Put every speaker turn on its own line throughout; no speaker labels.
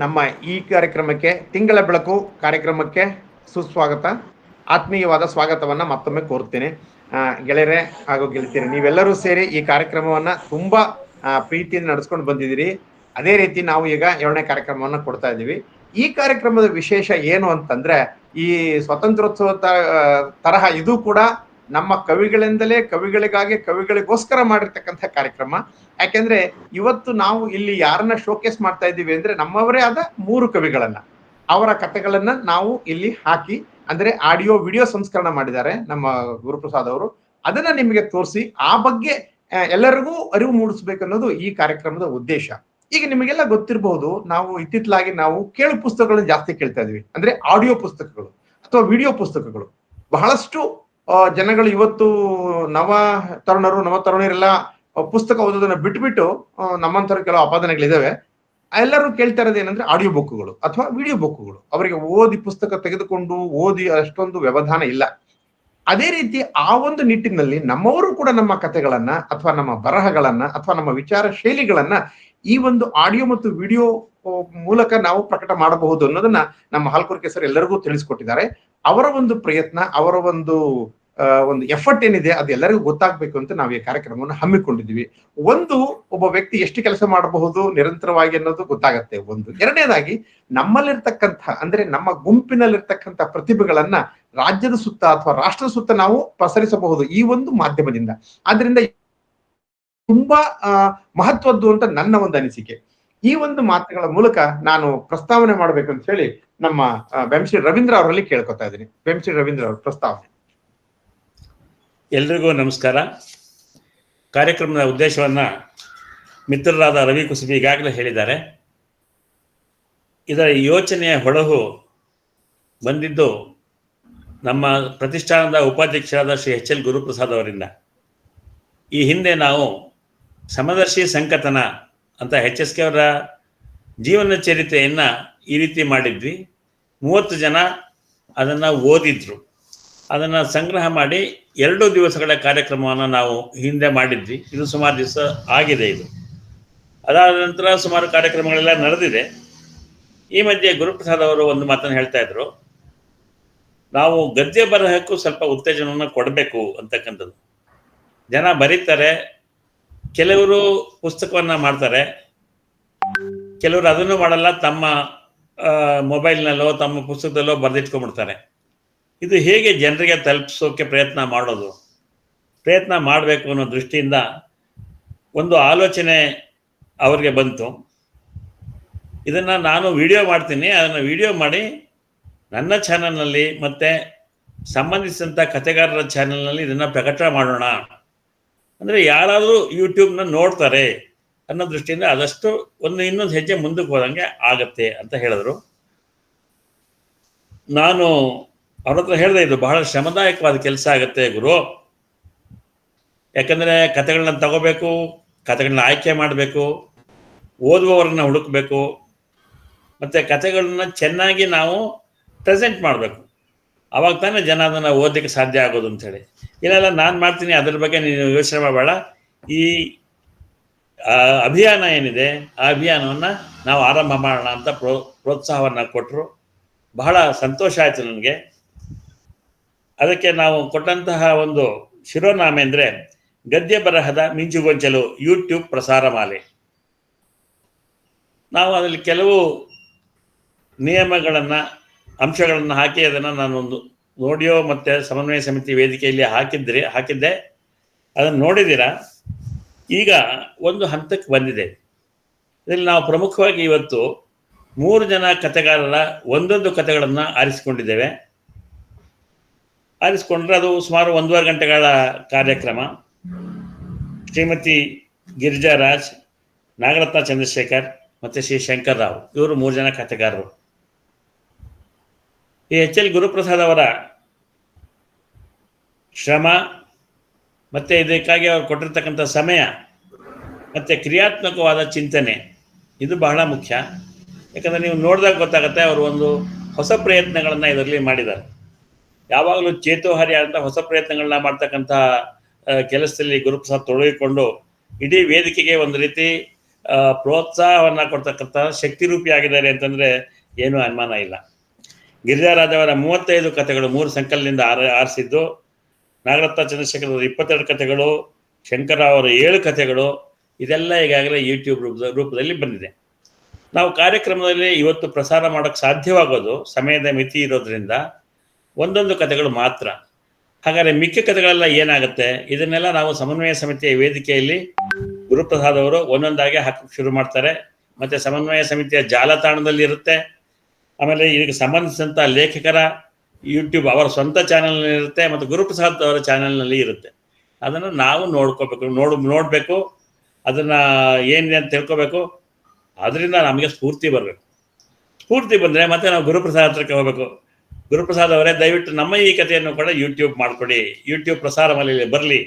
ನಮ್ಮ ಈ ಕಾರ್ಯಕ್ರಮಕ್ಕೆ ತಿಂಗಳ ಬೆಳಕು ಕಾರ್ಯಕ್ರಮಕ್ಕೆ ಸುಸ್ವಾಗತ. ಆತ್ಮೀಯವಾದ ಸ್ವಾಗತವನ್ನ ಮತ್ತೊಮ್ಮೆ ಕೋರ್ತೇನೆ. ಗೆಳೆಯರೆ ಹಾಗೂ ಗೆಳತಿಯರೆ, ನೀವೆಲ್ಲರೂ ಸೇರಿ ಈ ಕಾರ್ಯಕ್ರಮವನ್ನ ತುಂಬಾ ಪ್ರೀತಿಯಿಂದ ನಡೆಸ್ಕೊಂಡು ಬಂದಿದ್ದೀರಿ. ಅದೇ ರೀತಿ ನಾವು ಈಗ 7ನೇ ಕಾರ್ಯಕ್ರಮವನ್ನ ಕೊಡ್ತಾ ಇದ್ದೀವಿ. ಈ ಕಾರ್ಯಕ್ರಮದ ವಿಶೇಷ ಏನು ಅಂತಂದ್ರೆ, ಈ ಸ್ವಾತಂತ್ರ್ಯೋತ್ಸವ ತರಹ ಇದು ಕೂಡ ನಮ್ಮ ಕವಿಗಳಿಂದಲೇ ಕವಿಗಳಿಗಾಗಿ ಕವಿಗಳಿಗೋಸ್ಕರ ಮಾಡಿರ್ತಕ್ಕಂಥ ಕಾರ್ಯಕ್ರಮ. ಯಾಕೆಂದ್ರೆ ಇವತ್ತು ನಾವು ಇಲ್ಲಿ ಯಾರನ್ನ ಶೋಕೇಸ್ ಮಾಡ್ತಾ ಇದ್ದೀವಿ ಅಂದ್ರೆ ನಮ್ಮವರೇ ಆದ 3 ಕವಿಗಳನ್ನ, ಅವರ ಕಥೆಗಳನ್ನ ನಾವು ಇಲ್ಲಿ ಹಾಕಿ, ಅಂದ್ರೆ ಆಡಿಯೋ ವಿಡಿಯೋ ಸಂಸ್ಕರಣ ಮಾಡಿದ್ದಾರೆ ನಮ್ಮ ಗುರುಪ್ರಸಾದ್ ಅವರು. ಅದನ್ನ ನಿಮಗೆ ತೋರಿಸಿ ಆ ಬಗ್ಗೆ ಎಲ್ಲರಿಗೂ ಅರಿವು ಮೂಡಿಸ್ಬೇಕನ್ನೋದು ಈ ಕಾರ್ಯಕ್ರಮದ ಉದ್ದೇಶ. ಈಗ ನಿಮಗೆಲ್ಲ ಗೊತ್ತಿರಬಹುದು, ನಾವು ಇತ್ತಿತ್ತಲಾಗಿ ನಾವು ಕೇಳು ಪುಸ್ತಕಗಳನ್ನ ಜಾಸ್ತಿ ಕೇಳ್ತಾ ಇದೀವಿ, ಅಂದ್ರೆ ಆಡಿಯೋ ಪುಸ್ತಕಗಳು ಅಥವಾ ವಿಡಿಯೋ ಪುಸ್ತಕಗಳು. ಬಹಳಷ್ಟು ಜನಗಳು ಇವತ್ತು ನವ ತರುಣರೆಲ್ಲ ಪುಸ್ತಕ ಓದೋದನ್ನ ಬಿಟ್ಬಿಟ್ಟು ನಮ್ಮಂತರ ಕೆಲವು ಅಪಾದನೆಗಳಿದಾವೆ. ಎಲ್ಲರೂ ಕೇಳ್ತಾ ಇರೋದು ಏನಂದ್ರೆ ಆಡಿಯೋ ಬುಕ್ಗಳು ಅಥವಾ ವಿಡಿಯೋ ಬುಕ್ಗಳು. ಅವರಿಗೆ ಓದಿ ಪುಸ್ತಕ ತೆಗೆದುಕೊಂಡು ಓದಿ ಅಷ್ಟೊಂದು ವ್ಯವಧಾನ ಇಲ್ಲ. ಅದೇ ರೀತಿ ಆ ಒಂದು ನಿಟ್ಟಿನಲ್ಲಿ ನಮ್ಮವರು ಕೂಡ ನಮ್ಮ ಕಥೆಗಳನ್ನ ಅಥವಾ ನಮ್ಮ ಬರಹಗಳನ್ನ ಅಥವಾ ನಮ್ಮ ವಿಚಾರ ಶೈಲಿಗಳನ್ನ ಈ ಒಂದು ಆಡಿಯೋ ಮತ್ತು ವಿಡಿಯೋ ಮೂಲಕ ನಾವು ಪ್ರಕಟ ಮಾಡಬಹುದು ಅನ್ನೋದನ್ನ ನಮ್ಮ ಹಾಲ್ಕುರ್ಕೆ ಸರ್ ಎಲ್ಲರಿಗೂ ತಿಳಿಸ್ಕೊಟ್ಟಿದ್ದಾರೆ. ಅವರ ಒಂದು ಪ್ರಯತ್ನ, ಅವರ ಒಂದು ಎಫರ್ಟ್ ಏನಿದೆ ಅದು ಎಲ್ಲರಿಗೂ ಗೊತ್ತಾಗ್ಬೇಕು ಅಂತ ನಾವು ಈ ಕಾರ್ಯಕ್ರಮವನ್ನು ಹಮ್ಮಿಕೊಂಡಿದ್ದೀವಿ. ಒಬ್ಬ ವ್ಯಕ್ತಿ ಎಷ್ಟು ಕೆಲಸ ಮಾಡಬಹುದು ನಿರಂತರವಾಗಿ ಅನ್ನೋದು ಗೊತ್ತಾಗತ್ತೆ. ಎರಡನೇದಾಗಿ ನಮ್ಮಲ್ಲಿರ್ತಕ್ಕಂಥ, ಅಂದ್ರೆ ನಮ್ಮ ಗುಂಪಿನಲ್ಲಿರ್ತಕ್ಕಂಥ ಪ್ರತಿಭೆಗಳನ್ನ ರಾಜ್ಯದ ಸುತ್ತ ಅಥವಾ ರಾಷ್ಟ್ರದ ಸುತ್ತ ನಾವು ಪಸರಿಸಬಹುದು ಈ ಒಂದು ಮಾಧ್ಯಮದಿಂದ. ಆದ್ರಿಂದ ತುಂಬಾ ಮಹತ್ವದ್ದು ಅಂತ ನನ್ನ ಒಂದು ಅನಿಸಿಕೆ. ಈ ಒಂದು ಮಾತುಗಳ ಮೂಲಕ ನಾನು ಪ್ರಸ್ತಾವನೆ ಮಾಡ್ಬೇಕು ಅಂತ ಹೇಳಿ ನಮ್ಮ ವೆಂಶ್ರೀ ರವೀಂದ್ರ ಅವರಲ್ಲಿ ಕೇಳ್ಕೊತಾ ಇದ್ದೀನಿ. ವೆಂಶ್ರೀ ರವೀಂದ್ರ ಅವರ ಪ್ರಸ್ತಾವನೆ.
ಎಲ್ರಿಗೂ ನಮಸ್ಕಾರ. ಕಾರ್ಯಕ್ರಮದ ಉದ್ದೇಶವನ್ನ ಮಿತ್ರರಾದ ರವಿ ಕುಸುಬಿ ಈಗಾಗಲೇ ಹೇಳಿದ್ದಾರೆ. ಇದರ ಯೋಚನೆಯ ಹೊಳಹು ಬಂದಿದ್ದು ನಮ್ಮ ಪ್ರತಿಷ್ಠಾನದ ಉಪಾಧ್ಯಕ್ಷರಾದ ಶ್ರೀ ಎಚ್ ಎಲ್ ಗುರುಪ್ರಸಾದ್ ಅವರಿಂದ. ಈ ಹಿಂದೆ ನಾವು ಸಮದರ್ಶಿ ಸಂಕಥನ ಅಂತ HSK ಅವರ ಜೀವನ ಚರಿತ್ರೆಯನ್ನು ಈ ರೀತಿ ಮಾಡಿದ್ವಿ. 30 ಜನ ಅದನ್ನು ಓದಿದ್ರು. ಅದನ್ನು ಸಂಗ್ರಹ ಮಾಡಿ 2 ದಿವಸಗಳ ಕಾರ್ಯಕ್ರಮವನ್ನು ನಾವು ಹಿಂದೆ ಮಾಡಿದ್ವಿ. ಇದು ಸುಮಾರು ದಿವಸ ಆಗಿದೆ. ಇದು ಅದಾದ ನಂತರ ಸುಮಾರು ಕಾರ್ಯಕ್ರಮಗಳೆಲ್ಲ ನಡೆದಿದೆ. ಈ ಮಧ್ಯೆ ಗುರುಪ್ರಸಾದ್ ಅವರು ಒಂದು ಮಾತನ್ನು ಹೇಳ್ತಾ ಇದ್ರು, ನಾವು ಗದ್ಯ ಬರಹಕ್ಕೂ ಸ್ವಲ್ಪ ಉತ್ತೇಜನವನ್ನು ಕೊಡಬೇಕು ಅಂತಕ್ಕಂಥದ್ದು. ಜನ ಬರೀತಾರೆ, ಕೆಲವರು ಪುಸ್ತಕವನ್ನು ಮಾಡ್ತಾರೆ, ಕೆಲವರು ಅದನ್ನು ಮಾಡಲ್ಲ, ತಮ್ಮ ಮೊಬೈಲ್ನಲ್ಲೋ ತಮ್ಮ ಪುಸ್ತಕದಲ್ಲೋ ಬರೆದಿಟ್ಕೊಂಡ್ಬಿಡ್ತಾರೆ. ಇದು ಹೇಗೆ ಜನರಿಗೆ ತಲುಪಿಸೋಕೆ ಪ್ರಯತ್ನ ಮಾಡಬೇಕು ಅನ್ನೋ ದೃಷ್ಟಿಯಿಂದ ಒಂದು ಆಲೋಚನೆ ಅವರಿಗೆ ಬಂತು. ಇದನ್ನು ನಾನು ವಿಡಿಯೋ ಮಾಡ್ತೀನಿ, ಅದನ್ನು ವಿಡಿಯೋ ಮಾಡಿ ನನ್ನ ಚಾನಲ್ನಲ್ಲಿ ಮತ್ತು ಸಂಬಂಧಿಸಿದಂಥ ಕಥೆಗಾರರ ಚಾನಲ್ನಲ್ಲಿ ಇದನ್ನು ಪ್ರಕಟ ಮಾಡೋಣ. ಅಂದರೆ ಯಾರಾದರೂ ಯೂಟ್ಯೂಬ್ನ ನೋಡ್ತಾರೆ ಅನ್ನೋ ದೃಷ್ಟಿಯಿಂದ ಆದಷ್ಟು ಇನ್ನೊಂದು ಹೆಜ್ಜೆ ಮುಂದಕ್ಕೆ ಹೋದಂಗೆ ಆಗತ್ತೆ ಅಂತ ಹೇಳಿದ್ರು. ನಾನು ಅವ್ರ ಹತ್ರ ಹೇಳಿದೆ, ಇದು ಬಹಳ ಶ್ರಮದಾಯಕವಾದ ಕೆಲಸ ಆಗುತ್ತೆ ಗುರು. ಯಾಕಂದರೆ ಕಥೆಗಳನ್ನ ತಗೋಬೇಕು, ಕಥೆಗಳನ್ನ ಆಯ್ಕೆ ಮಾಡಬೇಕು, ಓದುವವರನ್ನ ಹುಡುಕಬೇಕು, ಮತ್ತು ಕಥೆಗಳನ್ನ ಚೆನ್ನಾಗಿ ನಾವು ಪ್ರೆಸೆಂಟ್ ಮಾಡಬೇಕು. ಆವಾಗ ತಾನೇ ಜನ ಅದನ್ನು ಓದಲಿಕ್ಕೆ ಸಾಧ್ಯ ಆಗೋದು ಅಂಥೇಳಿ. ಇಲ್ಲ ನಾನು ಮಾಡ್ತೀನಿ, ಅದ್ರ ಬಗ್ಗೆ ನೀನು ಯೋಚನೆ ಮಾಡಬೇಡ, ಈ ಅಭಿಯಾನ ಏನಿದೆ ಆ ಅಭಿಯಾನವನ್ನು ನಾವು ಆರಂಭ ಮಾಡೋಣ ಅಂತ ಪ್ರೋತ್ಸಾಹವನ್ನು ಕೊಟ್ಟರು. ಬಹಳ ಸಂತೋಷ ಆಯಿತು ನನಗೆ. ಅದಕ್ಕೆ ನಾವು ಕೊಟ್ಟಂತಹ ಒಂದು ಶಿರೋನಾಮೆ ಅಂದರೆ ಗದ್ಯ ಬರಹದ ಮಿಂಚುಗೊಂಚಲು ಯೂಟ್ಯೂಬ್ ಪ್ರಸಾರ ಮಾಲೆ. ನಾವು ಅದರಲ್ಲಿ ಕೆಲವು ನಿಯಮಗಳನ್ನು, ಅಂಶಗಳನ್ನು ಹಾಕಿ ಅದನ್ನು ನಾನೊಂದು ಆಡಿಯೋ ಮತ್ತು ಸಮನ್ವಯ ಸಮಿತಿ ವೇದಿಕೆಯಲ್ಲಿ ಹಾಕಿದ್ದೆ. ಅದನ್ನು ನೋಡಿದ್ದೀರಾ. ಈಗ ಒಂದು ಹಂತಕ್ಕೆ ಬಂದಿದೆ. ಇದರಲ್ಲಿ ನಾವು ಪ್ರಮುಖವಾಗಿ ಇವತ್ತು 3 ಜನ ಕಥೆಗಾರರ ಒಂದೊಂದು ಕಥೆಗಳನ್ನು ಆರಿಸಿಕೊಂಡಿದ್ದೇವೆ. ಆರಿಸಿಕೊಂಡ್ರೆ ಅದು ಸುಮಾರು 1.5 ಗಂಟೆಗಳ ಕಾರ್ಯಕ್ರಮ. ಶ್ರೀಮತಿ ಗಿರಿಜಾರಾಜ್, ನಾಗರತ್ನ ಚಂದ್ರಶೇಖರ್ ಮತ್ತು ಶ್ರೀ ಶಂಕರ್ ರಾವ್, ಇವರು 3 ಜನ ಕಥೆಗಾರರು. ಈ HL ಗುರುಪ್ರಸಾದ್ ಅವರ ಶ್ರಮ ಮತ್ತು ಇದಕ್ಕಾಗಿ ಅವರು ಕೊಟ್ಟಿರ್ತಕ್ಕಂಥ ಸಮಯ ಮತ್ತು ಕ್ರಿಯಾತ್ಮಕವಾದ ಚಿಂತನೆ ಇದು ಬಹಳ ಮುಖ್ಯ. ಯಾಕಂದರೆ ನೀವು ನೋಡಿದಾಗ ಗೊತ್ತಾಗುತ್ತೆ, ಅವರು ಒಂದು ಹೊಸ ಪ್ರಯತ್ನಗಳನ್ನು ಇದರಲ್ಲಿ ಮಾಡಿದ್ದಾರೆ. ಯಾವಾಗಲೂ ಚೇತೋಹಾರಿ ಅಂತ ಹೊಸ ಪ್ರಯತ್ನಗಳನ್ನ ಮಾಡ್ತಕ್ಕಂಥ ಕೆಲಸದಲ್ಲಿ ಗುರುಪ್ರಸಾದ್ ತೊಡಗಿಕೊಂಡು ಇಡೀ ವೇದಿಕೆಗೆ ಒಂದು ರೀತಿ ಪ್ರೋತ್ಸಾಹವನ್ನು ಕೊಡ್ತಕ್ಕಂಥ ಶಕ್ತಿರೂಪಿ ಆಗಿದ್ದಾರೆ ಅಂತಂದರೆ ಏನೂ ಅನುಮಾನ ಇಲ್ಲ. ಗಿರಿಜಾರಾಜ್ ಅವರ 35 ಕಥೆಗಳು 3 ಸಂಕಲನದಿಂದ ಆರಿಸಿದ್ದು, ನಾಗರತ್ನ ಚಂದ್ರಶೇಖರ್ ಅವರ 22 ಕಥೆಗಳು, ಶಂಕರರಾವ್ ಅವರ 7 ಕಥೆಗಳು, ಇದೆಲ್ಲ ಈಗಾಗಲೇ ಯೂಟ್ಯೂಬ್ ರೂಪದಲ್ಲಿ ಬಂದಿದೆ. ನಾವು ಕಾರ್ಯಕ್ರಮದಲ್ಲಿ ಇವತ್ತು ಪ್ರಸಾರ ಮಾಡೋಕ್ಕೆ ಸಾಧ್ಯವಾಗೋದು ಸಮಯದ ಮಿತಿ ಇರೋದ್ರಿಂದ ಒಂದೊಂದು ಕಥೆಗಳು ಮಾತ್ರ. ಹಾಗಾದರೆ ಮಿಕ್ಕ ಕಥೆಗಳೆಲ್ಲ ಏನಾಗುತ್ತೆ? ಇದನ್ನೆಲ್ಲ ನಾವು ಸಮನ್ವಯ ಸಮಿತಿಯ ವೇದಿಕೆಯಲ್ಲಿ ಗುರುಪ್ರಸಾದ್ ಅವರು ಒಂದೊಂದಾಗಿ ಹಾಕಕ್ಕೆ ಶುರು ಮಾಡ್ತಾರೆ. ಮತ್ತು ಸಮನ್ವಯ ಸಮಿತಿಯ ಜಾಲತಾಣದಲ್ಲಿ ಇರುತ್ತೆ. ಆಮೇಲೆ ಇದಕ್ಕೆ ಸಂಬಂಧಿಸಿದಂಥ ಲೇಖಕರ ಯೂಟ್ಯೂಬ್ ಅವರ ಸ್ವಂತ ಚಾನಲ್ನಲ್ಲಿ ಇರುತ್ತೆ, ಮತ್ತು ಗುರುಪ್ರಸಾದ್ ಅವರ ಚಾನಲ್ನಲ್ಲಿ ಇರುತ್ತೆ. ಅದನ್ನು ನಾವು ನೋಡಬೇಕು, ಅದನ್ನು ಏನಿದೆ ಅಂತ ತಿಳ್ಕೊಬೇಕು. ಅದರಿಂದ ನಮಗೆ ಸ್ಫೂರ್ತಿ ಬರಬೇಕು. ಸ್ಫೂರ್ತಿ ಬಂದರೆ ಮತ್ತೆ ನಾವು ಗುರುಪ್ರಸಾದ್ ಹತ್ರಕ್ಕೆ ಹೋಗಬೇಕು. ಗುರುಪ್ರಸಾದ್ ಅವರೇ, ದಯವಿಟ್ಟು ನಮ್ಮ ಈ ಕಥೆಯನ್ನು ಕೂಡ ಯೂಟ್ಯೂಬ್ ಮಾಡಿಕೊಡಿ, ಯೂಟ್ಯೂಬ್ ಪ್ರಸಾರ ಮನೆಯಲ್ಲಿ ಬರಲಿ,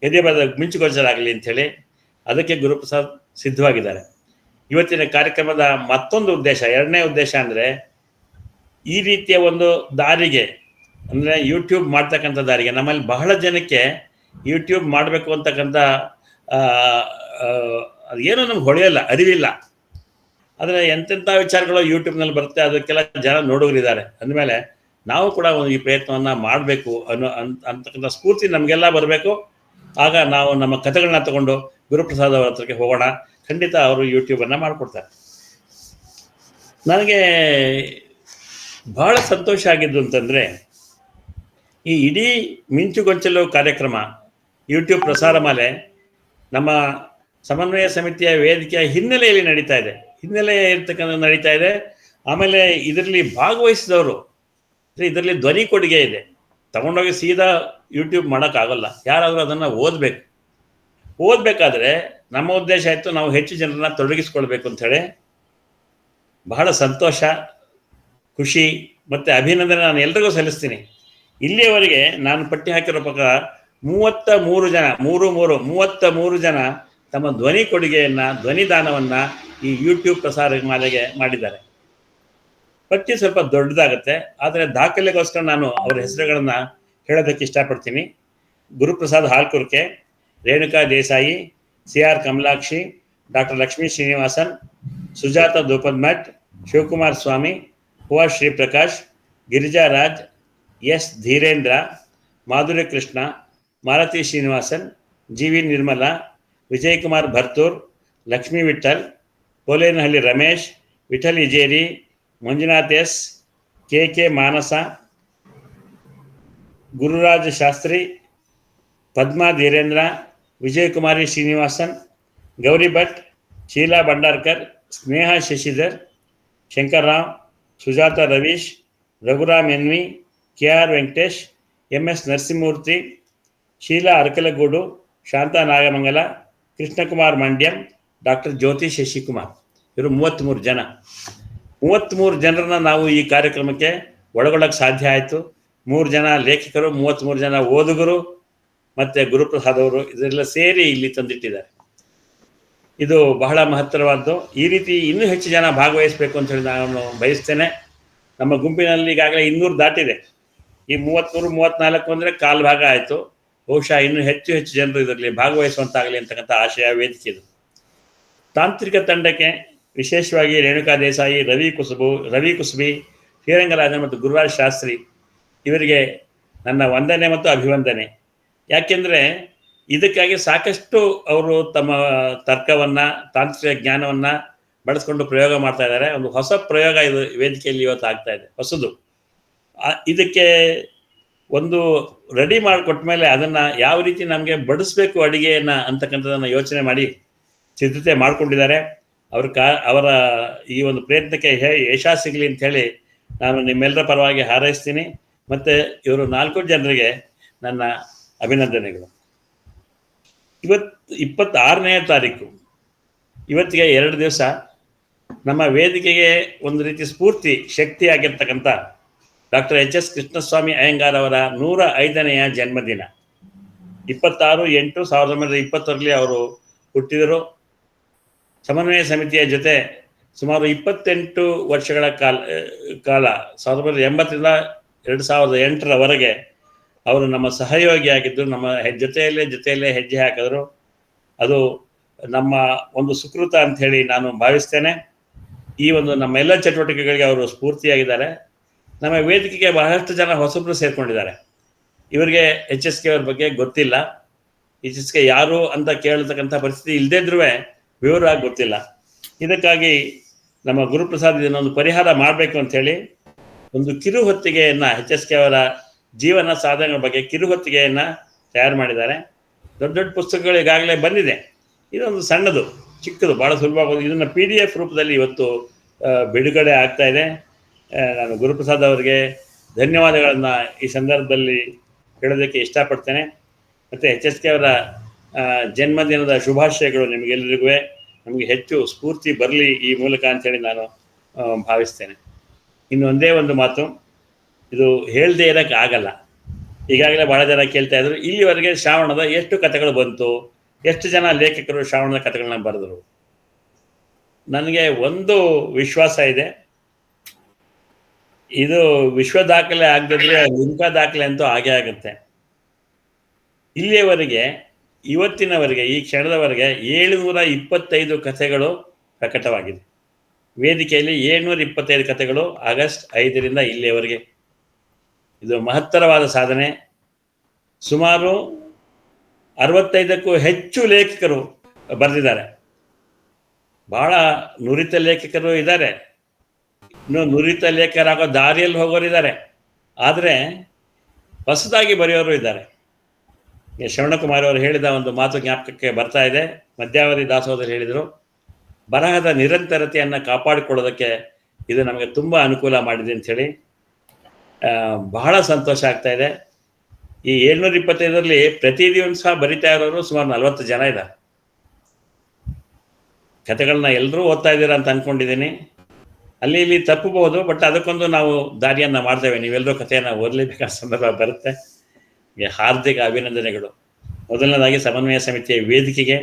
ಎದೆ ಬದ ಮಿಂಚುಗೋಚರಾಗಲಿ ಅಂಥೇಳಿ ಅದಕ್ಕೆ ಗುರುಪ್ರಸಾದ್ ಸಿದ್ಧವಾಗಿದ್ದಾರೆ. ಇವತ್ತಿನ ಕಾರ್ಯಕ್ರಮದ ಮತ್ತೊಂದು ಉದ್ದೇಶ, ಎರಡನೇ ಉದ್ದೇಶ ಅಂದರೆ, ಈ ರೀತಿಯ ಒಂದು ದಾರಿಗೆ, ಅಂದರೆ ಯೂಟ್ಯೂಬ್ ಮಾಡ್ತಕ್ಕಂಥ ದಾರಿಗೆ ನಮ್ಮಲ್ಲಿ ಬಹಳ ಜನಕ್ಕೆ ಯೂಟ್ಯೂಬ್ ಮಾಡಬೇಕು ಅಂತಕ್ಕಂಥ ಅದೇನೋ ನಮ್ಗೆ ಹೊಳೆಯಲ್ಲ, ಅರಿವಿಲ್ಲ. ಆದರೆ ಎಂತೆಂಥ ವಿಚಾರಗಳು ಯೂಟ್ಯೂಬ್ನಲ್ಲಿ ಬರುತ್ತೆ, ಅದಕ್ಕೆಲ್ಲ ಜನ ನೋಡೋರಿದ್ದಾರೆ. ಅಂದಮೇಲೆ ನಾವು ಕೂಡ ಒಂದು ಈ ಪ್ರಯತ್ನವನ್ನು ಮಾಡಬೇಕು ಅಂತಕ್ಕಂಥ ಸ್ಫೂರ್ತಿ ನಮಗೆಲ್ಲ ಬರಬೇಕು. ಆಗ ನಾವು ನಮ್ಮ ಕಥೆಗಳನ್ನ ತಗೊಂಡು ಗುರುಪ್ರಸಾದ್ ಅವರ ಹತ್ರಕ್ಕೆ ಹೋಗೋಣ. ಖಂಡಿತ ಅವರು ಯೂಟ್ಯೂಬನ್ನು ಮಾಡಿಕೊಡ್ತಾರೆ. ನನಗೆ ಬಹಳ ಸಂತೋಷ ಆಗಿದ್ದು ಅಂತಂದರೆ, ಈ ಇಡೀ ಮಿಂಚುಗೊಂಚಲು ಕಾರ್ಯಕ್ರಮ ಯೂಟ್ಯೂಬ್ ಪ್ರಸಾರ ಮಾಲೆ ನಮ್ಮ ಸಮನ್ವಯ ಸಮಿತಿಯ ವೇದಿಕೆಯ ಹಿನ್ನೆಲೆಯಲ್ಲಿ ನಡೀತಾ ಇದೆ. ಆಮೇಲೆ ಇದರಲ್ಲಿ ಭಾಗವಹಿಸಿದವರು, ಇದರಲ್ಲಿ ಧ್ವನಿ ಕೊಡುಗೆ ಇದೆ. ತಗೊಂಡೋಗಿ ಸೀದಾ ಯೂಟ್ಯೂಬ್ ಮಾಡೋಕ್ಕಾಗಲ್ಲ, ಯಾರಾದರೂ ಅದನ್ನು ಓದಬೇಕಾದ್ರೆ ನಮ್ಮ ಉದ್ದೇಶ ಆಯಿತು, ನಾವು ಹೆಚ್ಚು ಜನರನ್ನ ತೊಡಗಿಸ್ಕೊಳ್ಬೇಕು ಅಂಥೇಳಿ. ಬಹಳ ಸಂತೋಷ, ಖುಷಿ ಮತ್ತು ಅಭಿನಂದನೆ ನಾನು ಎಲ್ರಿಗೂ ಸಲ್ಲಿಸ್ತೀನಿ. ಇಲ್ಲಿಯವರೆಗೆ ನಾನು ಪಟ್ಟಿ ಹಾಕಿರೋ ಪ್ರಕಾರ 33 ಜನ ತಮ್ಮ ಧ್ವನಿ ಕೊಡುಗೆಯನ್ನು, ಧ್ವನಿದಾನವನ್ನು ಈ ಯೂಟ್ಯೂಬ್ ಪ್ರಸಾರ ಮಾಲೆಗೆ ಮಾಡಿದ್ದಾರೆ. ಪಟ್ಟಿ ಸ್ವಲ್ಪ ದೊಡ್ಡದಾಗುತ್ತೆ, ಆದರೆ ದಾಖಲೆಗೋಸ್ಕರ ನಾನು ಅವರ ಹೆಸರುಗಳನ್ನು ಹೇಳೋದಕ್ಕೆ ಇಷ್ಟಪಡ್ತೀನಿ. Guruprasad Halkurke, Renuka Desai, CR Kamalakshi, doctor Lakshmi Srinivasan, Sujatha Dopadmath, Shivakumar Swamy, Hoova Sriprakash, Girijaraj, S Dheerendra, Madhuri Krishna, Malathi Srinivasan, GV Nirmala, Vijayakumar Bharthur, Lakshmi Vittal, Kolenahalli Ramesh, Vittal Ijeri, Manjunath S, KK Manasa, Gururaja Shastri, Padma Dheerendra, Vijayakumari Srinivasan, Gowri Bhat, Sheela Bhandarkar, Sneha Shashidhar, Shankarrao, Sujatha Ravish, Raghuram NV, KR Venkatesh, MS Narasimhamurthy, Sheela Arakalagudu, Shantha Nagamangala, Krishnakumar Mandyam, doctor Jyothi Shashikumar. ಇವರು 33 ಜನರನ್ನ ನಾವು ಈ ಕಾರ್ಯಕ್ರಮಕ್ಕೆ ಒಳಗೊಳ್ಳಕ್ಕೆ ಸಾಧ್ಯ ಆಯಿತು. 3 ಜನ ಲೇಖಕರು, 33 ಜನ ಓದುಗರು ಮತ್ತು ಗುರುಪ್ರಸಾದ್ ಅವರು ಇದೆಲ್ಲ ಸೇರಿ ಇಲ್ಲಿ ತಂದಿಟ್ಟಿದ್ದಾರೆ. ಇದು ಬಹಳ ಮಹತ್ತರವಾದ್ದು. ಈ ರೀತಿ ಇನ್ನೂ ಹೆಚ್ಚು ಜನ ಭಾಗವಹಿಸಬೇಕು ಅಂತ ಹೇಳಿ ನಾನು ಬಯಸ್ತೇನೆ. ನಮ್ಮ ಗುಂಪಿನಲ್ಲಿ ಈಗಾಗಲೇ 200 ದಾಟಿದೆ. ಈ 34 ಅಂದರೆ ಕಾಲು ಭಾಗ ಆಯಿತು. ಬಹುಶಃ ಇನ್ನೂ ಹೆಚ್ಚು ಜನರು ಇದರಲ್ಲಿ ಭಾಗವಹಿಸುವಂತಾಗಲಿ ಅಂತಕ್ಕಂಥ ಆಶಯ ವೇದಿಕೆ ಇದು. ತಾಂತ್ರಿಕ ತಂಡಕ್ಕೆ ವಿಶೇಷವಾಗಿ ರೇಣುಕಾ ದೇಸಾಯಿ, ರವಿ ಕುಸುಬಿ, ಶ್ರೀರಂಗರಾಜನ್ ಮತ್ತು ಗುರುರಾಜ್ ಶಾಸ್ತ್ರಿ ಇವರಿಗೆ ನನ್ನ ವಂದನೆ ಮತ್ತು ಅಭಿವಂದನೆ. ಯಾಕೆಂದರೆ ಇದಕ್ಕಾಗಿ ಸಾಕಷ್ಟು ಅವರು ತಮ್ಮ ತರ್ಕವನ್ನು, ತಾಂತ್ರಿಕ ಜ್ಞಾನವನ್ನು ಬಳಸ್ಕೊಂಡು ಪ್ರಯೋಗ ಮಾಡ್ತಾ ಇದ್ದಾರೆ. ಒಂದು ಹೊಸ ಪ್ರಯೋಗ ಇದು ವೇದಿಕೆಯಲ್ಲಿ ಇವತ್ತು ಆಗ್ತಾ ಇದೆ, ಹೊಸದು. ಇದಕ್ಕೆ ಒಂದು ರೆಡಿ ಮಾಡಿಕೊಟ್ಟ ಮೇಲೆ ಅದನ್ನು ಯಾವ ರೀತಿ ನಮಗೆ ಬಡಿಸ್ಬೇಕು ಅಡುಗೆಯನ್ನು ಅಂತಕ್ಕಂಥದ್ದನ್ನು ಯೋಚನೆ ಮಾಡಿ ಸಿದ್ಧತೆ ಮಾಡಿಕೊಂಡಿದ್ದಾರೆ. ಅವರ ಈ ಒಂದು ಪ್ರಯತ್ನಕ್ಕೆ ಯಶ ಸಿಗಲಿ ಅಂಥೇಳಿ ನಾನು ನಿಮ್ಮೆಲ್ಲರ ಪರವಾಗಿ ಹಾರೈಸ್ತೀನಿ. ಮತ್ತು ಇವರು 4 ಜನರಿಗೆ ನನ್ನ ಅಭಿನಂದನೆಗಳು. ಇವತ್ತು 26ನೇ ತಾರೀಕು, ಇವತ್ತಿಗೆ 2 ದಿವಸ ನಮ್ಮ ವೇದಿಕೆಗೆ ಒಂದು ರೀತಿ ಸ್ಫೂರ್ತಿ ಶಕ್ತಿಯಾಗಿರ್ತಕ್ಕಂಥ ಡಾಕ್ಟರ್ HS ಕೃಷ್ಣಸ್ವಾಮಿ ಅಯ್ಯಂಗಾರ್ ಅವರ 105ನೆಯ ಜನ್ಮದಿನ. 26/8/1920 ಅವರು ಹುಟ್ಟಿದರು. ಸಮನ್ವಯ ಸಮಿತಿಯ ಜೊತೆ ಸುಮಾರು 28 ವರ್ಷಗಳ ಕಾಲ 1980ರಿಂದ 2008ರವರೆಗೆ ಅವರು ನಮ್ಮ ಸಹಯೋಗಿಯಾಗಿದ್ದರು. ನಮ್ಮ ಜೊತೆಯಲ್ಲೇ ಹೆಜ್ಜೆ ಹಾಕಿದ್ರು. ಅದು ನಮ್ಮ ಒಂದು ಸುಕೃತ ಅಂತ ಹೇಳಿ ನಾನು ಭಾವಿಸ್ತೇನೆ. ಈ ಒಂದು ನಮ್ಮ ಎಲ್ಲ ಚಟುವಟಿಕೆಗಳಿಗೆ ಅವರು ಸ್ಫೂರ್ತಿಯಾಗಿದ್ದಾರೆ. ನಮ್ಮ ವೇದಿಕೆಗೆ ಬಹಳಷ್ಟು ಜನ ಹೊಸಬ್ರು ಸೇರ್ಕೊಂಡಿದ್ದಾರೆ. ಇವರಿಗೆ HSK ಅವ್ರ ಬಗ್ಗೆ ಗೊತ್ತಿಲ್ಲ. HSK ಯಾರು ಅಂತ ಕೇಳತಕ್ಕಂಥ ಪರಿಸ್ಥಿತಿ ಇಲ್ಲದೇ ಇದ್ರೂ ವಿವರವಾಗಿ ಗೊತ್ತಿಲ್ಲ. ಇದಕ್ಕಾಗಿ ನಮ್ಮ ಗುರುಪ್ರಸಾದ್ ಇದನ್ನೊಂದು ಪರಿಹಾರ ಮಾಡಬೇಕು ಅಂತ ಹೇಳಿ ಒಂದು ಕಿರು ಹೊತ್ತಿಗೆಯನ್ನು HSK ಅವರ ಜೀವನ ಸಾಧನೆಗಳ ಬಗ್ಗೆ ಕಿರು ಹೊತ್ತಿಗೆಯನ್ನು ತಯಾರು ಮಾಡಿದ್ದಾರೆ. ದೊಡ್ಡ ದೊಡ್ಡ ಪುಸ್ತಕಗಳು ಈಗಾಗಲೇ ಬಂದಿದೆ. ಇದೊಂದು ಸಣ್ಣದು, ಚಿಕ್ಕದು, ಭಾಳ ಸುಲಭವಾಗೋದು. ಇದನ್ನು PDF ರೂಪದಲ್ಲಿ ಇವತ್ತು ಬಿಡುಗಡೆ ಆಗ್ತಾ ಇದೆ. ನಾನು ಗುರುಪ್ರಸಾದ್ ಅವರಿಗೆ ಧನ್ಯವಾದಗಳನ್ನು ಈ ಸಂದರ್ಭದಲ್ಲಿ ಹೇಳೋದಕ್ಕೆ ಇಷ್ಟಪಡ್ತೇನೆ. ಮತ್ತು HSK ಅವರ ಜನ್ಮದಿನದ ಶುಭಾಶಯಗಳು ನಿಮಗೆಲ್ಲರಿಗೂ. ನಮಗೆ ಹೆಚ್ಚು ಸ್ಫೂರ್ತಿ ಬರಲಿ ಈ ಮೂಲಕ ಅಂಥೇಳಿ ನಾನು ಭಾವಿಸ್ತೇನೆ. ಇನ್ನು ಒಂದೇ ಒಂದು ಮಾತು, ಇದು ಹೇಳದೇ ಇರೋಕ್ಕೆ ಆಗಲ್ಲ. ಈಗಾಗಲೇ ಭಾಳ ಜನ ಕೇಳ್ತಾ ಇದ್ರು, ಇಲ್ಲಿವರೆಗೆ ಶ್ರಾವಣದ ಎಷ್ಟು ಕಥೆಗಳು ಬಂತು, ಎಷ್ಟು ಜನ ಲೇಖಕರು ಶ್ರಾವಣದ ಕಥೆಗಳನ್ನ ಬರೆದರು. ನನಗೆ ಒಂದು ವಿಶ್ವಾಸ ಇದೆ, ಇದು ವಿಶ್ವ ದಾಖಲೆ ಆಗದಿದ್ರೆ ಲಿಮ್ಕಾ ದಾಖಲೆ ಅಂತೂ ಆಗೇ ಆಗುತ್ತೆ. ಇಲ್ಲಿಯವರೆಗೆ, ಇವತ್ತಿನವರೆಗೆ, ಈ ಕ್ಷಣದವರೆಗೆ 725 ಕಥೆಗಳು ಪ್ರಕಟವಾಗಿದೆ. ವೇದಿಕೆಯಲ್ಲಿ 725 ಕಥೆಗಳು ಆಗಸ್ಟ್ 5ರಿಂದ ಇಲ್ಲಿಯವರೆಗೆ. ಇದು ಮಹತ್ತರವಾದ ಸಾಧನೆ. ಸುಮಾರು 65ಕ್ಕೂ ಹೆಚ್ಚು ಲೇಖಕರು ಬರೆದಿದ್ದಾರೆ. ಬಹಳ ನುರಿತ ಲೇಖಕರು ಇದ್ದಾರೆ, ಇನ್ನು ನುರಿತ ಲೇಖಕರಾಗೋ ದಾರಿಯಲ್ಲಿ ಹೋಗೋರಿದ್ದಾರೆ, ಆದರೆ ಹೊಸದಾಗಿ ಬರೆಯೋರು ಇದ್ದಾರೆ. ಶ್ರವಣಕುಮಾರ್ ಅವರು ಹೇಳಿದ ಒಂದು ಮಾತು ಜ್ಞಾಪಕಕ್ಕೆ ಬರ್ತಾ ಇದೆ. ಮಧ್ಯಾವಧಿ ದಾಸೋಹರು ಹೇಳಿದರು, ಬರಹದ ನಿರಂತರತೆಯನ್ನು ಕಾಪಾಡಿಕೊಳ್ಳೋದಕ್ಕೆ ಇದು ನಮಗೆ ತುಂಬ ಅನುಕೂಲ ಮಾಡಿದೆ ಅಂಥೇಳಿ. ಬಹಳ ಸಂತೋಷ ಆಗ್ತಾ ಇದೆ. ಈ 725ರಲ್ಲಿ ಪ್ರತಿದಿವಸ ಬರಿತಾ ಇರೋರು ಸುಮಾರು 40 ಜನ ಇದ್ದಾರೆ. ಕಥೆಗಳನ್ನ ಎಲ್ಲರೂ ಓದ್ತಾ ಇದ್ದೀರಾ ಅಂತ ಅಂದ್ಕೊಂಡಿದ್ದೀನಿ. ಅಲ್ಲಿ ಇಲ್ಲಿ ತಪ್ಪಬಹುದು, ಬಟ್ ಅದಕ್ಕೊಂದು ನಾವು ದಾರಿಯನ್ನು ಮಾಡ್ತೇವೆ. ನೀವೆಲ್ಲರೂ ಕಥೆಯನ್ನು ಓದಲೇಬೇಕಾದ ಸಂದರ್ಭ ಬರುತ್ತೆ. ಹಾರ್ದಿಕ ಅಭಿನಂದನೆಗಳು. ಮೊದಲನೇದಾಗಿ ಸಮನ್ವಯ ಸಮಿತಿಯ ವೇದಿಕೆಗೆ,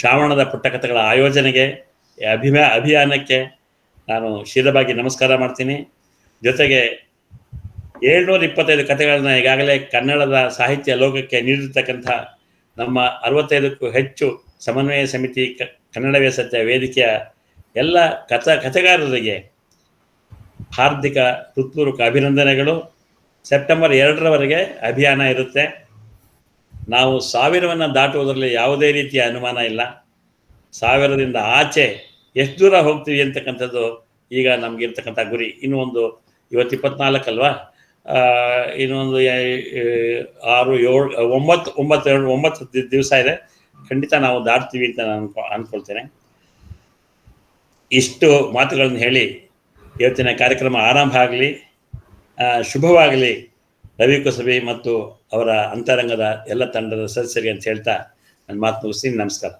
ಶ್ರಾವಣದ ಪುಟ್ಟ ಕಥೆಗಳ ಆಯೋಜನೆಗೆ, ಅಭಿಯಾನಕ್ಕೆ ನಾನು ಶಿರವಾಗಿ ನಮಸ್ಕಾರ ಮಾಡ್ತೀನಿ. ಜೊತೆಗೆ 725 ಕಥೆಗಳನ್ನ ಈಗಾಗಲೇ ಕನ್ನಡದ ಸಾಹಿತ್ಯ ಲೋಕಕ್ಕೆ ನೀಡಿರ್ತಕ್ಕಂಥ ನಮ್ಮ 65ಕ್ಕೂ ಹೆಚ್ಚು ಸಮನ್ವಯ ಸಮಿತಿ ಕನ್ನಡವೇ ಸತ್ಯ ವೇದಿಕೆಯ ಎಲ್ಲ ಕಥೆಗಾರರಿಗೆ ಹಾರ್ದಿಕ ಹೃತ್ಪೂರ್ವಕ ಅಭಿನಂದನೆಗಳು. ಸೆಪ್ಟೆಂಬರ್ 2ರವರೆಗೆ ಅಭಿಯಾನ ಇರುತ್ತೆ. ನಾವು 1000ವನ್ನು ದಾಟುವುದರಲ್ಲಿ ಯಾವುದೇ ರೀತಿಯ ಅನುಮಾನ ಇಲ್ಲ. 1000ದಿಂದ ಆಚೆ ಎಷ್ಟು ದೂರ ಹೋಗ್ತೀವಿ ಅಂತಕ್ಕಂಥದ್ದು ಈಗ ನಮಗಿರ್ತಕ್ಕಂಥ ಗುರಿ. ಇವತ್ತು 24 ಅಲ್ವಾ, ಇನ್ನೊಂದು 6, 7, 9 ದಿವಸ ಇದೆ. ಖಂಡಿತ ನಾವು ದಾಟ್ತೀವಿ ಅಂತ ನಾನು ಅಂದ್ಕೊಳ್ತೇನೆ. ಇಷ್ಟು ಮಾತುಗಳನ್ನು ಹೇಳಿ ಇವತ್ತಿನ ಕಾರ್ಯಕ್ರಮ ಆರಂಭ ಆಗಲಿ, ಶುಭವಾಗಲಿ ರವಿ ಕುಸಬಿ ಮತ್ತು ಅವರ ಅಂತರಂಗದ ಎಲ್ಲ ತಂಡದ ಸದಸ್ಯರಿಗೆ ಅಂತ ಹೇಳ್ತಾ ನನ್ನ ಮಾತು ಮುಗಿಸ್ತೀನಿ. ನಮಸ್ಕಾರ.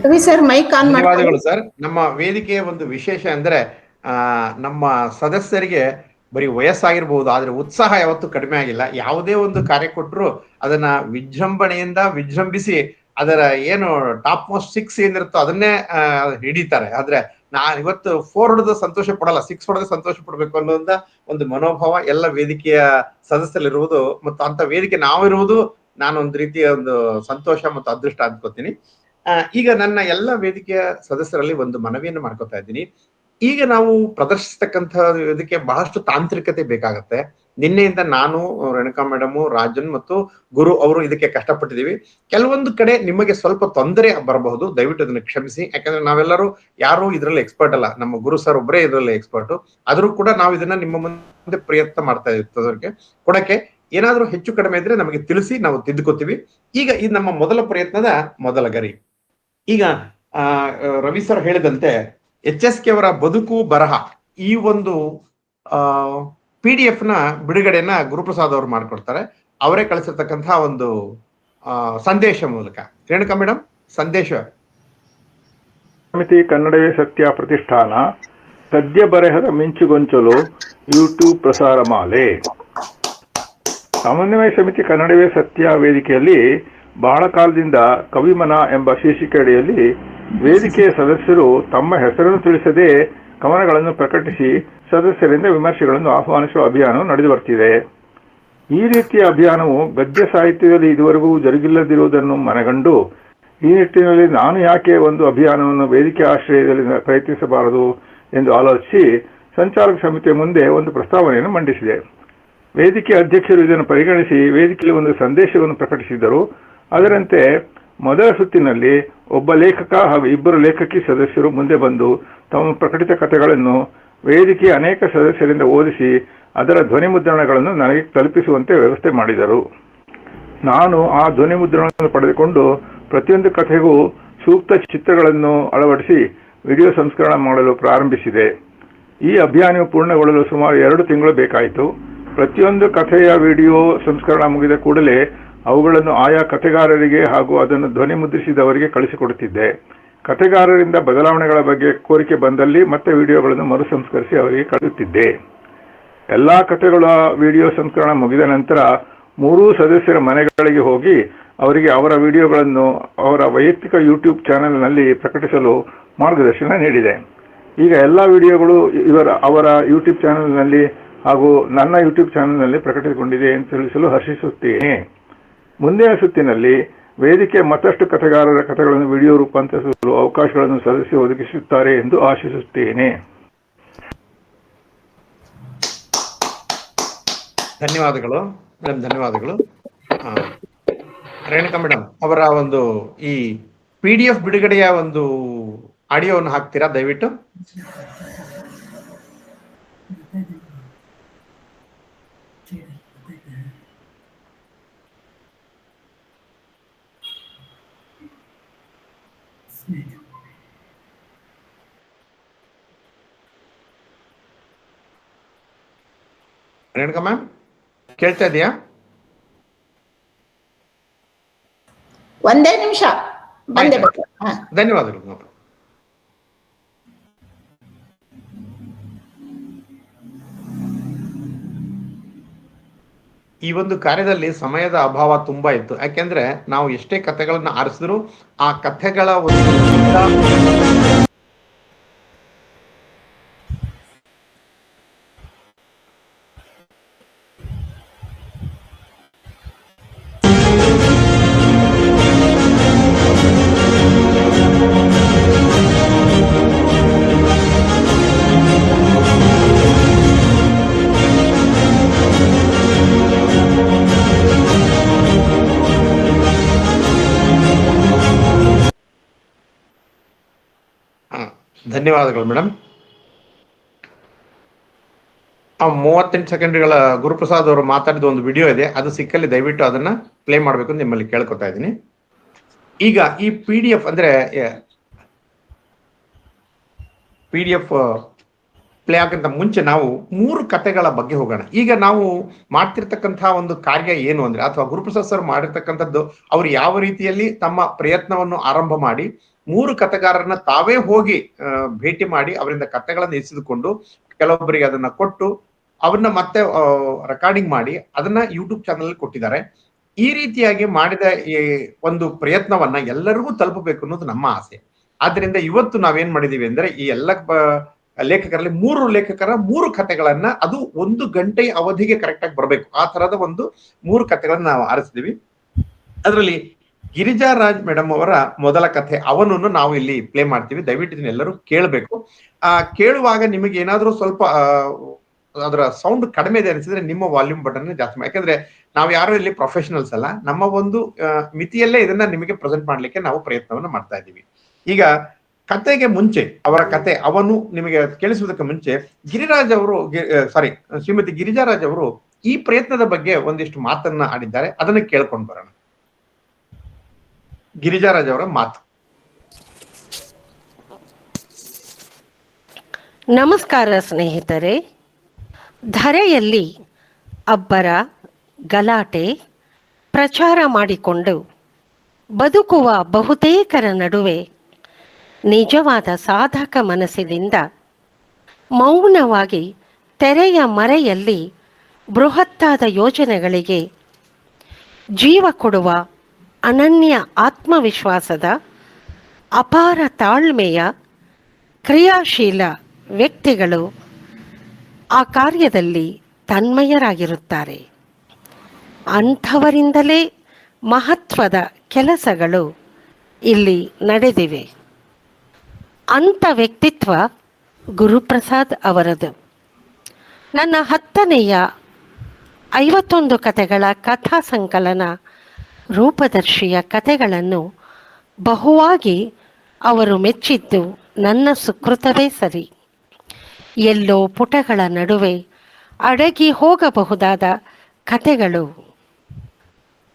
ರವಿ ಸರ್, ಮೈಕ್ ಆನ್ ಮಾಡಿ.
ಧನ್ಯವಾದಗಳು ಸರ್. ನಮ್ಮ ವೇದಿಕೆಯ ಒಂದು ವಿಶೇಷ ಅಂದ್ರೆ ನಮ್ಮ ಸದಸ್ಯರಿಗೆ ಬರೀ ವಯಸ್ಸಾಗಿರ್ಬಹುದು, ಆದ್ರೆ ಉತ್ಸಾಹ ಯಾವತ್ತೂ ಕಡಿಮೆ ಆಗಿಲ್ಲ. ಯಾವುದೇ ಒಂದು ಕಾರ್ಯ ಕೊಟ್ಟರು ಅದನ್ನ ವಿಜೃಂಭಣೆಯಿಂದ ವಿಜೃಂಭಿಸಿ ಅದರ ಏನು ಟಾಪ್ ಮೋಸ್ಟ್ 6 ಏನಿರುತ್ತೋ ಅದನ್ನೇ ಹಿಡಿತಾರೆ. ಆದ್ರೆ ಇವತ್ತು 4 ಹೊಡೆದು ಸಂತೋಷ ಪಡಲ್ಲ, 6 ಹೊಡೆದು ಸಂತೋಷ ಪಡ್ಬೇಕು ಅನ್ನೋದ ಒಂದು ಮನೋಭಾವ ಎಲ್ಲ ವೇದಿಕೆಯ ಸದಸ್ಯರಿರುವುದು ಮತ್ತು ಅಂತ ವೇದಿಕೆ ನಾವಿರುವುದು ನಾನು ಒಂದು ರೀತಿಯ ಒಂದು ಸಂತೋಷ ಮತ್ತು ಅದೃಷ್ಟ ಅಂದ್ಕೋತೀನಿ. ಈಗ ನನ್ನ ಎಲ್ಲ ವೇದಿಕೆಯ ಸದಸ್ಯರಲ್ಲಿ ಒಂದು ಮನವಿಯನ್ನು ಮಾಡ್ಕೊತಾ ಇದ್ದೀನಿ. ಈಗ ನಾವು ಪ್ರದರ್ಶಿಸ್ತಕ್ಕಂಥ ಇದಕ್ಕೆ ಬಹಳಷ್ಟು ತಾಂತ್ರಿಕತೆ ಬೇಕಾಗತ್ತೆ. ನಿನ್ನೆಯಿಂದ ನಾನು, ರೇಣುಕಾ ಮೇಡಮ್, ರಾಜನ್ ಮತ್ತು ಗುರು ಅವರು ಇದಕ್ಕೆ ಕಷ್ಟಪಟ್ಟಿದ್ದೀವಿ. ಕೆಲವೊಂದು ಕಡೆ ನಿಮಗೆ ಸ್ವಲ್ಪ ತೊಂದರೆ ಬರಬಹುದು, ದಯವಿಟ್ಟು ಅದನ್ನು ಕ್ಷಮಿಸಿ. ಯಾಕಂದ್ರೆ ನಾವೆಲ್ಲರೂ ಯಾರು ಇದರಲ್ಲಿ ಎಕ್ಸ್ಪರ್ಟ್ ಅಲ್ಲ, ನಮ್ಮ ಗುರು ಸರ್ ಒಬ್ಬರೇ ಇದರಲ್ಲಿ ಎಕ್ಸ್ಪರ್ಟ್. ಆದ್ರೂ ಕೂಡ ನಾವು ಇದನ್ನ ನಿಮ್ಮ ಮುಂದೆ ಪ್ರಯತ್ನ ಮಾಡ್ತಾ ಇರ್ತದಕ್ಕೆ ಕೊಡಕ್ಕೆ. ಏನಾದ್ರೂ ಹೆಚ್ಚು ಕಡಿಮೆ ಇದ್ರೆ ನಮಗೆ ತಿಳಿಸಿ, ನಾವು ತಿದ್ದುಕೋತೀವಿ. ಈಗ ಇದು ನಮ್ಮ ಮೊದಲ ಪ್ರಯತ್ನದ ಮೊದಲ ಗರಿ. ಈಗ ರವಿ ಸರ್ ಹೇಳಿದಂತೆ HSK ಅವರ ಬದುಕು ಬರಹ ಈ ಒಂದು PDF ನ ಬಿಡುಗಡೆಯನ್ನ ಗುರುಪ್ರಸಾದ್ ಅವರು ಮಾಡ್ಕೊಡ್ತಾರೆ. ಅವರೇ ಕಳಿಸಿರ್ತಕ್ಕಂತಹ ಒಂದು ಸಂದೇಶ ಮೂಲಕ. ರೇಣುಕಾ ಮೇಡಮ್, ಸಂದೇಶ.
ಸಮಿತಿ ಕನ್ನಡವೇ ಸತ್ಯ ಪ್ರತಿಷ್ಠಾನ ಸದ್ಯ ಬರೆಹದ ಮಿಂಚುಗೊಂಚಲು ಯೂಟ್ಯೂಬ್ ಪ್ರಸಾರ ಮಾಲೆ. ಸಮನ್ವಯ ಸಮಿತಿ ಕನ್ನಡವೇ ಸತ್ಯ ವೇದಿಕೆಯಲ್ಲಿ ಬಹಳ ಕಾಲದಿಂದ ಕವಿಮನ ಎಂಬ ಶೀರ್ಷಿಕೆಯಡಿಯಲ್ಲಿ ವೇದಿಕೆಯ ಸದಸ್ಯರು ತಮ್ಮ ಹೆಸರನ್ನು ತಿಳಿಸದೆ ಕವನಗಳನ್ನು ಪ್ರಕಟಿಸಿ ಸದಸ್ಯರಿಂದ ವಿಮರ್ಶೆಗಳನ್ನು ಆಹ್ವಾನಿಸುವ ಅಭಿಯಾನ ನಡೆದು ಬರ್ತಿದೆ. ಈ ರೀತಿಯ ಅಭಿಯಾನವು ಗದ್ಯ ಸಾಹಿತ್ಯದಲ್ಲಿ ಇದುವರೆಗೂ ಜರುಗಿಲ್ಲದಿರುವುದನ್ನು ಮನಗಂಡು ಈ ನಿಟ್ಟಿನಲ್ಲಿ ನಾನು ಯಾಕೆ ಒಂದು ಅಭಿಯಾನವನ್ನು ವೇದಿಕೆ ಆಶ್ರಯದಲ್ಲಿ ಪ್ರಯತ್ನಿಸಬಾರದು ಎಂದು ಆಲೋಚಿಸಿ ಸಂಚಾಲಕ ಸಮಿತಿಯ ಮುಂದೆ ಒಂದು ಪ್ರಸ್ತಾವನೆಯನ್ನು ಮಂಡಿಸಿದೆ. ವೇದಿಕೆ ಅಧ್ಯಕ್ಷರು ಇದನ್ನು ಪರಿಗಣಿಸಿ ವೇದಿಕೆಯಲ್ಲಿ ಒಂದು ಸಂದೇಶವನ್ನು ಪ್ರಕಟಿಸಿದರು. ಅದರಂತೆ ಮೊದಲ ಸುತ್ತಿನಲ್ಲಿ ಒಬ್ಬ ಲೇಖಕ ಹಾಗೂ 2 ಲೇಖಕಿ ಸದಸ್ಯರು ಮುಂದೆ ಬಂದು ತಮ್ಮ ಪ್ರಕಟಿತ ಕಥೆಗಳನ್ನು ವೇದಿಕೆಯ ಅನೇಕ ಸದಸ್ಯರಿಂದ ಓದಿಸಿ ಅದರ ಧ್ವನಿ ಮುದ್ರಣಗಳನ್ನು ನನಗೆ ತಲುಪಿಸುವಂತೆ ವ್ಯವಸ್ಥೆ ಮಾಡಿದರು. ನಾನು ಆ ಧ್ವನಿ ಮುದ್ರಣವನ್ನು ಪಡೆದುಕೊಂಡು ಪ್ರತಿಯೊಂದು ಕಥೆಗೂ ಸೂಕ್ತ ಚಿತ್ರಗಳನ್ನು ಅಳವಡಿಸಿ ವಿಡಿಯೋ ಸಂಸ್ಕರಣ ಮಾಡಲು ಪ್ರಾರಂಭಿಸಿದೆ. ಈ ಅಭಿಯಾನವು ಪೂರ್ಣಗೊಳ್ಳಲು ಸುಮಾರು 2 ತಿಂಗಳು ಬೇಕಾಯಿತು. ಪ್ರತಿಯೊಂದು ಕಥೆಯ ವಿಡಿಯೋ ಸಂಸ್ಕರಣ ಮುಗಿದ ಕೂಡಲೇ ಅವುಗಳನ್ನು ಆಯಾ ಕಥೆಗಾರರಿಗೆ ಹಾಗೂ ಅದನ್ನು ಧ್ವನಿ ಮುದ್ರಿಸಿದವರಿಗೆ ಕಳಿಸಿಕೊಡುತ್ತಿದ್ದೆ. ಕಥೆಗಾರರಿಂದ ಬದಲಾವಣೆಗಳ ಬಗ್ಗೆ ಕೋರಿಕೆ ಬಂದಲ್ಲಿ ಮತ್ತೆ ವಿಡಿಯೋಗಳನ್ನು ಮರು ಸಂಸ್ಕರಿಸಿ ಅವರಿಗೆ ಕಳುಹಿಸುತ್ತಿದ್ದೆ. ಎಲ್ಲಾ ಕಥೆಗಳ ವಿಡಿಯೋ ಸಂಸ್ಕರಣ ಮುಗಿದ ನಂತರ 3 ಸದಸ್ಯರ ಮನೆಗಳಿಗೆ ಹೋಗಿ ಅವರಿಗೆ ಅವರ ವಿಡಿಯೋಗಳನ್ನು ಅವರ ವೈಯಕ್ತಿಕ ಯೂಟ್ಯೂಬ್ ಚಾನೆಲ್ನಲ್ಲಿ ಪ್ರಕಟಿಸಲು ಮಾರ್ಗದರ್ಶನ ನೀಡಿದೆ. ಈಗ ಎಲ್ಲ ವಿಡಿಯೋಗಳು ಅವರ ಯೂಟ್ಯೂಬ್ ಚಾನೆಲ್ನಲ್ಲಿ ಹಾಗೂ ನನ್ನ ಯೂಟ್ಯೂಬ್ ಚಾನೆಲ್ನಲ್ಲಿ ಪ್ರಕಟಿಸಿಕೊಂಡಿದೆ ಎಂದು ತಿಳಿಸಲು ಹರ್ಷಿಸುತ್ತೇನೆ. ಮುಂದಿನ ಸುತ್ತಿನಲ್ಲಿ ವೇದಿಕೆ ಮತ್ತಷ್ಟು ಕಥೆಗಾರರ ಕಥೆಗಳನ್ನು ವಿಡಿಯೋ ರೂಪಾಂತರಿಸಲು ಅವಕಾಶಗಳನ್ನು ಸದಸ್ಯರು ಒದಗಿಸುತ್ತಾರೆ ಎಂದು ಆಶಿಸುತ್ತೇನೆ.
ಧನ್ಯವಾದಗಳು ಮೇಡಮ್, ಧನ್ಯವಾದಗಳು. ರೇಣುಕಾ ಮೇಡಮ್ ಅವರ ಒಂದು ಈ PDF ಬಿಡುಗಡೆಯ ಒಂದು ಆಡಿಯೋವನ್ನು ಹಾಕ್ತೀರಾ ದಯವಿಟ್ಟು? ರೇಣುಕಾ ಮ್ಯಾಮ್ ಕೇಳ್ತಾ ಇದೆಯಾ?
ಒಂದೇ ನಿಮಿಷ ಬಂದೆ.
ಧನ್ಯವಾದಗಳು. ಈ ಒಂದು ಕಾರ್ಯದಲ್ಲಿ ಸಮಯದ ಅಭಾವ ತುಂಬಾ ಇತ್ತು. ಯಾಕೆಂದ್ರೆ ನಾವು ಎಷ್ಟೇ ಕಥೆಗಳನ್ನ ಆರಿಸಿದ್ರು ಆ ಕಥೆಗಳ ಒಂದು ಧನ್ಯವಾದಗಳು ಮೇಡಮ್. 38 ಸೆಕೆಂಡ್ಗಳ ಗುರುಪ್ರಸಾದ್ ಅವರು ಮಾತಾಡಿದ ಒಂದು ವಿಡಿಯೋ ಇದೆ, ಅದು ಸಿಕ್ಕಲ್ಲಿ ದಯವಿಟ್ಟು ಅದನ್ನ ಪ್ಲೇ ಮಾಡಬೇಕು ಅಂತ ನಿಮ್ಮಲ್ಲಿ ಕೇಳ್ಕೊತಾ ಇದ್ದೀನಿ. ಈಗ ಈ PDF ಅಂದ್ರೆ PDF ಪ್ಲೇ ಆಗಕ್ಕಿಂತ ಮುಂಚೆ ನಾವು 3 ಕಥೆಗಳ ಬಗ್ಗೆ ಹೋಗೋಣ. ಈಗ ನಾವು ಮಾಡ್ತಿರ್ತಕ್ಕಂತಹ ಒಂದು ಕಾರ್ಯ ಏನು ಅಂದ್ರೆ, ಅಥವಾ ಗುರುಪ್ರಸಾದ್ ಸರ್ ಮಾಡಿರ್ತಕ್ಕಂಥದ್ದು, ಅವರು ಯಾವ ರೀತಿಯಲ್ಲಿ ತಮ್ಮ ಪ್ರಯತ್ನವನ್ನು ಆರಂಭ ಮಾಡಿ 3 ಕಥೆಗಾರರನ್ನ ತಾವೇ ಹೋಗಿ ಭೇಟಿ ಮಾಡಿ ಅವರಿಂದ ಕಥೆಗಳನ್ನು ಎಸೆದುಕೊಂಡು ಕೆಲವೊಬ್ಬರಿಗೆ ಅದನ್ನ ಕೊಟ್ಟು ಅವ್ರನ್ನ ಮತ್ತೆ ರೆಕಾರ್ಡಿಂಗ್ ಮಾಡಿ ಅದನ್ನ ಯೂಟ್ಯೂಬ್ ಚಾನಲ್ ಕೊಟ್ಟಿದ್ದಾರೆ. ಈ ರೀತಿಯಾಗಿ ಮಾಡಿದ ಈ ಒಂದು ಪ್ರಯತ್ನವನ್ನ ಎಲ್ಲರಿಗೂ ತಲುಪಬೇಕು ಅನ್ನೋದು ನಮ್ಮ ಆಸೆ. ಆದ್ರಿಂದ ಇವತ್ತು ನಾವೇನ್ ಮಾಡಿದೀವಿ ಅಂದ್ರೆ, ಈ ಎಲ್ಲ ಲೇಖಕರಲ್ಲಿ 3 ಲೇಖಕರ 3 ಕಥೆಗಳನ್ನ, ಅದು 1 ಗಂಟೆ ಅವಧಿಗೆ ಕರೆಕ್ಟ್ ಆಗಿ ಬರಬೇಕು, ಆ ತರದ ಒಂದು 3 ಕಥೆಗಳನ್ನ ನಾವು ಆರಿಸಿದೀವಿ. ಅದರಲ್ಲಿ ಗಿರಿಜಾರಾಜ್ ಮೇಡಮ್ ಅವರ ಮೊದಲ ಕಥೆ ಅವನನ್ನು ನಾವು ಇಲ್ಲಿ ಪ್ಲೇ ಮಾಡ್ತೀವಿ. ದಯವಿಟ್ಟು ಇದನ್ನ ಎಲ್ಲರೂ ಕೇಳಬೇಕು. ಕೇಳುವಾಗ ನಿಮಗೆ ಏನಾದ್ರೂ ಸ್ವಲ್ಪ ಅದರ ಸೌಂಡ್ ಕಡಿಮೆ ಇದೆ ಅನಿಸಿದ್ರೆ ನಿಮ್ಮ ವಾಲ್ಯೂಮ್ ಬಟನ್ ಜಾಸ್ತಿ ಮಾಡಿ. ಯಾಕಂದ್ರೆ ನಾವು ಯಾರು ಇಲ್ಲಿ ಪ್ರೊಫೆಷನಲ್ಸ್ ಅಲ್ಲ, ನಮ್ಮ ಒಂದು ಮಿತಿಯಲ್ಲೇ ಇದನ್ನ ನಿಮಗೆ ಪ್ರೆಸೆಂಟ್ ಮಾಡ್ಲಿಕ್ಕೆ ನಾವು ಪ್ರಯತ್ನವನ್ನ ಮಾಡ್ತಾ ಇದ್ದೀವಿ. ಈಗ ಕಥೆಗೆ ಮುಂಚೆ, ಅವರ ಕಥೆ ಅವನು ನಿಮಗೆ ಕೇಳಿಸುವುದಕ್ಕೆ ಮುಂಚೆ ಗಿರಿರಾಜ್ ಅವರು ಶ್ರೀಮತಿ ಗಿರಿಜಾರಾಜ್ ಅವರು ಈ ಪ್ರಯತ್ನದ ಬಗ್ಗೆ ಒಂದಿಷ್ಟು ಮಾತನ್ನ ಆಡಿದ್ದಾರೆ, ಅದನ್ನ ಕೇಳ್ಕೊಂಡು ಬರೋಣ. ಗಿರಿಜಾರಾಜ್ ಅವರ ಮಾತು.
ನಮಸ್ಕಾರ ಸ್ನೇಹಿತರೆ. ಧರೆಯಲ್ಲಿ ಅಬ್ಬರ, ಗಲಾಟೆ, ಪ್ರಚಾರ ಮಾಡಿಕೊಂಡು ಬದುಕುವ ಬಹುತೇಕರ ನಡುವೆ ನಿಜವಾದ ಸಾಧಕ ಮನಸ್ಸಿನಿಂದ ಮೌನವಾಗಿ ತೆರೆಯ ಮರೆಯಲ್ಲಿ ಬೃಹತ್ತಾದ ಯೋಜನೆಗಳಿಗೆ ಜೀವ ಕೊಡುವ ಅನನ್ಯ ಆತ್ಮವಿಶ್ವಾಸದ, ಅಪಾರ ತಾಳ್ಮೆಯ, ಕ್ರಿಯಾಶೀಲ ವ್ಯಕ್ತಿಗಳು ಆ ಕಾರ್ಯದಲ್ಲಿ ತನ್ಮಯರಾಗಿರುತ್ತಾರೆ. ಅಂಥವರಿಂದಲೇ ಮಹತ್ವದ ಕೆಲಸಗಳು ಇಲ್ಲಿ ನಡೆದಿವೆ. ಅಂಥ ವ್ಯಕ್ತಿತ್ವ ಗುರುಪ್ರಸಾದ್ ಅವರದು. ನನ್ನ 10ನೆಯ 51 ಕಥೆಗಳ ಕಥಾ ಸಂಕಲನ ರೂಪದರ್ಶಿಯ ಕಥೆಗಳನ್ನು ಬಹುವಾಗಿ ಅವರು ಮೆಚ್ಚಿದ್ದು ನನ್ನ ಸುಕೃತವೇ ಸರಿ. ಎಲ್ಲೋ ಪುಟಗಳ ನಡುವೆ ಅಡಗಿ ಹೋಗಬಹುದಾದ ಕಥೆಗಳು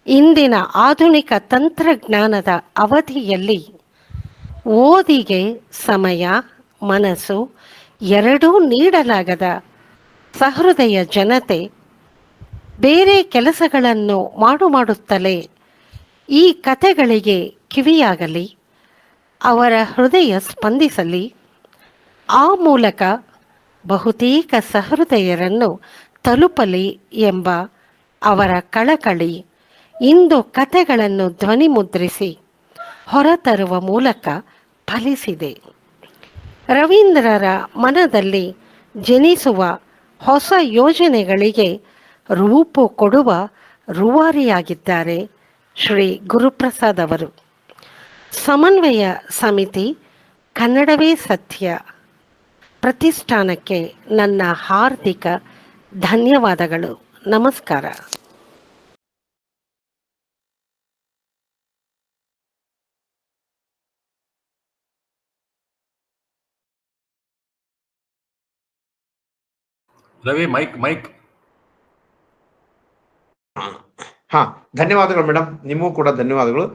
ಇಂದಿನ ಆಧುನಿಕ ತಂತ್ರಜ್ಞಾನದ ಅವಧಿಯಲ್ಲಿ ಓದಿಗೆ ಸಮಯ, ಮನಸ್ಸು ಎರಡೂ ನೀಡಲಾಗದ ಸಹೃದಯ ಜನತೆ ಬೇರೆ ಕೆಲಸಗಳನ್ನು ಮಾಡುತ್ತಲೇ ಈ ಕಥೆಗಳಿಗೆ ಕಿವಿಯಾಗಲಿ, ಅವರ ಹೃದಯ ಸ್ಪಂದಿಸಲಿ, ಆ ಮೂಲಕ ಬಹುತೇಕ ಸಹೃದಯರನ್ನು ತಲುಪಲಿ ಎಂಬ ಅವರ ಕಳಕಳಿ ಇಂದು ಕಥೆಗಳನ್ನು ಧ್ವನಿಮುದ್ರಿಸಿ ಹೊರತರುವ ಮೂಲಕ ಫಲಿಸಿದೆ. ರವೀಂದ್ರರ ಮನದಲ್ಲಿ ಜನಿಸುವ ಹೊಸ ಯೋಜನೆಗಳಿಗೆ ರೂಪು ಕೊಡುವ ರೂವಾರಿಯಾಗಿದ್ದಾರೆ ಶ್ರೀ ಗುರುಪ್ರಸಾದ್ ಅವರು. ಸಮನ್ವಯ ಸಮಿತಿ ಕನ್ನಡವೇ ಸತ್ಯ ಪ್ರತಿಷ್ಠಾನಕ್ಕೆ ನನ್ನ ಹಾರ್ದಿಕ ಧನ್ಯವಾದಗಳು. ನಮಸ್ಕಾರ.
ರವಿ, ಮೈಕ್.
ಹಾ, ಧನ್ಯವಾದಗಳು ಮೇಡಮ್. ನಿಮಗೂ ಕೂಡ ಧನ್ಯವಾದಗಳು.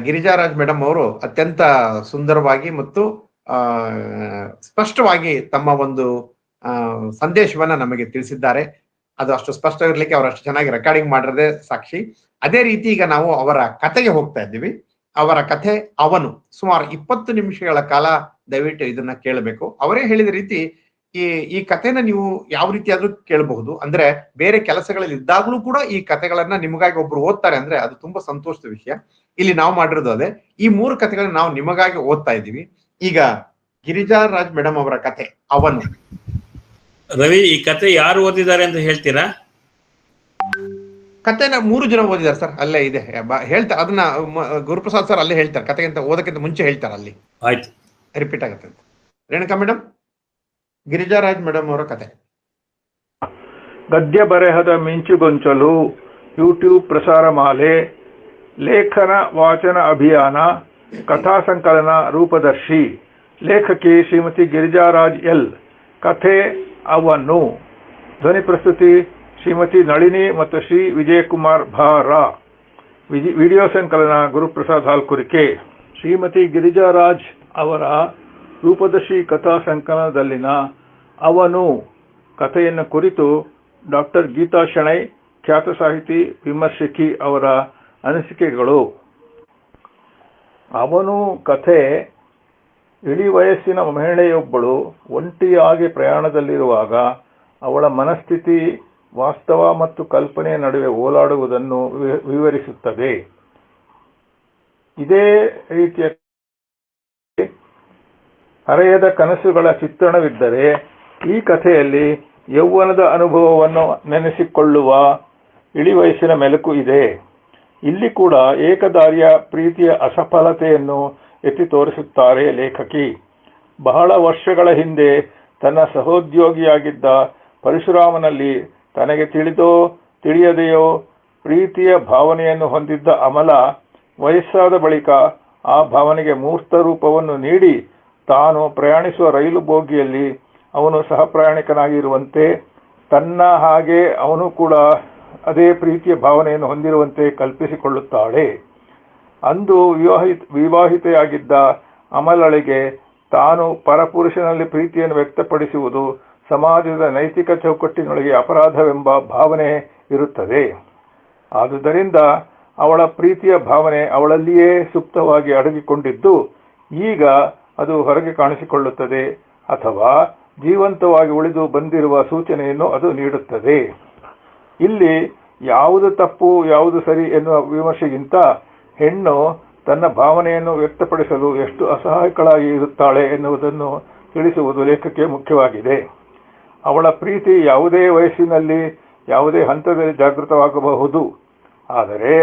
ಗಿರಿಜಾರಾಜ್ ಮೇಡಮ್ ಅವರು ಅತ್ಯಂತ ಸುಂದರವಾಗಿ ಮತ್ತು ಸ್ಪಷ್ಟವಾಗಿ ತಮ್ಮ ಒಂದು ಸಂದೇಶವನ್ನ ನಮಗೆ ತಿಳಿಸಿದ್ದಾರೆ. ಅದು ಅಷ್ಟು ಸ್ಪಷ್ಟ ಇರ್ಲಿಕ್ಕೆ ಅವರು ಅಷ್ಟು ಚೆನ್ನಾಗಿ ರೆಕಾರ್ಡಿಂಗ್ ಮಾಡಿರೋದೇ ಸಾಕ್ಷಿ. ಅದೇ ರೀತಿ ಈಗ ನಾವು ಅವರ ಕಥೆಗೆ ಹೋಗ್ತಾ ಇದ್ದೀವಿ. ಅವರ ಕಥೆ ಅವನು ಸುಮಾರು 20 ನಿಮಿಷಗಳ ಕಾಲ. ದಯವಿಟ್ಟು ಇದನ್ನ ಕೇಳಬೇಕು. ಅವರೇ ಹೇಳಿದ ರೀತಿ ಈ ಕಥೆನ ನೀವು ಯಾವ ರೀತಿ ಆದ್ರೂ ಕೇಳಬಹುದು. ಅಂದ್ರೆ ಬೇರೆ ಕೆಲಸಗಳಲ್ಲಿ ಇದ್ದಾಗ್ಲೂ ಕೂಡ ಈ ಕಥೆಗಳನ್ನ ನಿಮಗಾಗಿ ಒಬ್ರು ಓದ್ತಾರೆ ಅಂದ್ರೆ ಅದು ತುಂಬಾ ಸಂತೋಷದ ವಿಷಯ. ಇಲ್ಲಿ ನಾವು ಮಾಡಿರೋದು ಅದೇ. ಈ 3 ಕಥೆಗಳನ್ನ ನಾವು ನಿಮಗಾಗಿ ಓದ್ತಾ ಇದ್ದೀವಿ. ಈಗ ಗಿರಿಜಾರಾಜ್ ಮೇಡಮ್ ಅವರ ಕಥೆ ಅವನು.
ರವಿ, ಈ ಕಥೆ ಯಾರು ಓದಿದ್ದಾರೆ ಅಂತ ಹೇಳ್ತೀರಾ?
ಕಥೆನ 3 ಜನ ಓದಿದ್ದಾರೆ ಸರ್. ಅಲ್ಲೇ ಇದೆ, ಹೇಳ್ತಾರೆ ಅದನ್ನ. ಗುರುಪ್ರಸಾದ್ ಸರ್ ಅಲ್ಲೇ ಹೇಳ್ತಾರೆ. ಕಥೆಗಿಂತ ಓದಕ್ಕಿಂತ ಮುಂಚೆ ಹೇಳ್ತಾರೆ ಅಲ್ಲಿ.
ಆಯ್ತು,
ರಿಪೀಟ್ ಆಗುತ್ತೆ ಅಂತ. ರೇಣುಕಾ ಮೇಡಮ್, ಗಿರಿಜಾರಾಜ್ ಮೇಡಮ್ ಅವರ ಕಥೆ.
ಗದ್ಯ ಬರೆಹದ ಮಿಂಚುಗೊಂಚಲು, ಯೂಟ್ಯೂಬ್ ಪ್ರಸಾರ ಮಾಲೆ, ಲೇಖನ ವಾಚನ ಅಭಿಯಾನ, ಕಥಾ ಸಂಕಲನ ರೂಪದರ್ಶಿ, ಲೇಖಕಿ ಶ್ರೀಮತಿ ಗಿರಿಜಾರಾಜ್ ಎಲ್. ಕಥೆ ಅವನು. ಧ್ವನಿ ಪ್ರಸ್ತುತಿ ಶ್ರೀಮತಿ ನಳಿನಿ ಮತ್ತು ಶ್ರೀ ವಿಜಯಕುಮಾರ್ ಭಾರ. ವಿಡಿಯೋ ಸಂಕಲನ ಗುರುಪ್ರಸಾದ್ ಹಾಲ್ಕುರಿಕೆ. ಶ್ರೀಮತಿ ಗಿರಿಜಾರಾಜ್ ಅವರ ರೂಪದರ್ಶಿ ಕಥಾ ಸಂಕಲನದಲ್ಲಿನ ಅವನು ಕಥೆಯನ್ನು ಕುರಿತು ಡಾಕ್ಟರ್ ಗೀತಾ ಶೆಣೈ, ಖ್ಯಾತ ಸಾಹಿತಿ ವಿಮರ್ಶಕಿ ಅವರ ಅನಿಸಿಕೆಗಳು. ಅವನು ಕಥೆ ಇಳಿ ವಯಸ್ಸಿನ ಮಹಿಳೆಯೊಬ್ಬಳು ಒಂಟಿಯಾಗಿ ಪ್ರಯಾಣದಲ್ಲಿರುವಾಗ ಅವಳ ಮನಸ್ಥಿತಿ, ವಾಸ್ತವ ಮತ್ತು ಕಲ್ಪನೆಯ ನಡುವೆ ಓಲಾಡುವುದನ್ನು ವಿವರಿಸುತ್ತದೆ. ಇದೇ ರೀತಿಯ ಹರೆಯದ ಕನಸುಗಳ ಚಿತ್ರಣವಿದ್ದರೆ ಈ ಕಥೆಯಲ್ಲಿ ಯೌವನದ ಅನುಭವವನ್ನು ನೆನೆಸಿಕೊಳ್ಳುವ ಇಳಿವಯಸ್ಸಿನ ಮೆಲುಕು ಇದೆ. ಇಲ್ಲಿ ಕೂಡ ಏಕದಾರಿಯ ಪ್ರೀತಿಯ ಅಸಫಲತೆಯನ್ನು ಎತ್ತಿ ತೋರಿಸುತ್ತಾರೆ ಲೇಖಕಿ. ಬಹಳ ವರ್ಷಗಳ ಹಿಂದೆ ತನ್ನ ಸಹೋದ್ಯೋಗಿಯಾಗಿದ್ದ ಪರಶುರಾಮನಲ್ಲಿ ತನಗೆ ತಿಳಿದೋ ತಿಳಿಯದೆಯೋ ಪ್ರೀತಿಯ ಭಾವನೆಯನ್ನು ಹೊಂದಿದ್ದ ಅಮಲ ವಯಸ್ಸಾದ ಬಳಿಕ ಆ ಭಾವನೆಗೆ ಮೂರ್ತ ರೂಪವನ್ನು ನೀಡಿ ತಾನು ಪ್ರಯಾಣಿಸುವ ರೈಲು ಬೋಗಿಯಲ್ಲಿ ಅವನು ಸಹ ಪ್ರಯಾಣಿಕನಾಗಿರುವಂತೆ, ತನ್ನ ಹಾಗೆ ಅವನು ಕೂಡ ಅದೇ ಪ್ರೀತಿಯ ಭಾವನೆಯನ್ನು ಹೊಂದಿರುವಂತೆ ಕಲ್ಪಿಸಿಕೊಳ್ಳುತ್ತಾಳೆ. ಅಂದು ವಿವಾಹಿತೆಯಾಗಿದ್ದ ಅಮಲಳಿಗೆ ತಾನು ಪರಪುರುಷನಲ್ಲಿ ಪ್ರೀತಿಯನ್ನು ವ್ಯಕ್ತಪಡಿಸುವುದು ಸಮಾಜದ ನೈತಿಕ ಚೌಕಟ್ಟಿನೊಳಗೆ ಅಪರಾಧವೆಂಬ ಭಾವನೆ ಇರುತ್ತದೆ. ಆದುದರಿಂದ ಅವಳ ಪ್ರೀತಿಯ ಭಾವನೆ ಅವಳಲ್ಲಿಯೇ ಸುಪ್ತವಾಗಿ ಅಡಗಿಕೊಂಡಿದ್ದು ಈಗ ಅದು ಹೊರಗೆ ಕಾಣಿಸಿಕೊಳ್ಳುತ್ತದೆ ಅಥವಾ ಜೀವಂತವಾಗಿ ಉಳಿದು ಬಂದಿರುವ ಸೂಚನೆಯನ್ನು ಅದು ನೀಡುತ್ತದೆ. ಇಲ್ಲಿ ಯಾವುದು ತಪ್ಪು ಯಾವುದು ಸರಿ ಎನ್ನುವ ವಿಮರ್ಶೆಗಿಂತ ಹೆಣ್ಣು ತನ್ನ ಭಾವನೆಯನ್ನು ವ್ಯಕ್ತಪಡಿಸಲು ಎಷ್ಟು ಅಸಹಾಯಕಳಾಗಿ ಇರುತ್ತಾಳೆ ಎನ್ನುವುದನ್ನು ತಿಳಿಸುವುದು ಲೇಖಕ್ಕೆ ಮುಖ್ಯವಾಗಿದೆ. ಅವಳ ಪ್ರೀತಿ ಯಾವುದೇ ವಯಸ್ಸಿನಲ್ಲಿ ಯಾವುದೇ ಹಂತದಲ್ಲಿ ಜಾಗೃತವಾಗಬಹುದು. ಆದರೆ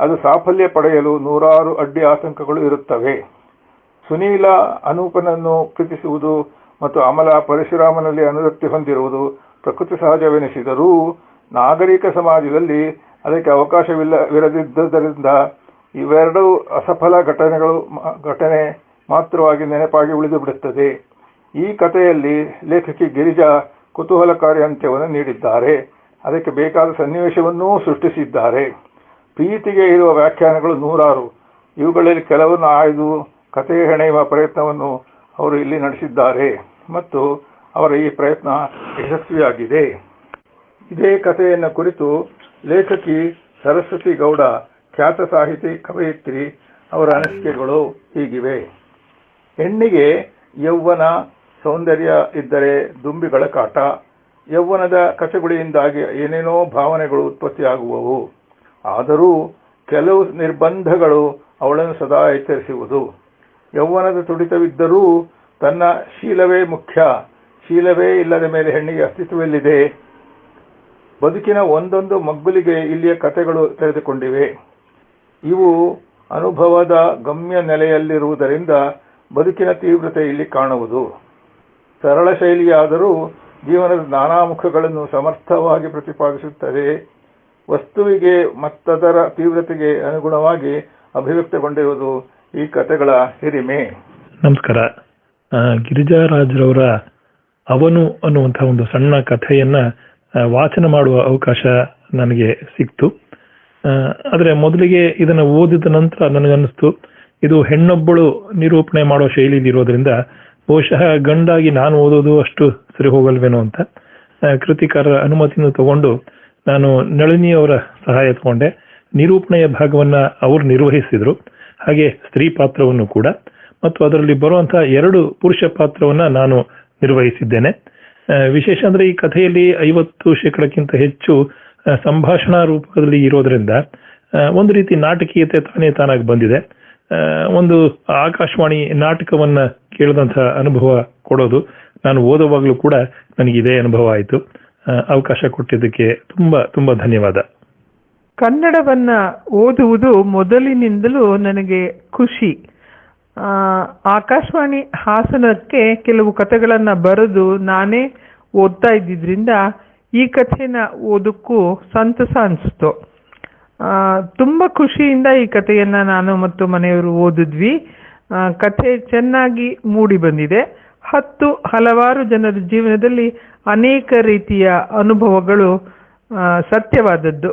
ಅದು ಸಾಫಲ್ಯ ಪಡೆಯಲು ನೂರಾರು ಅಡ್ಡಿ ಆತಂಕಗಳು ಇರುತ್ತವೆ. ಸುನೀಲ ಅನೂಪನನ್ನು ಪ್ರೀತಿಸುವುದು ಮತ್ತು ಅಮಲ ಪರಶುರಾಮನಲ್ಲಿ ಅನುರಕ್ತಿ ಹೊಂದಿರುವುದು ಪ್ರಕೃತಿ ಸಹಜವೆನಿಸಿದರೂ ನಾಗರಿಕ ಸಮಾಜದಲ್ಲಿ ಅದಕ್ಕೆ ಅವಕಾಶವಿರದಿದ್ದರಿಂದ ಇವೆರಡೂ ಅಸಫಲ ಘಟನೆ ಮಾತ್ರವಾಗಿ ನೆನಪಾಗಿ ಉಳಿದು ಬಿಡುತ್ತದೆ. ಈ ಕಥೆಯಲ್ಲಿ ಲೇಖಕಿ ಗಿರಿಜಾ ಕುತೂಹಲಕಾರಿ ಅಂತ್ಯವನ್ನು ನೀಡಿದ್ದಾರೆ. ಅದಕ್ಕೆ ಬೇಕಾದ ಸನ್ನಿವೇಶವನ್ನೂ ಸೃಷ್ಟಿಸಿದ್ದಾರೆ. ಪ್ರೀತಿಗೆ ಇರುವ ವ್ಯಾಖ್ಯಾನಗಳು ನೂರಾರು. ಇವುಗಳಲ್ಲಿ ಕೆಲವನ್ನು ಆಯ್ದು ಕಥೆಗೆ ಹೆಣೆಯುವ ಪ್ರಯತ್ನವನ್ನು ಅವರು ಇಲ್ಲಿ ನಡೆಸಿದ್ದಾರೆ ಮತ್ತು ಅವರ ಈ ಪ್ರಯತ್ನ ಯಶಸ್ವಿಯಾಗಿದೆ. ಇದೇ ಕಥೆಯನ್ನು ಕುರಿತು ಲೇಖಕಿ ಸರಸ್ವತಿ ಗೌಡ, ಖ್ಯಾತ ಸಾಹಿತಿ ಕವಯಿತ್ರಿ, ಅವರ ಅನಿಸಿಕೆಗಳು ಹೀಗಿವೆ. ಹೆಣ್ಣಿಗೆ ಯೌವನ ಸೌಂದರ್ಯ ಇದ್ದರೆ ದುಂಬಿಗಳ ಕಾಟ. ಯೌವನದ ಕಚಗುಳಿಯಿಂದಾಗಿ ಏನೇನೋ ಭಾವನೆಗಳು ಉತ್ಪತ್ತಿಯಾಗುವವು. ಆದರೂ ಕೆಲವು ನಿರ್ಬಂಧಗಳು ಅವಳನ್ನು ಸದಾ ಎಚ್ಚರಿಸುವುದು. ಯೌವನದ ತುಡಿತವಿದ್ದರೂ ತನ್ನ ಶೀಲವೇ ಮುಖ್ಯ. ಶೀಲವೇ ಇಲ್ಲದ ಮೇಲೆ ಹೆಣ್ಣಿಗೆ ಅಸ್ತಿತ್ವವಿಲ್ಲಿದೆ. ಬದುಕಿನ ಒಂದೊಂದು ಮಗ್ಗುಲಿಗೆ ಇಲ್ಲಿಯ ಕಥೆಗಳು ತೆರೆದುಕೊಂಡಿವೆ. ಇವು ಅನುಭವದ ಗಮ್ಯ ನೆಲೆಯಲ್ಲಿರುವುದರಿಂದ ಬದುಕಿನ ತೀವ್ರತೆ ಇಲ್ಲಿ ಕಾಣುವುದು. ಸರಳ ಶೈಲಿಯಾದರೂ ಜೀವನದ ನಾನಾ ಮುಖಗಳನ್ನು ಸಮರ್ಥವಾಗಿ ಪ್ರತಿಪಾದಿಸುತ್ತದೆ. ವಸ್ತುವಿಗೆ ಮತ್ತದರ ತೀವ್ರತೆಗೆ ಅನುಗುಣವಾಗಿ ಅಭಿವ್ಯಕ್ತಗೊಂಡಿರುವುದು ಈ ಕಥೆಗಳ ಹಿರಿಮೆ.
ನಮಸ್ಕಾರ. ಗಿರಿಜಾರಾಜ್ರವರ ಅವನು ಅನ್ನುವಂತಹ ಒಂದು ಸಣ್ಣ ಕಥೆಯನ್ನ ವಾಚನ ಮಾಡುವ ಅವಕಾಶ ನನಗೆ ಸಿಕ್ತು. ಆದರೆ ಮೊದಲಿಗೆ ಇದನ್ನು ಓದಿದ ನಂತರ ನನಗನ್ನಿಸ್ತು ಇದು ಹೆಣ್ಣೊಬ್ಬಳು ನಿರೂಪಣೆ ಮಾಡೋ ಶೈಲಿಯಲ್ಲಿ ಇರೋದ್ರಿಂದ ಬಹುಶಃ ಗಂಡಾಗಿ ನಾನು ಓದೋದು ಅಷ್ಟು ಸರಿ ಹೋಗಲ್ವೇನೋ ಅಂತ ಕೃತಿಕಾರರ ಅನುಮತಿಯನ್ನು ತಗೊಂಡು ನಾನು ನಳಿನಿಯವರ ಸಹಾಯ ತಗೊಂಡೆ. ನಿರೂಪಣೆಯ ಭಾಗವನ್ನ ಅವರು ನಿರ್ವಹಿಸಿದ್ರು, ಹಾಗೆ ಸ್ತ್ರೀ ಪಾತ್ರವನ್ನು ಕೂಡ, ಮತ್ತು ಅದರಲ್ಲಿ ಬರುವಂತಹ 2 ಪುರುಷ ಪಾತ್ರವನ್ನ ನಾನು ನಿರ್ವಹಿಸಿದ್ದೇನೆ. ವಿಶೇಷ ಅಂದ್ರೆ ಈ ಕಥೆಯಲ್ಲಿ 50% ಹೆಚ್ಚು ಸಂಭಾಷಣಾ ರೂಪದಲ್ಲಿ ಇರೋದ್ರಿಂದ ಒಂದು ರೀತಿ ನಾಟಕೀಯತೆ ತಾನಾಗಿ ಬಂದಿದೆ. ಒಂದು ಆಕಾಶವಾಣಿ ನಾಟಕವನ್ನ ಕೇಳಿದಂತಹ ಅನುಭವ ಕೊಡೋದು ನಾನು ಓದುವಾಗಲೂ ಕೂಡ ನನಗಿದೇ ಅನುಭವ ಆಯಿತು. ಅವಕಾಶ ಕೊಟ್ಟಿದ್ದಕ್ಕೆ ತುಂಬಾ ತುಂಬಾ ಧನ್ಯವಾದ.
ಕನ್ನಡವನ್ನ ಓದುವುದು ಮೊದಲಿನಿಂದಲೂ ನನಗೆ ಖುಷಿ. ಆಕಾಶವಾಣಿ ಹಾಸನಕ್ಕೆ ಕೆಲವು ಕಥೆಗಳನ್ನ ಬರೆದು ನಾನೇ ಓದ್ತಾ ಇದ್ದಿದ್ರಿಂದ ಈ ಕಥೆನ ಓದಕ್ಕೂ ಸಂತಸ ಅನಿಸ್ತು. ತುಂಬ ಖುಷಿಯಿಂದ ಈ ಕಥೆಯನ್ನ ನಾನು ಮತ್ತು ಮನೆಯವರು ಓದಿದ್ವಿ. ಕಥೆ ಚೆನ್ನಾಗಿ ಮೂಡಿ ಬಂದಿದೆ. ಹಲವಾರು ಜನರ ಜೀವನದಲ್ಲಿ ಅನೇಕ ರೀತಿಯ ಅನುಭವಗಳು ಸತ್ಯವಾದದ್ದು,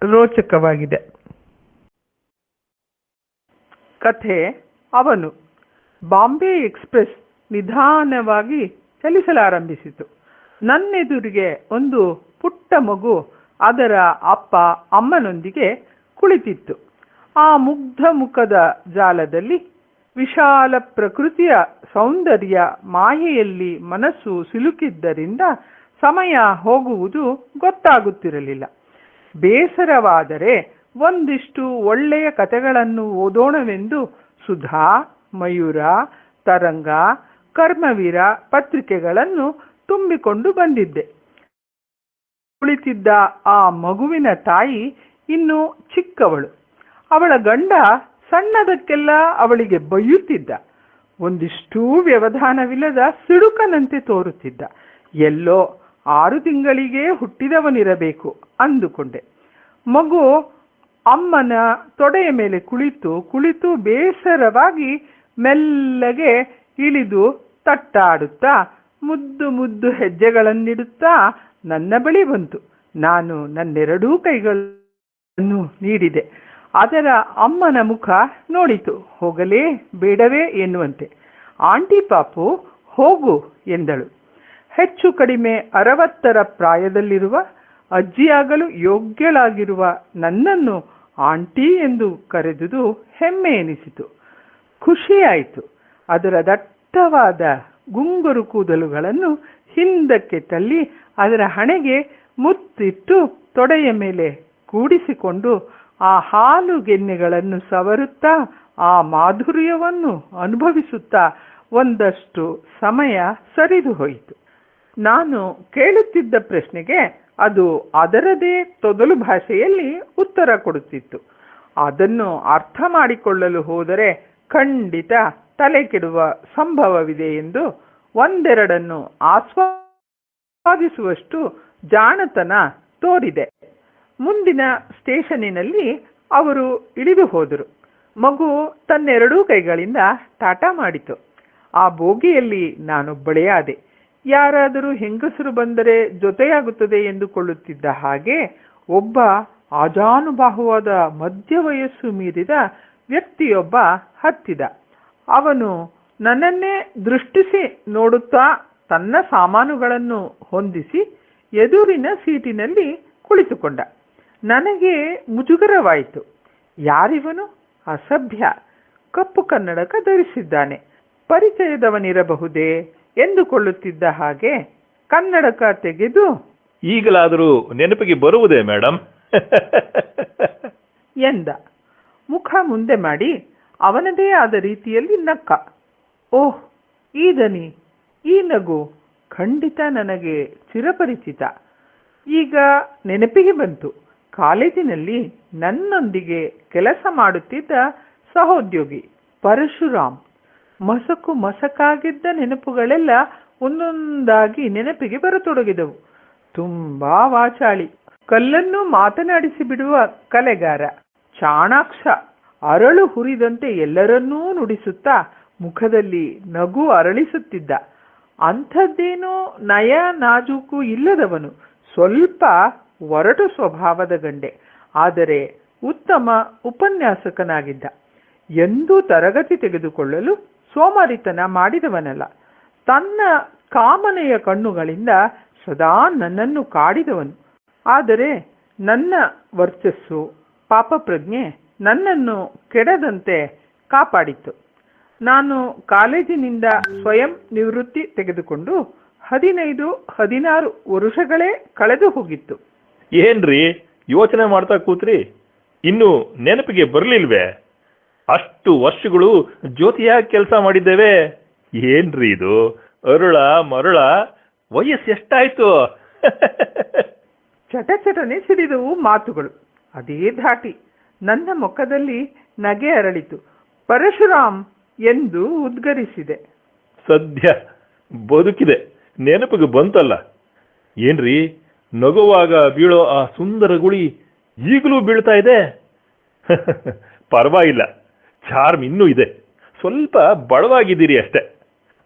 ರೋಚಕವಾಗಿದೆ. ಕಥೆ ಅವನು. ಬಾಂಬೆ ಎಕ್ಸ್ಪ್ರೆಸ್ ನಿಧಾನವಾಗಿ ಚಲಿಸಲಾರಂಭಿಸಿತು. ನನ್ನೆದುರಿಗೆ ಒಂದು ಪುಟ್ಟ ಮಗು ಅದರ ಅಪ್ಪ ಅಮ್ಮನೊಂದಿಗೆ ಕುಳಿತಿತ್ತು. ಆ ಮುಗ್ಧ ಮುಖದ ಜಾಲದಲ್ಲಿ ವಿಶಾಲ ಪ್ರಕೃತಿಯ ಸೌಂದರ್ಯ ಮಾಯೆಯಲ್ಲಿ ಮನಸ್ಸು ಸಿಲುಕಿದ್ದರಿಂದ ಸಮಯ ಹೋಗುವುದು ಗೊತ್ತಾಗುತ್ತಿರಲಿಲ್ಲ. ಬೇಸರವಾದರೆ ಒಂದಿಷ್ಟು ಒಳ್ಳೆಯ ಕಥೆಗಳನ್ನು ಓದೋಣವೆಂದು ಸುಧಾ, ಮಯೂರ, ತರಂಗ, ಕರ್ಮವೀರ ಪತ್ರಿಕೆಗಳನ್ನು ತುಂಬಿಕೊಂಡು ಬಂದಿದ್ದೆ. ಕುಳಿತಿದ್ದ ಆ ಮಗುವಿನ ತಾಯಿ ಇನ್ನೂ ಚಿಕ್ಕವಳು. ಅವಳ ಗಂಡ ಸಣ್ಣದಕ್ಕೆಲ್ಲ ಅವಳಿಗೆ ಬೈಯುತ್ತಿದ್ದ. ಒಂದಿಷ್ಟೂ ವ್ಯವಧಾನವಿಲ್ಲದ ಸಿಡುಕನಂತೆ ತೋರುತ್ತಿದ್ದ. ಎಲ್ಲೋ 6 ತಿಂಗಳಿಗೆ ಹುಟ್ಟಿದವನಿರಬೇಕು ಅಂದುಕೊಂಡೆ. ಮಗು ಅಮ್ಮನ ತೊಡೆಯ ಮೇಲೆ ಕುಳಿತು ಬೇಸರವಾಗಿ ಮೆಲ್ಲಗೆ ಇಳಿದು ತಟ್ಟಾಡುತ್ತಾ ಮುದ್ದು ಹೆಜ್ಜೆಗಳನ್ನಿಡುತ್ತಾ ನನ್ನ ಬಳಿ ಬಂತು. ನಾನು ನನ್ನೆರಡೂ ಕೈಗಳನ್ನು ನೀಡಿದೆ. ಅದರ ಅಮ್ಮನ ಮುಖ ನೋಡಿತು, ಹೋಗಲೇ ಬೇಡವೇ ಎನ್ನುವಂತೆ. ಆಂಟಿ ಪಾಪು ಹೋಗು ಎಂದಳು. ಹೆಚ್ಚು ಕಡಿಮೆ 60ರ ಪ್ರಾಯದಲ್ಲಿರುವ ಅಜ್ಜಿಯಾಗಲು ಯೋಗ್ಯಳಾಗಿರುವ ನನ್ನನ್ನು ಆಂಟಿ ಎಂದು ಕರೆದುದು ಹೆಮ್ಮೆ ಎನಿಸಿತು. ಖುಷಿಯಾಯಿತು. ಅದರ ದಟ್ಟವಾದ ಗುಂಗುರು ಕೂದಲುಗಳನ್ನು ಹಿಂದಕ್ಕೆ ತಳ್ಳಿ ಅದರ ಹಣೆಗೆ ಮುತ್ತಿಟ್ಟು ತೊಡೆಯ ಮೇಲೆ ಕೂಡಿಸಿಕೊಂಡು ಆ ಹಾಲುಗೆನ್ನೆಗಳನ್ನು ಸವರುತ್ತಾ ಆ ಮಾಧುರ್ಯವನ್ನು ಅನುಭವಿಸುತ್ತಾ ಒಂದಷ್ಟು ಸಮಯ ಸರಿದು ಹೋಯಿತು. ನಾನು ಕೇಳುತ್ತಿದ್ದ ಪ್ರಶ್ನೆಗೆ ಅದು ಅದರದೇ ತೊದಲು ಭಾಷೆಯಲ್ಲಿ ಉತ್ತರ ಕೊಡುತ್ತಿತ್ತು. ಅದನ್ನು ಅರ್ಥ ಮಾಡಿಕೊಳ್ಳಲು ಹೋದರೆ ಖಂಡಿತ ತಲೆ ಕೆಡುವ ಸಂಭವವಿದೆ ಎಂದು ಒಂದೆರಡನ್ನು ಆಸ್ವಾದಿಸುವಷ್ಟು ಜಾಣತನ ತೋರಿದೆ. ಮುಂದಿನ ಸ್ಟೇಷನ್ನಿನಲ್ಲಿ ಅವರು ಇಳಿದು ಹೋದರು. ಮಗು ತನ್ನೆರಡೂ ಕೈಗಳಿಂದ ಟಾಟಾ ಮಾಡಿತು. ಆ ಬೋಗಿಯಲ್ಲಿ ನಾನೊಬ್ಬಳೇ ಆದೆ. ಯಾರಾದರೂ ಹೆಂಗಸರು ಬಂದರೆ ಜೊತೆಯಾಗುತ್ತದೆ ಎಂದುಕೊಳ್ಳುತ್ತಿದ್ದ ಹಾಗೆ ಒಬ್ಬ ಆಜಾನುಬಾಹುವಾದ ಮಧ್ಯ ವಯಸ್ಸು ಮೀರಿದ ವ್ಯಕ್ತಿಯೊಬ್ಬ ಹತ್ತಿದ. ಅವನು ನನ್ನನ್ನೇ ದೃಷ್ಟಿಸಿ ನೋಡುತ್ತಾ ತನ್ನ ಸಾಮಾನುಗಳನ್ನು ಹೊಂದಿಸಿ ಎದುರಿನ ಸೀಟಿನಲ್ಲಿ ಕುಳಿತುಕೊಂಡ. ನನಗೆ ಮುಜುಗರವಾಯಿತು. ಯಾರಿವನು? ಅಸಭ್ಯ. ಕಪ್ಪು ಕನ್ನಡಕ ಧರಿಸಿದ್ದಾನೆ. ಪರಿಚಯದವನಿರಬಹುದೇ ಎಂದುಕೊಳ್ಳುತ್ತಿದ್ದ ಹಾಗೆ ಕನ್ನಡಕ ತೆಗೆದು,
ಈಗಲಾದರೂ ನೆನಪಿಗೆ ಬರುವುದೇ ಮೇಡಮ್
ಎಂದ. ಮುಖ ಮುಂದೆ ಮಾಡಿ ಅವನದೇ ಆದ ರೀತಿಯಲ್ಲಿ ನಕ್ಕ. ಓಹ್, ಈ ದನಿ, ಈ ನಗು ಖಂಡಿತ ನನಗೆ ಚಿರಪರಿಚಿತ. ಈಗ ನೆನಪಿಗೆ ಬಂತು. ಕಾಲೇಜಿನಲ್ಲಿ ನನ್ನೊಂದಿಗೆ ಕೆಲಸ ಮಾಡುತ್ತಿದ್ದ ಸಹೋದ್ಯೋಗಿ ಪರಶುರಾಮ್. ಮಸಕಾಗಿದ್ದ ನೆನಪುಗಳೆಲ್ಲ ಒಂದೊಂದಾಗಿ ನೆನಪಿಗೆ ಬರತೊಡಗಿದವು. ತುಂಬಾ ವಾಚಾಳಿ, ಕಲ್ಲನ್ನು ಮಾತನಾಡಿಸಿ ಬಿಡುವ ಕಲೆಗಾರ, ಚಾಣಾಕ್ಷ, ಅರಳು ಹುರಿದಂತೆ ಎಲ್ಲರನ್ನೂ ನುಡಿಸುತ್ತಾ ಮುಖದಲ್ಲಿ ನಗು ಅರಳಿಸುತ್ತಿದ್ದ. ಅಂಥದ್ದೇನೋ ನಯ ನಾಜೂಕು ಇಲ್ಲದವನು. ಸ್ವಲ್ಪ ಒರಟು ಸ್ವಭಾವದ ಗಂಡೆ, ಆದರೆ ಉತ್ತಮ ಉಪನ್ಯಾಸಕನಾಗಿದ್ದ. ಎಂದೂ ತರಗತಿ ತೆಗೆದುಕೊಳ್ಳಲು ಸೋಮಾರಿತನ ಮಾಡಿದವನಲ್ಲ. ತನ್ನ ಕಾಮನೆಯ ಕಣ್ಣುಗಳಿಂದ ಸದಾ ನನ್ನನ್ನು ಕಾಡಿದವನು. ಆದರೆ ನನ್ನ ವರ್ಚಸ್ಸು, ಪಾಪಪ್ರಜ್ಞೆ ನನ್ನನ್ನು ಕೆಡದಂತೆ ಕಾಪಾಡಿತ್ತು. ನಾನು ಕಾಲೇಜಿನಿಂದ ಸ್ವಯಂ ನಿವೃತ್ತಿ ತೆಗೆದುಕೊಂಡು 15-16 ವರುಷಗಳೇ ಕಳೆದು ಹೋಗಿತ್ತು.
ಏನ್ರಿ ಯೋಚನೆ ಮಾಡ್ತಾ ಕೂತ್ರಿ? ಇನ್ನು ನೆನಪಿಗೆ ಬರಲಿಲ್ವೇ? ಅಷ್ಟು ವರ್ಷಗಳು ಜೊತೆಯಾಗಿ ಕೆಲಸ ಮಾಡಿದ್ದೇವೆ. ಏನ್ರಿ ಇದು ಅರುಳ ಮರುಳ? ವಯಸ್ಸು ಎಷ್ಟಾಯ್ತು?
ಚಟಚಟನೆ ಸಿಡಿದವು ಮಾತುಗಳು. ಅದೇ ಧಾಟಿ. ನನ್ನ ಮುಖದಲ್ಲಿ ನಗೆ ಅರಳಿತು. ಪರಶುರಾಮ್ ಎಂದು ಉದ್ಗರಿಸಿದೆ.
ಸದ್ಯ ಬದುಕಿದೆ, ನೆನಪಿಗೆ ಬಂತಲ್ಲ. ಏನ್ರಿ, ನಗುವಾಗ ಬೀಳೋ ಆ ಸುಂದರ ಗುಳಿ ಈಗಲೂ ಬೀಳ್ತಾ ಇದೆ? ಪರವಾಗಿಲ್ಲ, ಚಾರ್ಮ್ ಇನ್ನೂ ಇದೆ. ಸ್ವಲ್ಪ ಬಡವಾಗಿದ್ದೀರಿ ಅಷ್ಟೆ.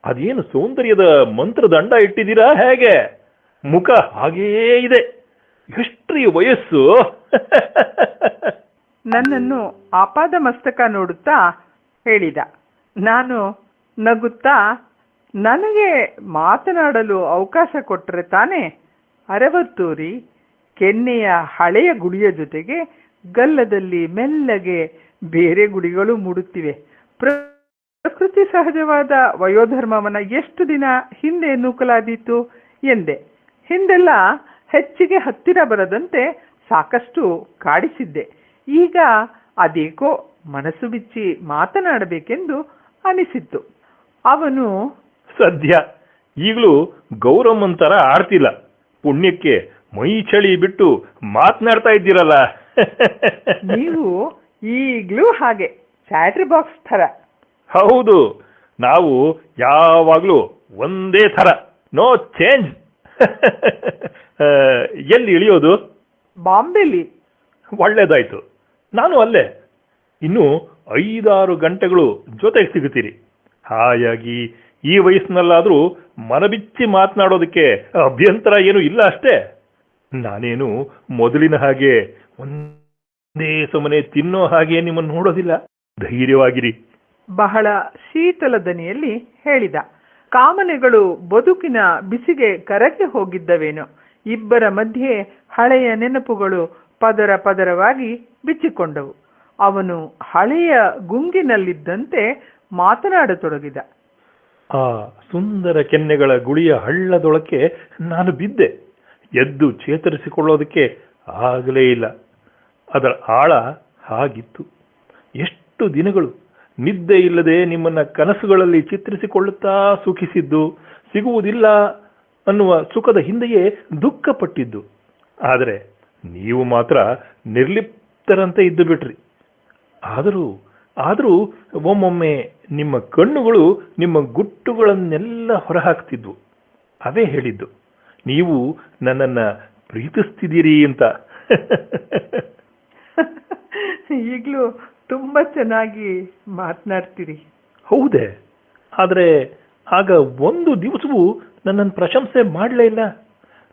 ಅದೇನು ಸೌಂದರ್ಯದ ಮಂತ್ರದಂಡ ಇಟ್ಟಿದ್ದೀರಾ ಹೇಗೆ? ಮುಖ ಹಾಗೇ ಇದೆ. ಎಷ್ಟ್ರಿ ವಯಸ್ಸು?
ನನ್ನನ್ನು ಆಪಾದ ಮಸ್ತಕ ನೋಡುತ್ತಾ ಹೇಳಿದ. ನಾನು ನಗುತ್ತಾ, ನನಗೆ ಮಾತನಾಡಲು ಅವಕಾಶ ಕೊಟ್ಟರೆ ತಾನೇ. ಅರವತ್ತೂರಿ ಕೆನ್ನೆಯ ಹಳೆಯ ಗುಡಿಯ ಜೊತೆಗೆ ಗಲ್ಲದಲ್ಲಿ ಮೆಲ್ಲಗೆ ಬೇರೆ ಗುಡಿಗಳು ಮೂಡುತ್ತಿವೆ. ಪ್ರಕೃತಿ ಸಹಜವಾದ ವಯೋಧರ್ಮವನ್ನ ಎಷ್ಟು ದಿನ ಹಿಂದೆ ನೂಕಲಾದೀತು ಎಂದೆ. ಹಿಂದೆಲ್ಲ ಹೆಚ್ಚಿಗೆ ಹತ್ತಿರ ಬರದಂತೆ ಸಾಕಷ್ಟು ಕಾಡಿಸಿದ್ದೆ. ಈಗ ಅದೇಕೋ ಮನಸ್ಸು ಬಿಚ್ಚಿ ಮಾತನಾಡಬೇಕೆಂದು ಅನಿಸಿತ್ತು. ಅವನು,
ಸದ್ಯ ಈಗಲೂ ಗೌರಮ್ಮಂತರ ಆಡ್ತಿಲ್ಲ. ಪುಣ್ಯಕ್ಕೆ ಮೈ ಚಳಿ ಬಿಟ್ಟು ಮಾತನಾಡ್ತಾ ಇದ್ದೀರಲ್ಲ.
ನೀವು ಈಗಲೂ ಹಾಗೆ ಚಾಟ್ರಿ ಬಾಕ್ಸ್ ಥರ.
ಹೌದು, ನಾವು ಯಾವಾಗಲೂ ಒಂದೇ ಥರ, ನೋ ಚೇಂಜ್. ಎಲ್ಲಿ ಇಳಿಯೋದು?
ಬಾಂಬೆಲಿ.
ಒಳ್ಳೇದಾಯ್ತು, ನಾನು ಅಲ್ಲೇ. ಇನ್ನು 5-6 ಗಂಟೆಗಳು ಜೊತೆಗೆ ಸಿಗುತ್ತೀರಿ. ಹಾಯಾಗಿ ಈ ವಯಸ್ಸಿನಲ್ಲಾದರೂ ಮನಬಿಚ್ಚಿ ಮಾತನಾಡೋದಕ್ಕೆ ಅಭ್ಯಂತರ ಏನೂ ಇಲ್ಲ ಅಷ್ಟೇ. ನಾನೇನು ಮೊದಲಿನ ಹಾಗೆ ಒಂದೇ ಸಮನೆ ತಿನ್ನೋ ಹಾಗೆ ನಿಮ್ಮನ್ನು ನೋಡೋದಿಲ್ಲ. ಧೈರ್ಯವಾಗಿರಿ.
ಬಹಳ ಶೀತಲ ದನಿಯಲ್ಲಿ ಹೇಳಿದ. ಕಾಮನೆಗಳು ಬದುಕಿನ ಬಿಸಿಗೆ ಕರಗಿ ಹೋಗಿದ್ದವೇನೋ. ಇಬ್ಬರ ಮಧ್ಯೆ ಹಳೆಯ ನೆನಪುಗಳು ಪದರ ಪದರವಾಗಿ ಬಿಚ್ಚಿಕೊಂಡವು. ಅವನು ಹಳೆಯ ಗುಂಗಿನಲ್ಲಿದ್ದಂತೆ ಮಾತನಾಡತೊಡಗಿದ.
ಆ ಸುಂದರ ಕೆನ್ನೆಗಳ ಗುಳಿಯ ಹಳ್ಳದೊಳಕ್ಕೆ ನಾನು ಬಿದ್ದೆ. ಎದ್ದು ಚೇತರಿಸಿಕೊಳ್ಳೋದಕ್ಕೆ ಆಗಲೇ ಇಲ್ಲ. ಅದರ ಆಳ ಹಾಗಿತ್ತು. ಎಷ್ಟು ದಿನಗಳು ನಿದ್ದೆ ಇಲ್ಲದೆ ನಿಮ್ಮನ್ನ ಕನಸುಗಳಲ್ಲಿ ಚಿತ್ರಿಸಿಕೊಳ್ಳುತ್ತಾ ಸುಖಿಸಿದ್ದು, ಸಿಗುವುದಿಲ್ಲ ಅನ್ನುವ ಸುಖದ ಹಿಂದೆಯೇ ದುಃಖಪಟ್ಟಿದ್ದು. ಆದರೆ ನೀವು ಮಾತ್ರ ನಿರ್ಲಿಪ್ತರಂತೆ ಇದ್ದು ಬಿಟ್ರಿ. ಆದರೂ ಒಮ್ಮೊಮ್ಮೆ ನಿಮ್ಮ ಕಣ್ಣುಗಳು ನಿಮ್ಮ ಗುಟ್ಟುಗಳನ್ನೆಲ್ಲ ಹೊರಹಾಕ್ತಿದ್ವು. ಅವೇ ಹೇಳಿದ್ದು, ನೀವು ನನ್ನನ್ನು ಪ್ರೀತಿಸ್ತಿದ್ದೀರಿ ಅಂತ.
ಈಗಲೂ ತುಂಬ ಚೆನ್ನಾಗಿ ಮಾತನಾಡ್ತೀರಿ.
ಹೌದೇ? ಆದರೆ ಆಗ ಒಂದು ದಿವಸವೂ ನನ್ನನ್ನು ಪ್ರಶಂಸೆ ಮಾಡಲೇ ಇಲ್ಲ.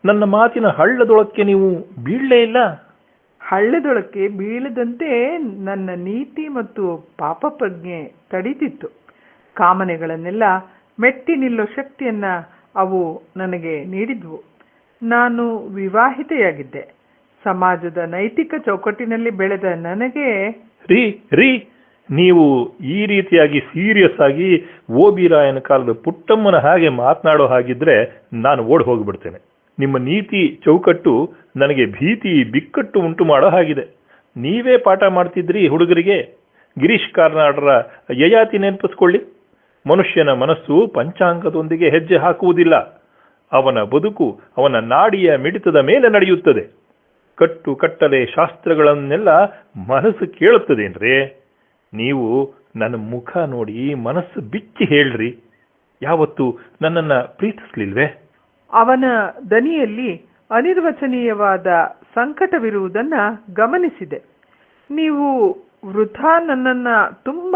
ನನ್ನ ಮಾತಿನ ಹಳ್ಳದೊಳಕ್ಕೆ ನೀವು ಬೀಳಲೇ ಇಲ್ಲ.
ಹಳ್ಳದೊಳಕ್ಕೆ ಬೀಳದಂತೆ ನನ್ನ ನೀತಿ ಮತ್ತು ಪಾಪ ಪ್ರಜ್ಞೆ ತಡೀತಿತ್ತು. ಕಾಮನೆಗಳನ್ನೆಲ್ಲ ಮೆಟ್ಟಿ ನಿಲ್ಲೋ ಶಕ್ತಿಯನ್ನ ಅವು ನನಗೆ ನೀಡಿದ್ವು. ನಾನು ವಿವಾಹಿತೆಯಾಗಿದ್ದೆ. ಸಮಾಜದ ನೈತಿಕ ಚೌಕಟ್ಟಿನಲ್ಲಿ ಬೆಳೆದ ನನಗೆ
ರೀ ನೀವು ಈ ರೀತಿಯಾಗಿ ಸೀರಿಯಸ್ ಆಗಿ ಓಬಿರಾಯನ ಕಾಲದ ಪುಟ್ಟಮ್ಮನ ಹಾಗೆ ಮಾತನಾಡೋ ಹಾಗಿದ್ರೆ ನಾನು ಓಡಿ ಹೋಗಿಬಿಡ್ತೇನೆ. ನಿಮ್ಮ ನೀತಿ ಚೌಕಟ್ಟು ನನಗೆ ಭೀತಿ ಬಿಕ್ಕಟ್ಟು ಉಂಟು ಮಾಡೋ ಹಾಗಿದೆ. ನೀವೇ ಪಾಠ ಮಾಡ್ತಿದ್ರಿ ಹುಡುಗರಿಗೆ. ಗಿರೀಶ್ ಕಾರ್ನಾಡರ ಯಯಾತಿ ನೆನಪಿಸ್ಕೊಳ್ಳಿ. ಮನುಷ್ಯನ ಮನಸ್ಸು ಪಂಚಾಂಗದೊಂದಿಗೆ ಹೆಜ್ಜೆ ಹಾಕುವುದಿಲ್ಲ. ಅವನ ಬದುಕು ಅವನ ನಾಡಿಯ ಮಿಡಿತದ ಮೇಲೆ ನಡೆಯುತ್ತದೆ. ಕಟ್ಟಲೆ ಶಾಸ್ತ್ರಗಳನ್ನೆಲ್ಲ ಮನಸ್ಸು ಕೇಳುತ್ತದೇನ್ರಿ? ನೀವು ನನ್ನ ಮುಖ ನೋಡಿ ಮನಸ್ಸು ಬಿಚ್ಚಿ ಹೇಳ್ರಿ, ಯಾವತ್ತು ನನ್ನನ್ನು ಪ್ರೀತಿಸ್ಲಿಲ್ವೇ?
ಅವನ ದನಿಯಲ್ಲಿ ಅನಿರ್ವಚನೀಯವಾದ ಸಂಕಟವಿರುವುದನ್ನ ಗಮನಿಸಿದೆ. ನೀವು ವೃಥಾ ನನ್ನನ್ನು ತುಂಬ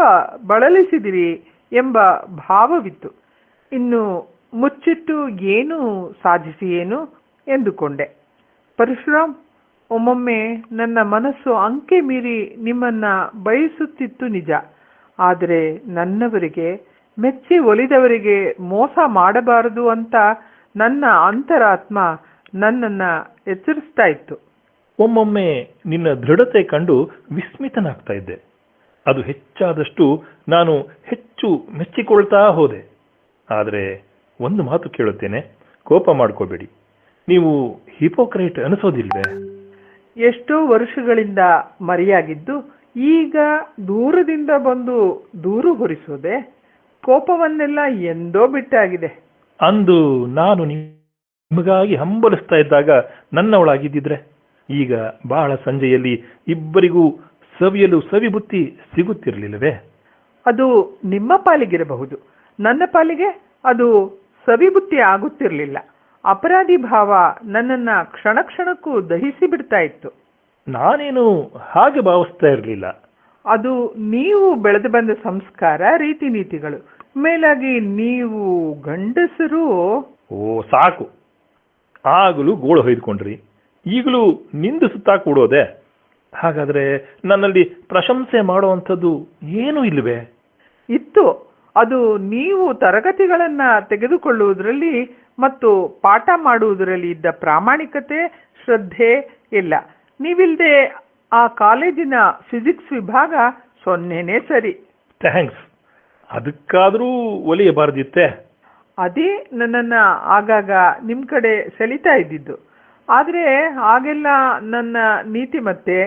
ಬಳಲಿಸಿದಿರಿ ಎಂಬ ಭಾವವಿತ್ತು. ಇನ್ನು ಮುಚ್ಚಿಟ್ಟು ಏನು ಸಾಧಿಸಿ ಏನು ಎಂದುಕೊಂಡೆ. ಪರಶುರಾಮ್, ಒಮ್ಮೊಮ್ಮೆ ನನ್ನ ಮನಸ್ಸು ಅಂಕೆ ಮೀರಿ ನಿಮ್ಮನ್ನ ಬಯಸುತ್ತಿತ್ತು ನಿಜ. ಆದರೆ ನನ್ನವರಿಗೆ, ಮೆಚ್ಚಿ ಒಲಿದವರಿಗೆ ಮೋಸ ಮಾಡಬಾರದು ಅಂತ ನನ್ನ ಅಂತರಾತ್ಮ ನನ್ನನ್ನು ಎಚ್ಚರಿಸ್ತಾ ಇತ್ತು.
ಒಮ್ಮೊಮ್ಮೆ ನಿನ್ನ ದೃಢತೆ ಕಂಡು ವಿಸ್ಮಿತನಾಗ್ತಾ ಇದ್ದೆ. ಅದು ಹೆಚ್ಚಾದಷ್ಟು ನಾನು ಹೆಚ್ಚು ಮೆಚ್ಚಿಕೊಳ್ತಾ ಹೋದೆ. ಆದರೆ ಒಂದು ಮಾತು ಕೇಳುತ್ತೇನೆ, ಕೋಪ ಮಾಡ್ಕೋಬೇಡಿ. ನೀವು ಹಿಪೋಕ್ರೇಟ್ ಅನಿಸೋದಿಲ್ವೇ?
ಎಷ್ಟೋ ವರ್ಷಗಳಿಂದ ಮರೆಯಾಗಿದ್ದು ಈಗ ದೂರದಿಂದ ಬಂದು ದೂರು ಹೊರಿಸೋದೆ. ಕೋಪವನ್ನೆಲ್ಲ ಎಂದೋ ಬಿಟ್ಟಾಗಿದೆ.
ಅಂದು ನಾನು ನಿಮಗಾಗಿ ಹಂಬಲಿಸ್ತಾ ಇದ್ದಾಗ ನನ್ನವಳಾಗಿದ್ದಿದ್ರೆ ಈಗ ಬಹಳ ಸಂಜೆಯಲ್ಲಿ ಇಬ್ಬರಿಗೂ ಸವಿಯಲು ಸವಿಬುತ್ತಿ ಸಿಗುತ್ತಿರಲಿಲ್ಲವೇ?
ಅದು ನಿಮ್ಮ ಪಾಲಿಗಿರಬಹುದು. ನನ್ನ ಪಾಲಿಗೆ ಅದು ಸವಿಬುತ್ತಿ ಆಗುತ್ತಿರಲಿಲ್ಲ. ಅಪರಾಧಿ ಭಾವ ನನ್ನನ್ನ ಕ್ಷಣ ಕ್ಷಣಕ್ಕೂ ದಹಿಸಿ ಬಿಡ್ತಾ ಇತ್ತು.
ನಾನೇನು ಹಾಗೆ ಭಾವಿಸ್ತಾ ಇರಲಿಲ್ಲ.
ಅದು ನೀವು ಬೆಳೆದು ಬಂದ ಸಂಸ್ಕಾರ, ರೀತಿ ನೀತಿಗಳು. ಮೇಲಾಗಿ ನೀವು ಗಂಡಸರು.
ಓ ಸಾಕು, ಆಗಲೂ ಗೋಳು ಹೊಯ್ದುಕೊಂಡ್ರಿ, ಈಗಲೂ ನಿಂದಿಸುತ್ತಾ ಕೂಡೋದೆ. ಹಾಗಾದ್ರೆ ನನ್ನಲ್ಲಿ ಪ್ರಶಂಸೆ ಮಾಡುವಂಥದ್ದು ಏನೂ ಇಲ್ಲವೇ?
ಇತ್ತು. ಅದು ನೀವು ತರಗತಿಗಳನ್ನ ತೆಗೆದುಕೊಳ್ಳುವುದರಲ್ಲಿ ಮತ್ತು ಪಾಠ ಮಾಡುವುದರಲ್ಲಿ ಇದ್ದ ಪ್ರಾಮಾಣಿಕತೆ, ಶ್ರದ್ಧೆ ಇಲ್ಲ. ನೀವಿಲ್ಲದೆ ಆ ಕಾಲೇಜಿನ ಫಿಸಿಕ್ಸ್ ವಿಭಾಗ 0ನೇ ಸರಿ.
ಥ್ಯಾಂಕ್ಸ್. ಅದಕ್ಕಾದರೂ ಒಲಿಯಬಾರ್ದಿತ್ತೆ.
ಅದೇ ನನ್ನನ್ನು ಆಗಾಗ ನಿಮ್ಮ ಕಡೆ ಸೆಳಿತಾ ಇದ್ದಿದ್ದು. ಆದರೆ ಆಗೆಲ್ಲ ನನ್ನ ನೀತಿಮತ್ತೆ,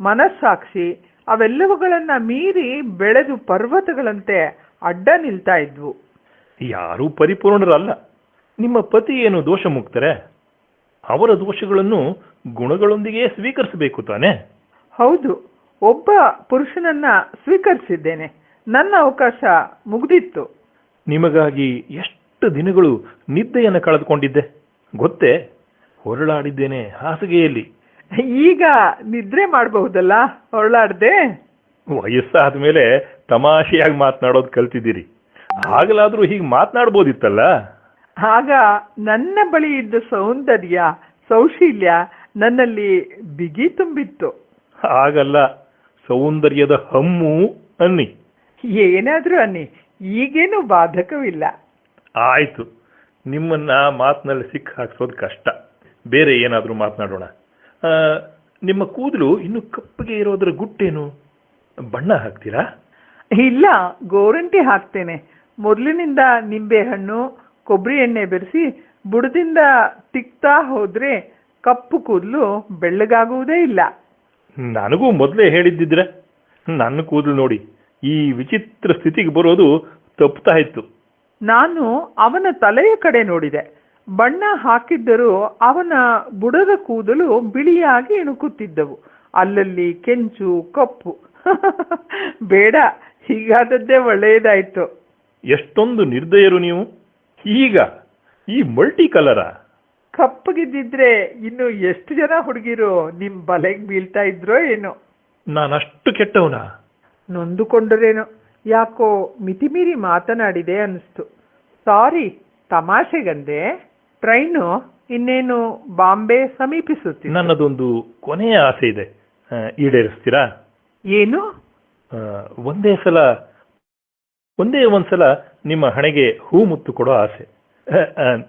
ಮನಸ್ಸಾಕ್ಷಿ ಅವೆಲ್ಲವುಗಳನ್ನು ಮೀರಿ ಬೆಳೆದು ಪರ್ವತಗಳಂತೆ ಅಡ್ಡ ನಿಲ್ತಾ ಇದ್ವು.
ಯಾರೂ ಪರಿಪೂರ್ಣರಲ್ಲ. ನಿಮ್ಮ ಪತಿ ಏನು ದೋಷ ಮುಕ್ತರೆ? ಅವರ ದೋಷಗಳನ್ನು ಗುಣಗಳೊಂದಿಗೆ ಸ್ವೀಕರಿಸಬೇಕು ತಾನೆ?
ಹೌದು, ಒಬ್ಬ ಪುರುಷನನ್ನ ಸ್ವೀಕರಿಸಿದ್ದೇನೆ. ನನ್ನ ಅವಕಾಶ ಮುಗಿದಿತ್ತು.
ನಿಮಗಾಗಿ ಎಷ್ಟು ದಿನಗಳು ನಿದ್ದೆಯನ್ನು ಕಳೆದುಕೊಂಡಿದ್ದೆ ಗೊತ್ತೇ? ಹೊರಳಾಡಿದ್ದೇನೆ ಹಾಸಿಗೆಯಲ್ಲಿ.
ಈಗ ನಿದ್ರೆ ಮಾಡಬಹುದಲ್ಲ, ಹೊರಳಾಡ್ದೆ.
ವಯಸ್ಸಾದ ಮೇಲೆ ತಮಾಷೆಯಾಗಿ ಮಾತನಾಡೋದು ಕಲ್ತಿದ್ದೀರಿ. ಆಗಲಾದರೂ ಹೀಗೆ ಮಾತನಾಡ್ಬೋದಿತ್ತಲ್ಲ.
ಆಗ ನನ್ನ ಬಳಿ ಇದ್ದ ಸೌಂದರ್ಯ, ಸೌಶೀಲ್ಯ ನನ್ನಲ್ಲಿ ಬಿಗಿ ತುಂಬಿತ್ತು.
ಹಾಗಲ್ಲ, ಸೌಂದರ್ಯದ ಹಮ್ಮು ಅನ್ನಿ.
ಏನಾದ್ರೂ ಅನ್ನಿ, ಈಗೇನು ಬಾಧಕವಿಲ್ಲ.
ಆಯ್ತು, ನಿಮ್ಮನ್ನ ಮಾತಿನಲ್ಲಿ ಸಿಕ್ಕ ಹಾಕ್ಸೋದು ಕಷ್ಟ. ಬೇರೆ ಏನಾದರೂ ಮಾತನಾಡೋಣ. ನಿಮ್ಮ ಕೂದಲು ಇನ್ನು ಕಪ್ಪಗೆ ಇರೋದ್ರ ಗುಟ್ಟೇನು? ಬಣ್ಣ ಹಾಕ್ತೀರಾ?
ಇಲ್ಲ, ಗೋರಂಟಿ ಹಾಕ್ತೇನೆ. ಮೊದಲಿನಿಂದ ನಿಂಬೆ ಹಣ್ಣು, ಕೊಬ್ಬರಿ ಎಣ್ಣೆ ಬೆರೆಸಿ ಬುಡದಿಂದ ತಿಕ್ತಾ ಹೋದ್ರೆ ಕಪ್ಪು ಕೂದಲು ಬೆಳ್ಳಗಾಗುವುದೇ ಇಲ್ಲ.
ನನಗೂ ಮೊದಲೇ ಹೇಳಿದ್ದಿದ್ರೆ ನನ್ನ ಕೂದಲು ನೋಡಿ ಈ ವಿಚಿತ್ರ ಸ್ಥಿತಿಗೆ ಬರೋದು ತಪ್ಪುತ್ತಾ ಇತ್ತು.
ನಾನು ಅವನ ತಲೆಯ ಕಡೆ ನೋಡಿದೆ. ಬಣ್ಣ ಹಾಕಿದ್ದರೂ ಅವನ ಬುಡದ ಕೂದಲು ಬಿಳಿಯಾಗಿ ಇಣುಕುತ್ತಿದ್ದವು. ಅಲ್ಲಲ್ಲಿ ಕೆಂಚು ಕಪ್ಪು. ಬೇಡ, ಹೀಗಾದದ್ದೇ ಒಳ್ಳೆಯದಾಯ್ತು.
ಎಷ್ಟೊಂದು ನಿರ್ದಯರು ನೀವು. ಈಗ ಈ ಮಲ್ಟಿ ಕಲರ
ಕಪ್ಪಗಿದ್ದಿದ್ರೆ ಇನ್ನು ಎಷ್ಟು ಜನ ಹುಡುಗಿರು ನಿಮ್ ಬಲೆಗೆ ಬೀಳ್ತಾ ಇದ್ರೋ ಏನೋ.
ನಾನಷ್ಟು ಕೆಟ್ಟವನ?
ನೊಂದುಕೊಂಡರೇನೋ, ಯಾಕೋ ಮಿತಿಮೀರಿ ಮಾತನಾಡಿದೆ ಅನ್ನಿಸ್ತು. ಸಾರಿ, ತಮಾಷೆಗಂದೆ. ಟ್ರೈನು ಇನ್ನೇನು ಬಾಂಬೆ ಸಮೀಪಿಸುತ್ತಿದೆ.
ನನ್ನದೊಂದು ಕೊನೆಯ ಆಸೆ ಇದೆ, ಈಡೇರಿಸ್ತೀರಾ?
ಏನು?
ಒಂದೇ ಒಂದ್ಸಲ ನಿಮ್ಮ ಹಣೆಗೆ ಹೂ ಮುತ್ತು ಕೊಡೋ ಆಸೆ.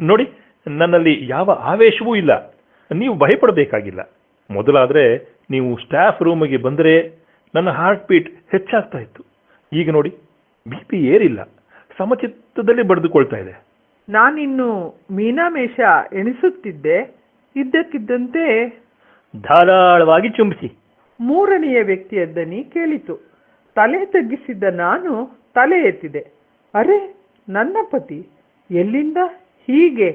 ನೋಡಿ, ನನ್ನಲ್ಲಿ ಯಾವ ಆವೇಶವೂ ಇಲ್ಲ. ನೀವು ಭಯಪಡಬೇಕಾಗಿಲ್ಲ. ಮೊದಲಾದರೆ ನೀವು ಸ್ಟಾಫ್ ರೂಮಿಗೆ ಬಂದರೆ ನನ್ನ ಹಾರ್ಟ್ ಬೀಟ್ ಹೆಚ್ಚಾಗ್ತಾ ಇತ್ತು. ಈಗ ನೋಡಿ, BP ಏರಿಲ್ಲ, ಸಮಚಿತ್ತದಲ್ಲಿ ಬಡಿದುಕೊಳ್ತಾ ಇದೆ.
ನಾನಿನ್ನು ಮೀನಾಮೇಷ ಎಣಿಸುತ್ತಿದ್ದೆ. ಇದ್ದಕ್ಕಿದ್ದಂತೆ
ಧಾರಾಳವಾಗಿ ಚುಂಬಿಸಿ.
ಮೂರನೆಯ ವ್ಯಕ್ತಿಯ ದನಿ ಕೇಳಿತು. ತಲೆ ತಗ್ಗಿಸಿದ್ದ ನಾನು ತಲೆ ಎತ್ತಿದೆ. ಅರೆ, ನನ್ನ ಪತಿ ಎಲ್ಲಿಂದ ಹೀಗೆ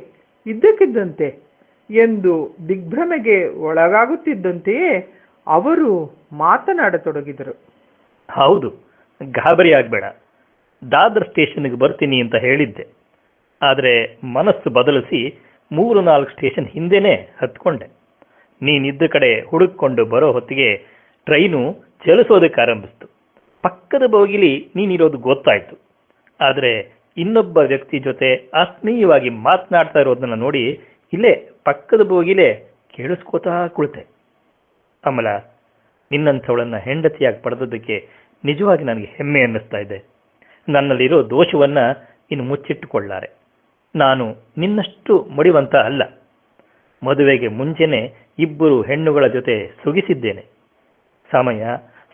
ಇದ್ದಕ್ಕಿದ್ದಂತೆ ಎಂದು ದಿಗ್ಭ್ರಮೆಗೆ ಒಳಗಾಗುತ್ತಿದ್ದಂತೆಯೇ ಅವರು ಮಾತನಾಡತೊಡಗಿದರು.
ಹೌದು, ಗಾಬರಿ ಆಗಬೇಡ. ದಾದರ್ ಸ್ಟೇಷನ್ಗೆ ಬರ್ತೀನಿ ಅಂತ ಹೇಳಿದ್ದೆ. ಆದರೆ ಮನಸ್ಸು ಬದಲಿಸಿ 3-4 ಸ್ಟೇಷನ್ ಹಿಂದೆನೇ ಹತ್ಕೊಂಡೆ. ನೀನಿದ್ದ ಕಡೆ ಹುಡುಕೊಂಡು ಬರೋ ಹೊತ್ತಿಗೆ ಟ್ರೈನು ಚಲಿಸೋದಕ್ಕೆ ಆರಂಭಿಸ್ತು. ಪಕ್ಕದ ಬೋಗಿಲಿ ನೀನಿರೋದು ಗೊತ್ತಾಯ್ತು. ಆದರೆ ಇನ್ನೊಬ್ಬ ವ್ಯಕ್ತಿ ಜೊತೆ ಆತ್ಮೀಯವಾಗಿ ಮಾತನಾಡ್ತಾ ಇರೋದನ್ನ ನೋಡಿ ಇಲ್ಲೇ ಪಕ್ಕದ ಬೋಗಿಲೇ ಕೇಳಿಸ್ಕೋತಾ ಕುಳಿತೆ. ಅಮಲ, ನಿನ್ನಂಥವಳನ್ನ ಹೆಂಡತಿಯಾಗಿ ಪಡೆದದ್ದಕ್ಕೆ ನಿಜವಾಗಿ ನನಗೆ ಹೆಮ್ಮೆ ಅನ್ನಿಸ್ತಾ ಇದೆ. ನನ್ನಲ್ಲಿರೋ ದೋಷವನ್ನ ಇನ್ನು ಮುಚ್ಚಿಟ್ಟುಕೊಳ್ಳಾರೆ. ನಾನು ನಿನ್ನಷ್ಟು ಮಡಿವಂತ ಅಲ್ಲ. ಮದುವೆಗೆ ಮುಂಚೆನೆ 2 ಹೆಣ್ಣುಗಳ ಜೊತೆ ಸುಗಿಸಿದ್ದೇನೆ. ಸಮಯ,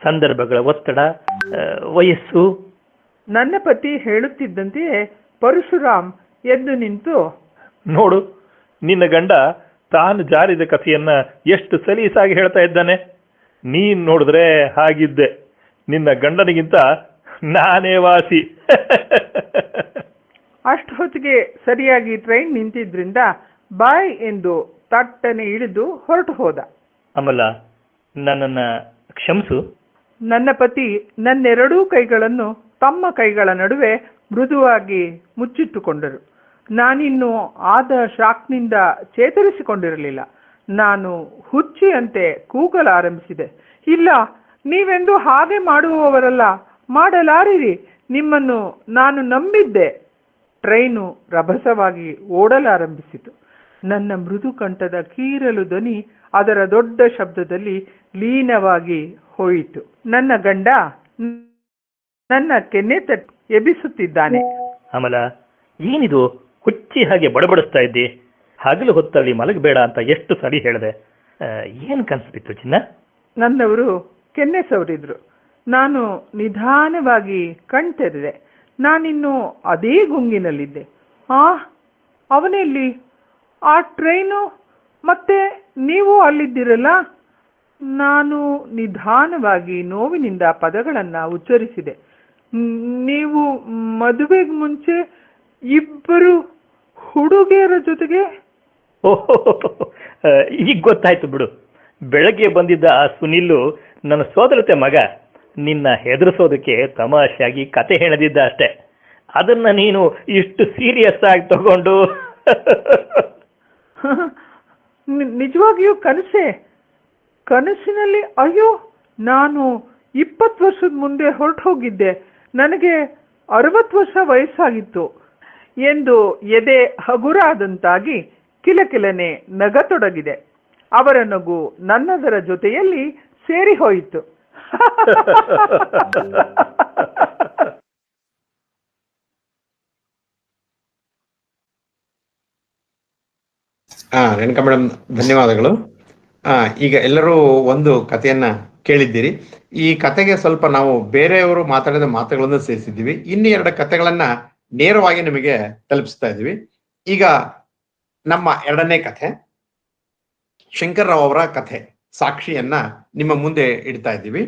ಸಂದರ್ಭಗಳ ಒತ್ತಡ, ವಯಸ್ಸು.
ನನ್ನ ಪತಿ ಹೇಳುತ್ತಿದ್ದಂತೆಯೇ ಪರಶುರಾಮ್ ಎದ್ದು ನಿಂತು,
ನೋಡು, ನಿನ್ನ ಗಂಡ ತಾನು ಜಾರಿದ ಕಥೆಯನ್ನ ಎಷ್ಟು ಸಲೀಸಾಗಿ ಹೇಳ್ತಾ ಇದ್ದಾನೆ. ನೀನ್ ನೋಡಿದ್ರೆ ಹಾಗಿದ್ದೆ. ನಿನ್ನ ಗಂಡನಿಗಿಂತ ನಾನೇ ವಾಸಿ.
ಅಷ್ಟು ಹೊತ್ತಿಗೆ ಸರಿಯಾಗಿ ಟ್ರೈನ್ ನಿಂತಿದ್ರಿಂದ ಬಾಯ್ ಎಂದು ತಟ್ಟನೆ ಇಳಿದು ಹೊರಟು ಹೋದ.
ಅಮಲ, ನನ್ನನ್ನ ಕ್ಷಮಿಸು.
ನನ್ನ ಪತಿ ನನ್ನೆರಡೂ ಕೈಗಳನ್ನು ತಮ್ಮ ಕೈಗಳ ನಡುವೆ ಮೃದುವಾಗಿ ಮುಚ್ಚಿಟ್ಟುಕೊಂಡರು. ನಾನಿನ್ನು ಆದ ಶಾಕ್ನಿಂದ ಚೇತರಿಸಿಕೊಂಡಿರಲಿಲ್ಲ. ನಾನು ಹುಚ್ಚಿಯಂತೆ ಕೂಗಲಾರಂಭಿಸಿದೆ. ಇಲ್ಲ, ನೀವೆಂದು ಹಾಗೆ ಮಾಡುವವರಲ್ಲ, ಮಾಡಲಾರಿರಿ. ನಿಮ್ಮನ್ನು ನಾನು ನಂಬಿದ್ದೆ. ಟ್ರೈನು ರಭಸವಾಗಿ ಓಡಲಾರಂಭಿಸಿತು. ನನ್ನ ಮೃದು ಕಂಠದ ಕೀರಲು ಧ್ವನಿ ಅದರ ದೊಡ್ಡ ಶಬ್ದದಲ್ಲಿ ಲೀನವಾಗಿ ಹೋಯಿತು. ನನ್ನ ಗಂಡ ನನ್ನ ಕೆನ್ನೆ ತಟ್ಟಿ ಎಬ್ಬಿಸುತ್ತಿದ್ದಾನೆ.
ಅಮಲ, ಏನಿದು ಹುಚ್ಚಿ ಹಾಗೆ ಬಡಬಡಿಸ್ತಾ ಇದ್ದಿ? ಹಗಲು ಹೊತ್ತಲ್ಲಿ ಮಲಗಬೇಡ ಅಂತ ಎಷ್ಟು ಸರಿ ಹೇಳಿದೆ. ಏನು ಕನ್ಸ್ಬಿತ್ತು ಚಿನ್ನ?
ನನ್ನವರು ಕೆನ್ನೆ ಸವರಿದ್ರು. ನಾನು ನಿಧಾನವಾಗಿ ಕಣ್ತೆರೆದೆ. ನಾನಿನ್ನು ಅದೇ ಗುಂಗಿನಲ್ಲಿದ್ದೆ. ಅವನೆಲ್ಲಿ? ಆ ಟ್ರೈನು ಮತ್ತೆ ನೀವು ಅಲ್ಲಿದ್ದಿರಲ್ಲ? ನಾನು ನಿಧಾನವಾಗಿ ನೋವಿನಿಂದ ಪದಗಳನ್ನು ಉಚ್ಚರಿಸಿದೆ. ನೀವು ಮದುವೆಗೆ ಮುಂಚೆ 2 ಹುಡುಗಿಯರ ಜೊತೆಗೆ?
ಓಹೋ, ಈಗ ಗೊತ್ತಾಯ್ತು ಬಿಡು. ಬೆಳಗ್ಗೆ ಬಂದಿದ್ದ ಆ ಸುನಿಲ್ಲು ನನ್ನ ಸೋದರತೆ ಮಗ. ನಿನ್ನ ಹೆದರಿಸೋದಕ್ಕೆ ತಮಾಷೆಯಾಗಿ ಕತೆ ಹೇಳದಿದ್ದ ಅಷ್ಟೇ. ಅದನ್ನ ನೀನು ಇಷ್ಟು ಸೀರಿಯಸ್ ಆಗಿ ತಗೊಂಡು.
ನಿಜವಾಗಿಯೂ ಕನಸೆ? ಕನಸಿನಲ್ಲಿ ಅಯ್ಯೋ, ನಾನು 20 ವರ್ಷದ ಮುಂದೆ ಹೊರಟು ಹೋಗಿದ್ದೆ. ನನಗೆ 60 ವರ್ಷ ವಯಸ್ಸಾಗಿತ್ತು ಎಂದು ಎದೆ ಹಗುರಾದಂತಾಗಿ ಕಿಲಕಿಲನೆ ನಗತೊಡಗಿದೆ. ಅವರ ನಗು ನನ್ನದರ ಜೊತೆಯಲ್ಲಿ ಸೇರಿ ಹೋಯಿತು.
ರೇಣುಕಾ ಮೇಡಮ್, ಧನ್ಯವಾದಗಳು. ಈಗ ಎಲ್ಲರೂ ಒಂದು ಕಥೆಯನ್ನ ಕೇಳಿದ್ದೀರಿ. ಈ ಕಥೆಗೆ ಸ್ವಲ್ಪ ನಾವು ಬೇರೆಯವರು ಮಾತಾಡಿದ ಮಾತುಗಳನ್ನು ಸೇರಿಸಿದ್ದೀವಿ. ಇನ್ನು 2 ಕಥೆಗಳನ್ನ ನೇರವಾಗಿ ನಿಮಗೆ ತಲುಪಿಸ್ತಾ ಇದ್ದೀವಿ. ಈಗ ನಮ್ಮ 2ನೇ ಕಥೆ, ಶಂಕರ್ ರಾವ್ ಅವರ ಕಥೆ ಸಾಕ್ಷಿಯನ್ನ ನಿಮ್ಮ ಮುಂದೆ ಇಡ್ತಾ ಇದ್ದೀವಿ.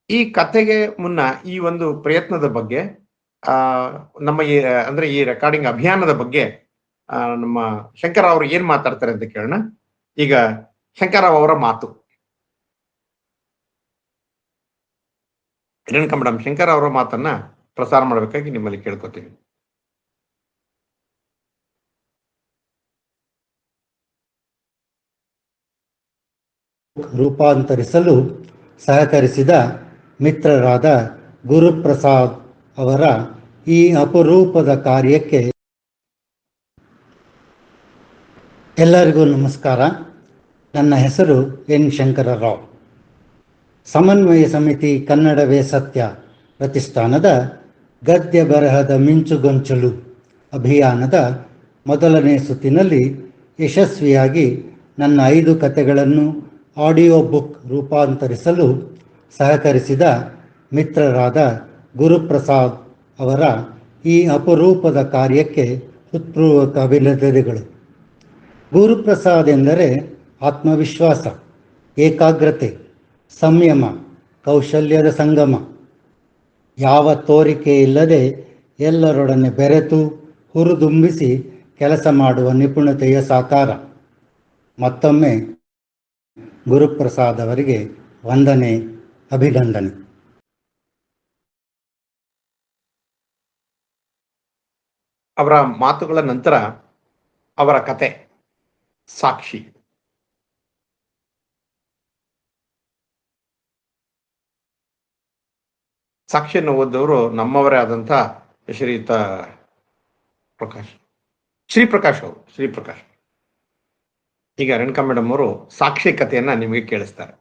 ಈ ಕಥೆಗೆ ಮುನ್ನ ಈ ಒಂದು ಪ್ರಯತ್ನದ ಬಗ್ಗೆ, ನಮ್ಮ ಈ ರೆಕಾರ್ಡಿಂಗ್ ಅಭಿಯಾನದ ಬಗ್ಗೆ ನಮ್ಮ ಶಂಕರರಾವ್ ಅವರು ಏನ್ ಮಾತಾಡ್ತಾರೆ ಅಂತ ಕೇಳೋಣ. ಈಗ ಶಂಕರರಾವ್ ಅವರ ಮಾತು. ರೇಣುಕಾ ಮೇಡಮ್, ಶಂಕರ್ ಅವರ ಮಾತನ್ನ ಪ್ರಸಾರ ಮಾಡಬೇಕಾಗಿ ನಿಮ್ಮಲ್ಲಿ ಕೇಳ್ಕೊತೀನಿ.
ರೂಪಾಂತರಿಸಲು ಸಹಕರಿಸಿದ ಮಿತ್ರರಾದ ಗುರುಪ್ರಸಾದ್ ಅವರ ಈ ಅಪರೂಪದ ಕಾರ್ಯಕ್ಕೆ ಎಲ್ಲರಿಗೂ ನಮಸ್ಕಾರ. ನನ್ನ ಹೆಸರು ಎನ್ ಶಂಕರರಾವ್. ಸಮನ್ವಯ ಸಮಿತಿ ಕನ್ನಡವೇ ಸತ್ಯ ಪ್ರತಿಷ್ಠಾನದ ಗದ್ಯ ಬರಹದ ಮಿಂಚುಗೊಂಚಲು ಅಭಿಯಾನದ ಮೊದಲನೇ ಸುತ್ತಿನಲ್ಲಿ ಯಶಸ್ವಿಯಾಗಿ ನನ್ನ 5 ಕಥೆಗಳನ್ನು ಆಡಿಯೋ ಬುಕ್ ರೂಪಾಂತರಿಸಲು ಸಹಕರಿಸಿದ ಮಿತ್ರರಾದ ಗುರುಪ್ರಸಾದ್ ಅವರ ಈ ಅಪರೂಪದ ಕಾರ್ಯಕ್ಕೆ ಹೃತ್ಪೂರ್ವಕ ಅಭಿನಂದನೆಗಳು. ಗುರುಪ್ರಸಾದ್ ಎಂದರೆ ಆತ್ಮವಿಶ್ವಾಸ, ಏಕಾಗ್ರತೆ, ಸಂಯಮ, ಕೌಶಲ್ಯದ ಸಂಗಮ. ಯಾವ ತೋರಿಕೆ ಇಲ್ಲದೆ ಎಲ್ಲರೊಡನೆ ಬೆರೆತು ಹುರಿದುಂಬಿಸಿ ಕೆಲಸ ಮಾಡುವ ನಿಪುಣತೆಯ ಸಾಕಾರ. ಮತ್ತೊಮ್ಮೆ ಗುರುಪ್ರಸಾದ್ ಅವರಿಗೆ ವಂದನೆ, ಅಭಿನಂದನೆ.
ಅವರ ಮಾತುಗಳ ನಂತರ ಅವರ ಕತೆ ಸಾಕ್ಷಿ. ಸಾಕ್ಷಿಯನ್ನು ಓದಿದವರು ನಮ್ಮವರೇ ಆದಂಥ ಶ್ರೀಯುತ ಶ್ರೀಪ್ರಕಾಶ್ ಅವರು. ಶ್ರೀಪ್ರಕಾಶ್. ಈಗ ರೇಣುಕಾ ಮೇಡಮ್ ಅವರು ಸಾಕ್ಷಿ ಕಥೆಯನ್ನ ನಿಮಗೆ ಕೇಳಿಸ್ತಾರೆ.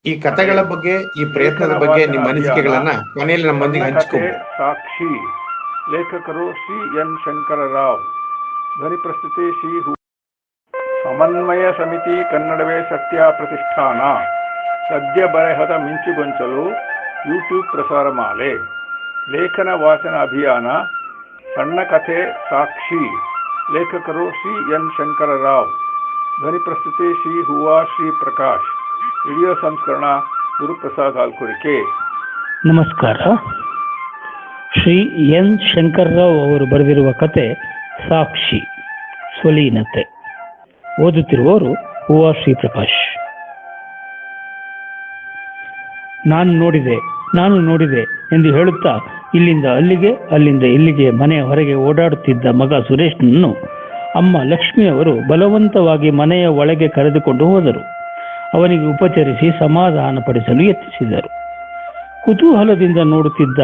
ಈ ಕಥೆಗಳ ಬಗ್ಗೆ, ಈ ಪ್ರಯತ್ನದ ಬಗ್ಗೆ ನಿಮ್ಮ ಅನಿಸಿಕೆಗಳನ್ನ ಮನೆಯಲ್ಲಿ ನಮ್ಮೊಂದಿಗೆ ಹಂಚಿಕೊಳ್ಳಿ.
ಸಾಕ್ಷಿ. ಲೇಖಕರು ಶ್ರೀ ಎನ್ ಶಂಕರರಾವ್. ಧ್ವನಿ ಪ್ರಸ್ತುತಿ ಶ್ರೀ ಸಮನ್ವಯ ಸಮಿತಿ ಕನ್ನಡವೇ ಸತ್ಯ ಪ್ರತಿಷ್ಠಾನ. ಗದ್ಯ ಬರಹದ ಮಿಂಚುಗೊಂಚಲು ಯೂಟ್ಯೂಬ್ ಪ್ರಸಾರ ಮಾಲೆ. ಲೇಖನ ವಾಚನ ಅಭಿಯಾನ. ಸಣ್ಣ ಕಥೆ ಸಾಕ್ಷಿ. ಲೇಖಕರು ಶ್ರೀ ಎನ್ ಶಂಕರರಾವ್. ಧ್ವನಿ ಪ್ರಸ್ತುತಿ ಶ್ರೀ ಶ್ರೀ ಪ್ರಕಾಶ್. ವಿಡಿಯೋ ಸಂಸ್ಕರಣ ಗುರುಪ್ರಸಾದ್ ಹಾಲ್ಕುರಿಕೆ.
ನಮಸ್ಕಾರ. ಶ್ರೀ ಎನ್ ಶಂಕರರಾವ್ ಅವರು ಬರೆದಿರುವ ಕತೆ ಸಾಕ್ಷಿ, ಸ್ವಲೀನತೆ. ಓದುತ್ತಿರುವವರು ಶ್ರೀ ಪ್ರಕಾಶ್. ನಾನು ನೋಡಿದೆ ಎಂದು ಹೇಳುತ್ತಾ ಇಲ್ಲಿಂದ ಅಲ್ಲಿಗೆ, ಅಲ್ಲಿಂದ ಇಲ್ಲಿಗೆ ಮನೆಯ ಹೊರಗೆ ಓಡಾಡುತ್ತಿದ್ದ ಮಗ ಸುರೇಶ್ನನ್ನು ಅಮ್ಮ ಲಕ್ಷ್ಮಿಯವರು ಬಲವಂತವಾಗಿ ಮನೆಯ ಒಳಗೆ ಕರೆದುಕೊಂಡು ಹೋದರು. ಅವನಿಗೆ ಉಪಚರಿಸಿ ಸಮಾಧಾನಪಡಿಸಲು ಯತ್ನಿಸಿದರು. ಕುತೂಹಲದಿಂದ ನೋಡುತ್ತಿದ್ದ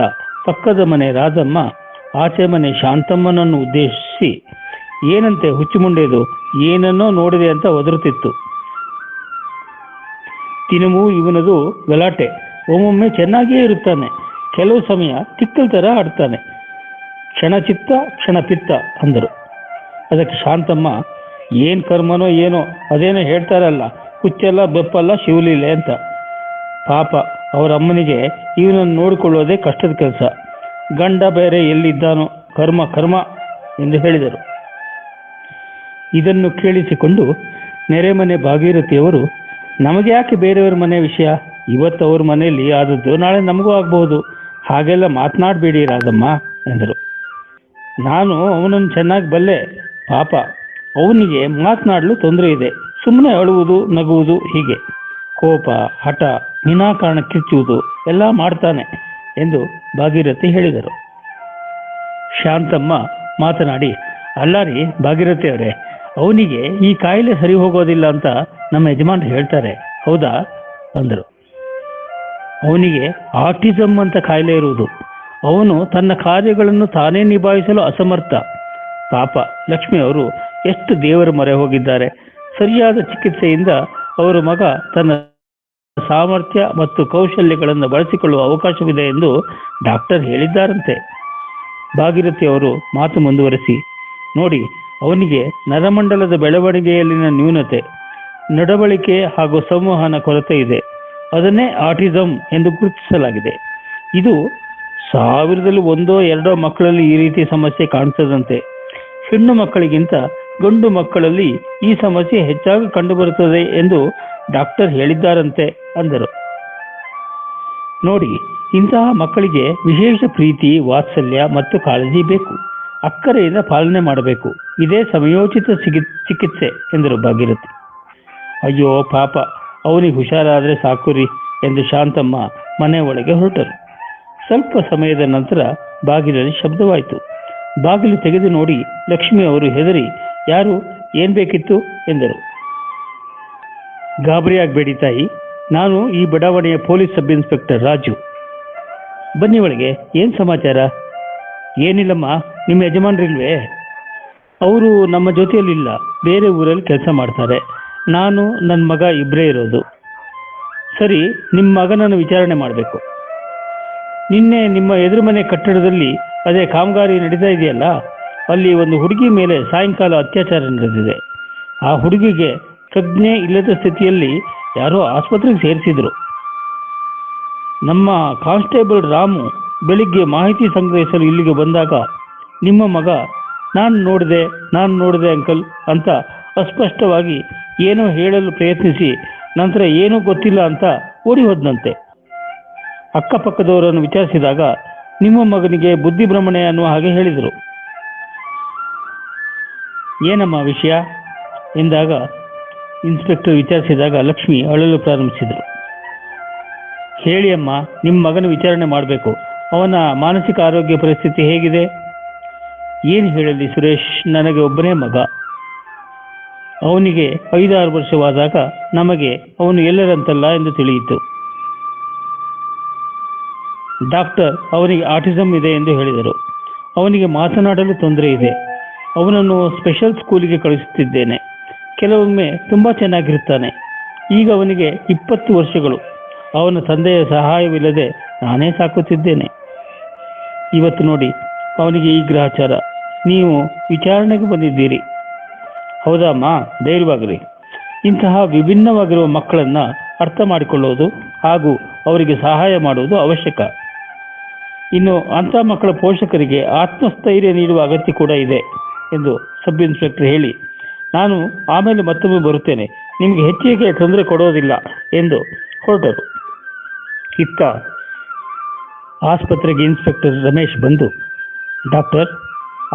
ಪಕ್ಕದ ಮನೆ ರಾಧಮ್ಮ ಆಚೆ ಮನೆ ಶಾಂತಮ್ಮನನ್ನು ಉದ್ದೇಶಿಸಿ, ಏನಂತೆ ಹುಚ್ಚುಮುಂಡೆದು, ಏನನ್ನೋ ನೋಡಿದೆ ಅಂತ ಒದರುತ್ತಿತ್ತು. ದಿನವೂ ಇವನದು ಗಲಾಟೆ. ಒಮ್ಮೊಮ್ಮೆ ಚೆನ್ನಾಗಿಯೇ ಇರುತ್ತಾನೆ, ಕೆಲವು ಸಮಯ ತಿಕ್ಕಲ್ ಥರ ಆಡ್ತಾನೆ. ಕ್ಷಣ ಚಿತ್ತ ಕ್ಷಣ ಪಿತ್ತ ಅಂದರು. ಅದಕ್ಕೆ ಶಾಂತಮ್ಮ, ಏನು ಕರ್ಮನೋ ಏನೋ, ಅದೇನೋ ಹೇಳ್ತಾರಲ್ಲ, ಹುಚ್ಚೆಲ್ಲ ಬೆಪ್ಪಲ್ಲ ಶಿವಲೀಲೆ ಅಂತ. ಪಾಪ ಅವರ ಅಮ್ಮನಿಗೆ ಇವನನ್ನು ನೋಡಿಕೊಳ್ಳೋದೇ ಕಷ್ಟದ ಕೆಲಸ. ಗಂಡ ಬೇರೆ ಎಲ್ಲಿದ್ದಾನೋ, ಕರ್ಮ ಕರ್ಮ ಎಂದು ಹೇಳಿದರು. ಇದನ್ನು ಕೇಳಿಸಿಕೊಂಡು ನೆರೆಮನೆ ಭಾಗೀರಥಿಯವರು, ನಮಗೆ ಯಾಕೆ ಬೇರೆಯವ್ರ ಮನೆ ವಿಷಯ, ಇವತ್ತು ಅವ್ರ ಮನೆಯಲ್ಲಿ ಆದದ್ದು ನಾಳೆ ನಮಗೂ ಆಗಬಹುದು, ಹಾಗೆಲ್ಲ ಮಾತನಾಡಬೇಡಿ ರಾಧಮ್ಮ ಎಂದರು. ನಾನು ಅವನನ್ನು ಚೆನ್ನಾಗಿ ಬಲ್ಲೆ. ಪಾಪ ಅವನಿಗೆ ಮಾತನಾಡಲು ತೊಂದರೆ ಇದೆ. ಸುಮ್ಮನೆ ಅಳುವುದು, ನಗುವುದು, ಹೀಗೆ ಕೋಪ, ಹಠ, ವಿನಾಕಾರಣ ಕಿಚ್ಚುವುದು ಎಲ್ಲ ಮಾಡ್ತಾನೆ ಎಂದು ಭಾಗೀರಥಿ ಹೇಳಿದರು. ಶಾಂತಮ್ಮ ಮಾತನಾಡಿ, ಅಲ್ಲ ರೀ ಭಾಗೀರಥಿ ಅವರೇ, ಅವನಿಗೆ ಈ ಕಾಯಿಲೆ ಸರಿ ಹೋಗೋದಿಲ್ಲ ಅಂತ ನಮ್ಮ ಯಜಮಾನ್ರು ಹೇಳ್ತಾರೆ, ಹೌದಾ ಅಂದರು. ಅವನಿಗೆ ಆಟಿಸಮ್ ಅಂತ ಕಾಯಿಲೆ ಇರುವುದು. ಅವನು ತನ್ನ ಕಾರ್ಯಗಳನ್ನು ತಾನೇ ನಿಭಾಯಿಸಲು ಅಸಮರ್ಥ. ಪಾಪ ಲಕ್ಷ್ಮಿ ಅವರು ಎಷ್ಟು ದೇವರ ಮೊರೆ ಹೋಗಿದ್ದಾರೆ. ಸರಿಯಾದ ಚಿಕಿತ್ಸೆಯಿಂದ ಅವರ ಮಗ ತನ್ನ ಸಾಮರ್ಥ್ಯ ಮತ್ತು ಕೌಶಲ್ಯಗಳನ್ನು ಬಳಸಿಕೊಳ್ಳುವ ಅವಕಾಶವಿದೆ ಎಂದು ಡಾಕ್ಟರ್ ಹೇಳಿದ್ದಾರಂತೆ. ಭಾಗೀರಥಿ ಅವರು ಮಾತು ಮುಂದುವರೆಸಿ, ನೋಡಿ, ಅವನಿಗೆ ನರಮಂಡಲದ ಬೆಳವಣಿಗೆಯಲ್ಲಿನ ನ್ಯೂನತೆ, ನಡವಳಿಕೆ ಹಾಗೂ ಸಂವಹನ ಕೊರತೆ ಇದೆ. ಅದನ್ನೇ ಆಟಿಸಮ್ ಎಂದು ಗುರುತಿಸಲಾಗಿದೆ. ಇದು 1000ರಲ್ಲಿ 1-2 ಮಕ್ಕಳಲ್ಲಿ ಈ ರೀತಿ ಸಮಸ್ಯೆ ಕಾಣಿಸದಂತೆ. ಹೆಣ್ಣು ಮಕ್ಕಳಿಗಿಂತ ಗಂಡು ಮಕ್ಕಳಲ್ಲಿ ಈ ಸಮಸ್ಯೆ ಹೆಚ್ಚಾಗಿ ಕಂಡುಬರುತ್ತದೆ ಎಂದು ಡಾಕ್ಟರ್ ಹೇಳಿದ್ದಾರಂತೆ ಅಂದರು. ನೋಡಿ, ಇಂತಹ ಮಕ್ಕಳಿಗೆ ವಿಶೇಷ ಪ್ರೀತಿ, ವಾತ್ಸಲ್ಯ ಮತ್ತು ಕಾಳಜಿ ಬೇಕು. ಅಕ್ಕರೆಯಿಂದ ಪಾಲನೆ ಮಾಡಬೇಕು. ಇದೇ ಸಮಯೋಚಿತ ಚಿಕಿತ್ಸೆ ಎಂದರು ಭಾಗೀರಥಿ. ಅಯ್ಯೋ ಪಾಪ, ಅವನಿಗೆ ಹುಷಾರಾದರೆ ಸಾಕುರಿ ಎಂದು ಶಾಂತಮ್ಮ ಮನೆ ಒಳಗೆ ಹೊರಟರು. ಸ್ವಲ್ಪ ಸಮಯದ ನಂತರ ಬಾಗಿಲಲ್ಲಿ ಶಬ್ದವಾಯಿತು. ಬಾಗಿಲು ತೆಗೆದು ನೋಡಿ ಲಕ್ಷ್ಮಿ ಅವರು ಹೆದರಿ, ಯಾರು, ಏನ್ ಬೇಕಿತ್ತು ಎಂದರು. ಗಾಬರಿಯಾಗಬೇಡಿ ತಾಯಿ, ನಾನು ಈ ಬಡಾವಣೆಯ ಪೊಲೀಸ್ ಸಬ್ ಇನ್ಸ್ಪೆಕ್ಟರ್ ರಾಜು. ಬನ್ನಿ ಒಳಗೆ, ಏನ್ ಸಮಾಚಾರ? ಏನಿಲ್ಲಮ್ಮ, ನಿಮ್ಮ ಯಜಮಾನ್ರಿಲ್ವೇ? ಅವರು ನಮ್ಮ ಜೊತೆಯಲ್ಲಿಲ್ಲ, ಬೇರೆ ಊರಲ್ಲಿ ಕೆಲಸ ಮಾಡ್ತಾರೆ. ನಾನು ನನ್ನ ಮಗ ಇಬ್ಬರೇ ಇರೋದು. ಸರಿ, ನಿಮ್ಮ ಮಗನನ್ನು ವಿಚಾರಣೆ ಮಾಡಬೇಕು. ನಿನ್ನೆ ನಿಮ್ಮ ಎದುರು ಮನೆ ಕಟ್ಟಡದಲ್ಲಿ ಅದೇ ಕಾಮಗಾರಿ ನಡೀತಾ ಇದೆಯಲ್ಲ, ಅಲ್ಲಿ ಒಂದು ಹುಡುಗಿ ಮೇಲೆ ಸಾಯಂಕಾಲ ಅತ್ಯಾಚಾರ ನಡೆದಿದೆ. ಆ ಹುಡುಗಿಗೆ ಪ್ರಜ್ಞೆ ಇಲ್ಲದ ಸ್ಥಿತಿಯಲ್ಲಿ ಯಾರೋ ಆಸ್ಪತ್ರೆಗೆ ಸೇರಿಸಿದ್ರು. ನಮ್ಮ ಕಾನ್ಸ್ಟೇಬಲ್ ರಾಮು ಬೆಳಿಗ್ಗೆ ಮಾಹಿತಿ ಸಂಗ್ರಹಿಸಲು ಇಲ್ಲಿಗೆ ಬಂದಾಗ ನಿಮ್ಮ ಮಗ ನಾನು ನೋಡಿದೆ ಅಂಕಲ್ ಅಂತ ಅಸ್ಪಷ್ಟವಾಗಿ ಏನೋ ಹೇಳಲು ಪ್ರಯತ್ನಿಸಿ ನಂತರ ಏನೂ ಗೊತ್ತಿಲ್ಲ ಅಂತ ಓಡಿ ಹೋದ್ನಂತೆ. ಅಕ್ಕಪಕ್ಕದವರನ್ನು ವಿಚಾರಿಸಿದಾಗ ನಿಮ್ಮ ಮಗನಿಗೆ ಬುದ್ಧಿಭ್ರಮಣೆ ಅನ್ನುವ ಹಾಗೆ ಹೇಳಿದರು. ಏನಮ್ಮ ವಿಷಯ ಎಂದಾಗ ಇನ್ಸ್ಪೆಕ್ಟರ್ ವಿಚಾರಿಸಿದಾಗ ಲಕ್ಷ್ಮಿ ಅಳಲು ಪ್ರಾರಂಭಿಸಿದರು. ಹೇಳಿ ಅಮ್ಮ, ನಿಮ್ಮ ಮಗನ ವಿಚಾರಣೆ ಮಾಡಬೇಕು. ಅವನ ಮಾನಸಿಕ ಆರೋಗ್ಯ ಪರಿಸ್ಥಿತಿ ಹೇಗಿದೆ? ಏನು ಹೇಳಲಿ ಸುರೇಶ್, ನನಗೆ ಒಬ್ಬನೇ ಮಗ. ಅವನಿಗೆ 5-6 ವರ್ಷವಾದಾಗ ನಮಗೆ ಅವನು ಎಲ್ಲರಂತಲ್ಲ ಎಂದು ತಿಳಿಯಿತು. ಡಾಕ್ಟರ್ ಅವನಿಗೆ ಆಟಿಸಮ್ ಇದೆ ಎಂದು ಹೇಳಿದರು. ಅವನಿಗೆ ಮಾತನಾಡಲು ತೊಂದರೆ ಇದೆ. ಅವನನ್ನು ಸ್ಪೆಷಲ್ ಸ್ಕೂಲಿಗೆ ಕಳಿಸುತ್ತಿದ್ದೇನೆ. ಕೆಲವೊಮ್ಮೆ ತುಂಬ ಚೆನ್ನಾಗಿರುತ್ತಾನೆ. ಈಗ ಅವನಿಗೆ 20 ವರ್ಷಗಳು. ಅವನ ತಂದೆಯ ಸಹಾಯವಿಲ್ಲದೆ ನಾನೇ ಸಾಕುತ್ತಿದ್ದೇನೆ. ಇವತ್ತು ನೋಡಿ, ಅವನಿಗೆ ಈ ಗ್ರಹಚಾರ. ನೀವು ವಿಚಾರಣೆಗೆ ಬಂದಿದ್ದೀರಿ. ಹೌದಾ ಅಮ್ಮ? ಧೈರ್ಯವಾಗಲಿ. ಇಂತಹ ವಿಭಿನ್ನವಾಗಿರುವ ಮಕ್ಕಳನ್ನು ಅರ್ಥ ಮಾಡಿಕೊಳ್ಳುವುದು ಹಾಗೂ ಅವರಿಗೆ ಸಹಾಯ ಮಾಡುವುದು ಅವಶ್ಯಕ. ಇನ್ನು ಅಂಥ ಮಕ್ಕಳ ಪೋಷಕರಿಗೆ ಆತ್ಮಸ್ಥೈರ್ಯ ನೀಡುವ ಅಗತ್ಯ ಕೂಡ ಇದೆ ಎಂದು ಸಬ್ ಇನ್ಸ್ಪೆಕ್ಟರ್ ಹೇಳಿ, ನಾನು ಆಮೇಲೆ ಮತ್ತೊಮ್ಮೆ ಬರುತ್ತೇನೆ, ನಿಮಗೆ ಹೆಚ್ಚಿಗೆ ತೊಂದರೆ ಕೊಡೋದಿಲ್ಲ ಎಂದು ಹೊರಟರು. ಇತ್ತ ಆಸ್ಪತ್ರೆಗೆ ಇನ್ಸ್ಪೆಕ್ಟರ್ ರಮೇಶ್ ಬಂದು, ಡಾಕ್ಟರ್,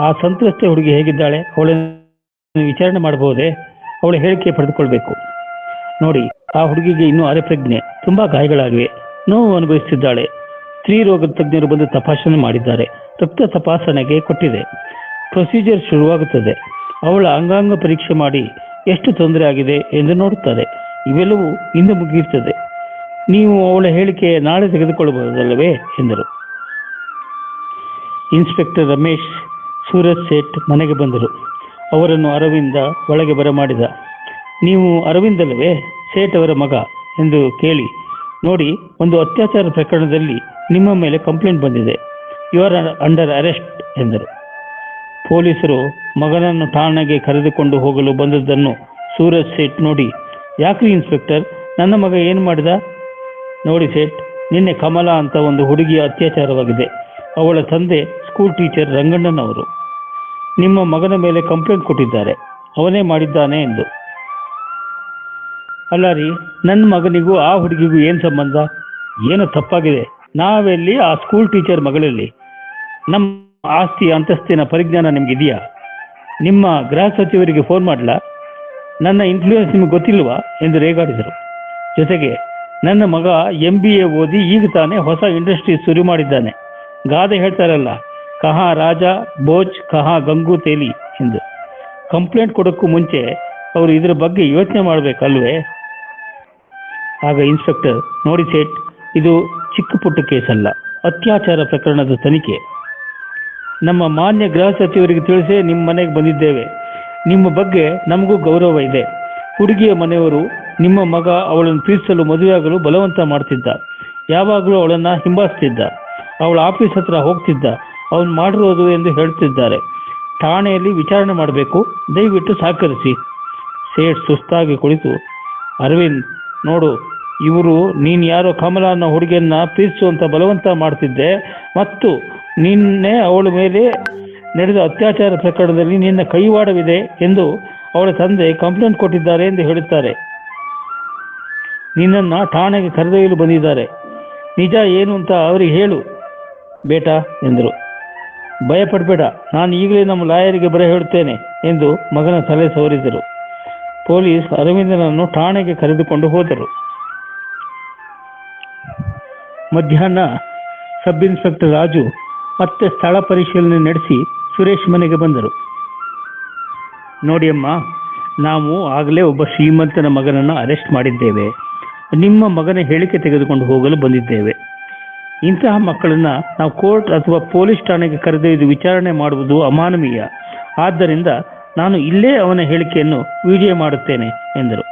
ಆ ಸಂತ್ರಸ್ತೆ ಹುಡುಗಿ ಹೇಗಿದ್ದಾಳೆ? ಅವಳನ್ನು ವಿಚಾರಣೆ ಮಾಡಬಹುದೇ? ಅವಳ ಹೇಳಿಕೆ ಪಡೆದುಕೊಳ್ಬೇಕು. ನೋಡಿ, ಆ ಹುಡುಗಿಗೆ ಇನ್ನೂ ಅರೆಪ್ರಜ್ಞೆ, ತುಂಬಾ ಗಾಯಗಳಾಗಿವೆ, ನೋವು ಅನುಭವಿಸುತ್ತಿದ್ದಾಳೆ. ಸ್ತ್ರೀ ರೋಗ ತಜ್ಞರು ಬಂದು ತಪಾಸಣೆ ಮಾಡಿದ್ದಾರೆ. ರಕ್ತ ತಪಾಸಣೆಗೆ ಕೊಟ್ಟಿದೆ. ಪ್ರೊಸೀಜರ್ ಶುರುವಾಗುತ್ತದೆ. ಅವಳ ಅಂಗಾಂಗ ಪರೀಕ್ಷೆ ಮಾಡಿ ಎಷ್ಟು ತೊಂದರೆ ಆಗಿದೆ ಎಂದು ನೋಡುತ್ತಾರೆ. ಇವೆಲ್ಲವೂ ಇಂದು ಮುಗಿಯುತ್ತದೆ. ನೀವು ಅವಳ ಹೇಳಿಕೆ ನಾಳೆ ತೆಗೆದುಕೊಳ್ಳಬಹುದಲ್ಲವೇ ಎಂದರು. ಇನ್ಸ್ಪೆಕ್ಟರ್ ರಮೇಶ್ ಸೂರಜ್ ಸೇಠ್ ಮನೆಗೆ ಬಂದರು. ಅವರನ್ನು ಅರವಿಂದ ಒಳಗೆ ಬರಮಾಡಿದ. ನೀವು ಅರವಿಂದ್ ಅಲ್ಲವೇ, ಸೇಠ್ ಅವರ ಮಗ ಎಂದು ಕೇಳಿ, ನೋಡಿ, ಒಂದು ಅತ್ಯಾಚಾರ ಪ್ರಕರಣದಲ್ಲಿ ನಿಮ್ಮ ಮೇಲೆ ಕಂಪ್ಲೇಂಟ್ ಬಂದಿದೆ. ಯು ಆರ್ ಅಂಡರ್ ಅರೆಸ್ಟ್ ಎಂದರು. ಪೊಲೀಸರು ಮಗನನ್ನು ಠಾಣೆಗೆ ಕರೆದುಕೊಂಡು ಹೋಗಲು ಬಂದದ್ದನ್ನು ಸೂರಜ್ ಸೇಠ್ ನೋಡಿ, ಯಾಕ್ರಿ ಇನ್ಸ್ಪೆಕ್ಟರ್, ನನ್ನ ಮಗ ಏನು ಮಾಡಿದ? ನೋಡಿ ಸೇಠ್, ನಿನ್ನೆ ಕಮಲಾ ಅಂತ ಒಂದು ಹುಡುಗಿಯ ಅತ್ಯಾಚಾರವಾಗಿದೆ. ಅವಳ ತಂದೆ ಸ್ಕೂಲ್ ಟೀಚರ್ ರಂಗಣ್ಣನವರು. ನಿಮ್ಮ ಮಗನ ಮೇಲೆ ಕಂಪ್ಲೇಂಟ್ ಕೊಟ್ಟಿದ್ದಾರೆ, ಅವನೇ ಮಾಡಿದ್ದಾನೆ ಎಂದು. ಅಲ್ಲ ರೀ, ನನ್ನ ಮಗನಿಗೂ ಆ ಹುಡುಗಿಗೂ ಏನು ಸಂಬಂಧ? ಏನೋ ತಪ್ಪಾಗಿದೆ. ನಾವೆಲ್ಲಿ, ಆ ಸ್ಕೂಲ್ ಟೀಚರ್ ಮಗಳಲ್ಲಿ? ನಮ್ಮ ಆಸ್ತಿ ಅಂತಸ್ತಿನ ಪರಿಜ್ಞಾನ ನಿಮಗಿದೆಯಾ? ನಿಮ್ಮ ಗೃಹ ಸಚಿವರಿಗೆ ಫೋನ್ ಮಾಡಲಾ? ನನ್ನ ಇನ್ಫ್ಲೂಯೆನ್ಸ್ ನಿಮಗೆ ಗೊತ್ತಿಲ್ವಾ ಎಂದು ರೇಗಾಡಿದರು. ಜೊತೆಗೆ ನನ್ನ ಮಗ MBA ಓದಿ ಈಗ ತಾನೇ ಹೊಸ ಇಂಡಸ್ಟ್ರಿ ಶುರು ಮಾಡಿದ್ದಾನೆ. ಗಾದೆ ಹೇಳ್ತಾರಲ್ಲ, ಕಹಾ ರಾಜ ಬೋಜ್ ಕಹಾ ಗಂಗು ತೇಲಿ ಎಂದು. ಕಂಪ್ಲೇಂಟ್ ಕೊಡೋಕ್ಕೂ ಮುಂಚೆ ಅವರು ಇದರ ಬಗ್ಗೆ ಯೋಚನೆ ಮಾಡಬೇಕಲ್ವೇ? ಆಗ ಇನ್ಸ್ಪೆಕ್ಟರ್, ನೋಡಿ ಸೇಠ್, ಇದು ಚಿಕ್ಕ ಪುಟ್ಟ ಕೇಸಲ್ಲ, ಅತ್ಯಾಚಾರ ಪ್ರಕರಣದ ತನಿಖೆ. ನಮ್ಮ ಮಾನ್ಯ ಗೃಹ ಸಚಿವರಿಗೆ ತಿಳಿಸೇ ನಿಮ್ಮ ಮನೆಗೆ ಬಂದಿದ್ದೇವೆ. ನಿಮ್ಮ ಬಗ್ಗೆ ನಮಗೂ ಗೌರವ ಇದೆ. ಹುಡುಗಿಯ ಮನೆಯವರು ನಿಮ್ಮ ಮಗ ಅವಳನ್ನು ಪ್ರೀತಿಸಲು ಮದುವೆಯಾಗಲು ಬಲವಂತ ಮಾಡ್ತಿದ್ದ. ಯಾವಾಗಲೂ ಅವಳನ್ನು ಹಿಂಬಾಲಿಸ್ತಿದ್ದ. ಅವಳ ಆಫೀಸ್ ಹತ್ರ ಹೋಗ್ತಿದ್ದ. ಅವನು ಮಾಡಿರೋದು ಎಂದು ಹೇಳ್ತಿದ್ದಾರೆ. ಠಾಣೆಯಲ್ಲಿ ವಿಚಾರಣೆ ಮಾಡಬೇಕು, ದಯವಿಟ್ಟು ಸಹಕರಿಸಿ. ಸೇಠ್ ಸುಸ್ತಾಗಿ ಕುಳಿತು, ಅರವಿಂದ್ ನೋಡು, ಇವರು ನೀನು ಯಾರೋ ಕಮಲಾ ಅನ್ನೋ ಹುಡುಗಿಯನ್ನ ಪ್ರೀತಿಸುವಂತ ಬಲವಂತ ಮಾಡ್ತಿದ್ದೆ ಮತ್ತು ನಿನ್ನೆ ಅವಳ ಮೇಲೆ ನಡೆದ ಅತ್ಯಾಚಾರ ಪ್ರಕರಣದಲ್ಲಿ ನಿನ್ನ ಕೈವಾಡವಿದೆ ಎಂದು ಅವಳ ತಂದೆ ಕಂಪ್ಲೇಂಟ್ ಕೊಟ್ಟಿದ್ದಾರೆ ಎಂದು ಹೇಳುತ್ತಾರೆ. ನಿನ್ನನ್ನು ಠಾಣೆಗೆ ಕರೆದೊಯ್ಯಲು ಬಂದಿದ್ದಾರೆ. ನಿಜ ಏನು ಅಂತ ಅವರಿಗೆ ಹೇಳು ಬೇಟಾ ಎಂದರು. ಭಯಪಡಬೇಡ, ನಾನು ಈಗಲೇ ನಮ್ಮ ಲಾಯರಿಗೆ ಬರ ಹೇಳುತ್ತೇನೆ ಎಂದು ಮಗನ ತಲೆ ಸವರಿದರು. ಪೊಲೀಸ್ ಅರವಿಂದನನ್ನು ಠಾಣೆಗೆ ಕರೆದುಕೊಂಡು ಹೋದರು. ಮಧ್ಯಾಹ್ನ ಸಬ್ ಇನ್ಸ್ಪೆಕ್ಟರ್ ರಾಜು ಮತ್ತೆ ಸ್ಥಳ ಪರಿಶೀಲನೆ ನಡೆಸಿ ಸುರೇಶ್ ಮನೆಗೆ ಬಂದರು. ನೋಡಿಯಮ್ಮ, ನಾವು ಆಗಲೇ ಒಬ್ಬ ಶ್ರೀಮಂತನ ಮಗನನ್ನು ಅರೆಸ್ಟ್ ಮಾಡಿದ್ದೇವೆ. ನಿಮ್ಮ ಮಗನ ಹೇಳಿಕೆ ತೆಗೆದುಕೊಂಡು ಹೋಗಲು ಬಂದಿದ್ದೇವೆ. ಇಂತಹ ಮಕ್ಕಳನ್ನ ನಾವು ಕೋರ್ಟ್ ಅಥವಾ ಪೊಲೀಸ್ ಠಾಣೆಗೆ ಕರೆದೊಯ್ದು ವಿಚಾರಣೆ ಮಾಡುವುದು ಅಮಾನವೀಯ. ಆದ್ದರಿಂದ ನಾನು ಇಲ್ಲೇ ಅವನ ಹೇಳಿಕೆಯನ್ನು ವಿಡಿಯೋ ಮಾಡುತ್ತೇನೆ ಎಂದರು.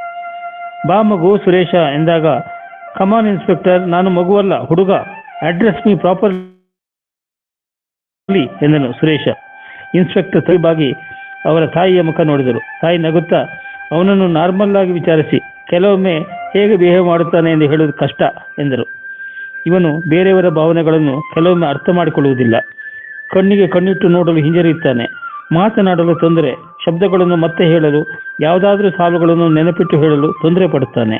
ಬಾ ಮಗು ಸುರೇಶ ಎಂದಾಗ, ಕಮಾನ್ ಇನ್ಸ್ಪೆಕ್ಟರ್, ನಾನು ಮಗುವಲ್ಲ, ಹುಡುಗ, ಅಡ್ರೆಸ್ ಮೀ ಪ್ರಾಪರ್ಲಿ ಎಂದನು ಸುರೇಶ. ಇನ್ಸ್ಪೆಕ್ಟರ್ ತಲೆಬಾಗಿ ಅವರ ತಾಯಿಯ ಮುಖ ನೋಡಿದರು. ತಾಯಿ ನಗುತ್ತಾ, ಅವನನ್ನು ನಾರ್ಮಲ್ ಆಗಿ ವಿಚಾರಿಸಿ, ಕೆಲವೊಮ್ಮೆ ಹೇಗೆ ಬಿಹೇವ್ ಮಾಡುತ್ತಾನೆ ಎಂದು ಹೇಳುವುದು ಕಷ್ಟ ಎಂದರು. ಇವನು ಬೇರೆಯವರ ಭಾವನೆಗಳನ್ನು ಕೆಲವೊಮ್ಮೆ ಅರ್ಥ ಮಾಡಿಕೊಳ್ಳುವುದಿಲ್ಲ. ಕಣ್ಣಿಗೆ ಕಣ್ಣಿಟ್ಟು ನೋಡಲು ಹಿಂಜರಿಯುತ್ತಾನೆ. ಮಾತನಾಡಲು ತೊಂದರೆ, ಶಬ್ದಗಳನ್ನು ಮತ್ತೆ ಹೇಳಲು, ಯಾವುದಾದ್ರೂ ಸಾಲುಗಳನ್ನು ನೆನಪಿಟ್ಟು ಹೇಳಲು ತೊಂದರೆ ಪಡುತ್ತಾನೆ.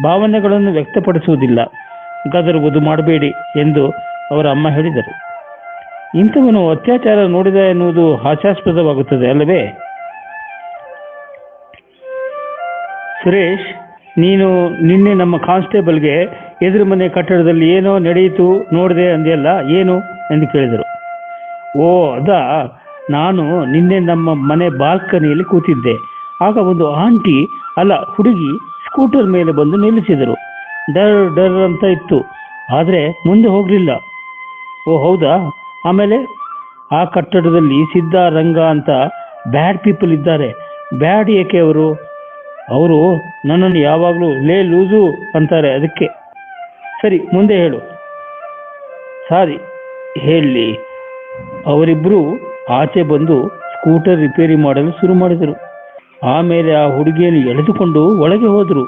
ಭಾವನೆಗಳನ್ನು ವ್ಯಕ್ತಪಡಿಸುವುದಿಲ್ಲ. ಗದರುವುದು ಮಾಡಬೇಡಿ ಎಂದು ಅವರ ಅಮ್ಮ ಹೇಳಿದರು. ಇಂಥವನು ಅತ್ಯಾಚಾರ ನೋಡಿದ ಎನ್ನುವುದು ಹಾಸ್ಯಾಸ್ಪದವಾಗುತ್ತದೆ ಅಲ್ಲವೇ? ಸುರೇಶ್, ನೀನು ನಿನ್ನೆ ನಮ್ಮ ಕಾನ್ಸ್ಟೇಬಲ್ಗೆ ಎದುರು ಮನೆ ಕಟ್ಟಡದಲ್ಲಿ ಏನೋ ನಡೆಯಿತು ನೋಡಿದೆ ಅಂದೆಯಲ್ಲ, ಏನು ಎಂದು ಕೇಳಿದರು. ಓ ಅದಾ, ನಾನು ನಿನ್ನೆ ನಮ್ಮ ಮನೆ ಬಾಲ್ಕನಿಯಲ್ಲಿ ಕೂತಿದ್ದೆ. ಆಗ ಒಂದು ಆಂಟಿ, ಅಲ್ಲ ಹುಡುಗಿ, ಸ್ಕೂಟರ್ ಮೇಲೆ ಬಂದು ನಿಲ್ಲಿಸಿದರು. ಡರ್ ಡರ್ ಅಂತ ಇತ್ತು, ಆದರೆ ಮುಂದೆ ಹೋಗಲಿಲ್ಲ. ಓ ಹೌದಾ? ಆಮೇಲೆ ಆ ಕಟ್ಟಡದಲ್ಲಿ ಸಿದ್ಧ, ರಂಗ ಅಂತ ಬ್ಯಾಡ್ ಪೀಪಲ್ ಇದ್ದಾರೆ. ಬ್ಯಾಡ್ ಏಕೆ ಅವರು? ಅವರು ನನ್ನನ್ನು ಯಾವಾಗಲೂ ಲೇ ಲೂಸು ಅಂತಾರೆ, ಅದಕ್ಕೆ. ಸರಿ, ಮುಂದೆ ಹೇಳು. ಸಾರಿ, ಹೇಳಿ. ಅವರಿಬ್ಬರು ಆಚೆ ಬಂದು ಸ್ಕೂಟರ್ ರಿಪೇರಿ ಮಾಡಲು ಶುರು ಮಾಡಿದರು. ಆಮೇಲೆ ಆ ಹುಡುಗಿಯನ್ನು ಎಳೆದುಕೊಂಡು ಒಳಗೆ ಹೋದರು.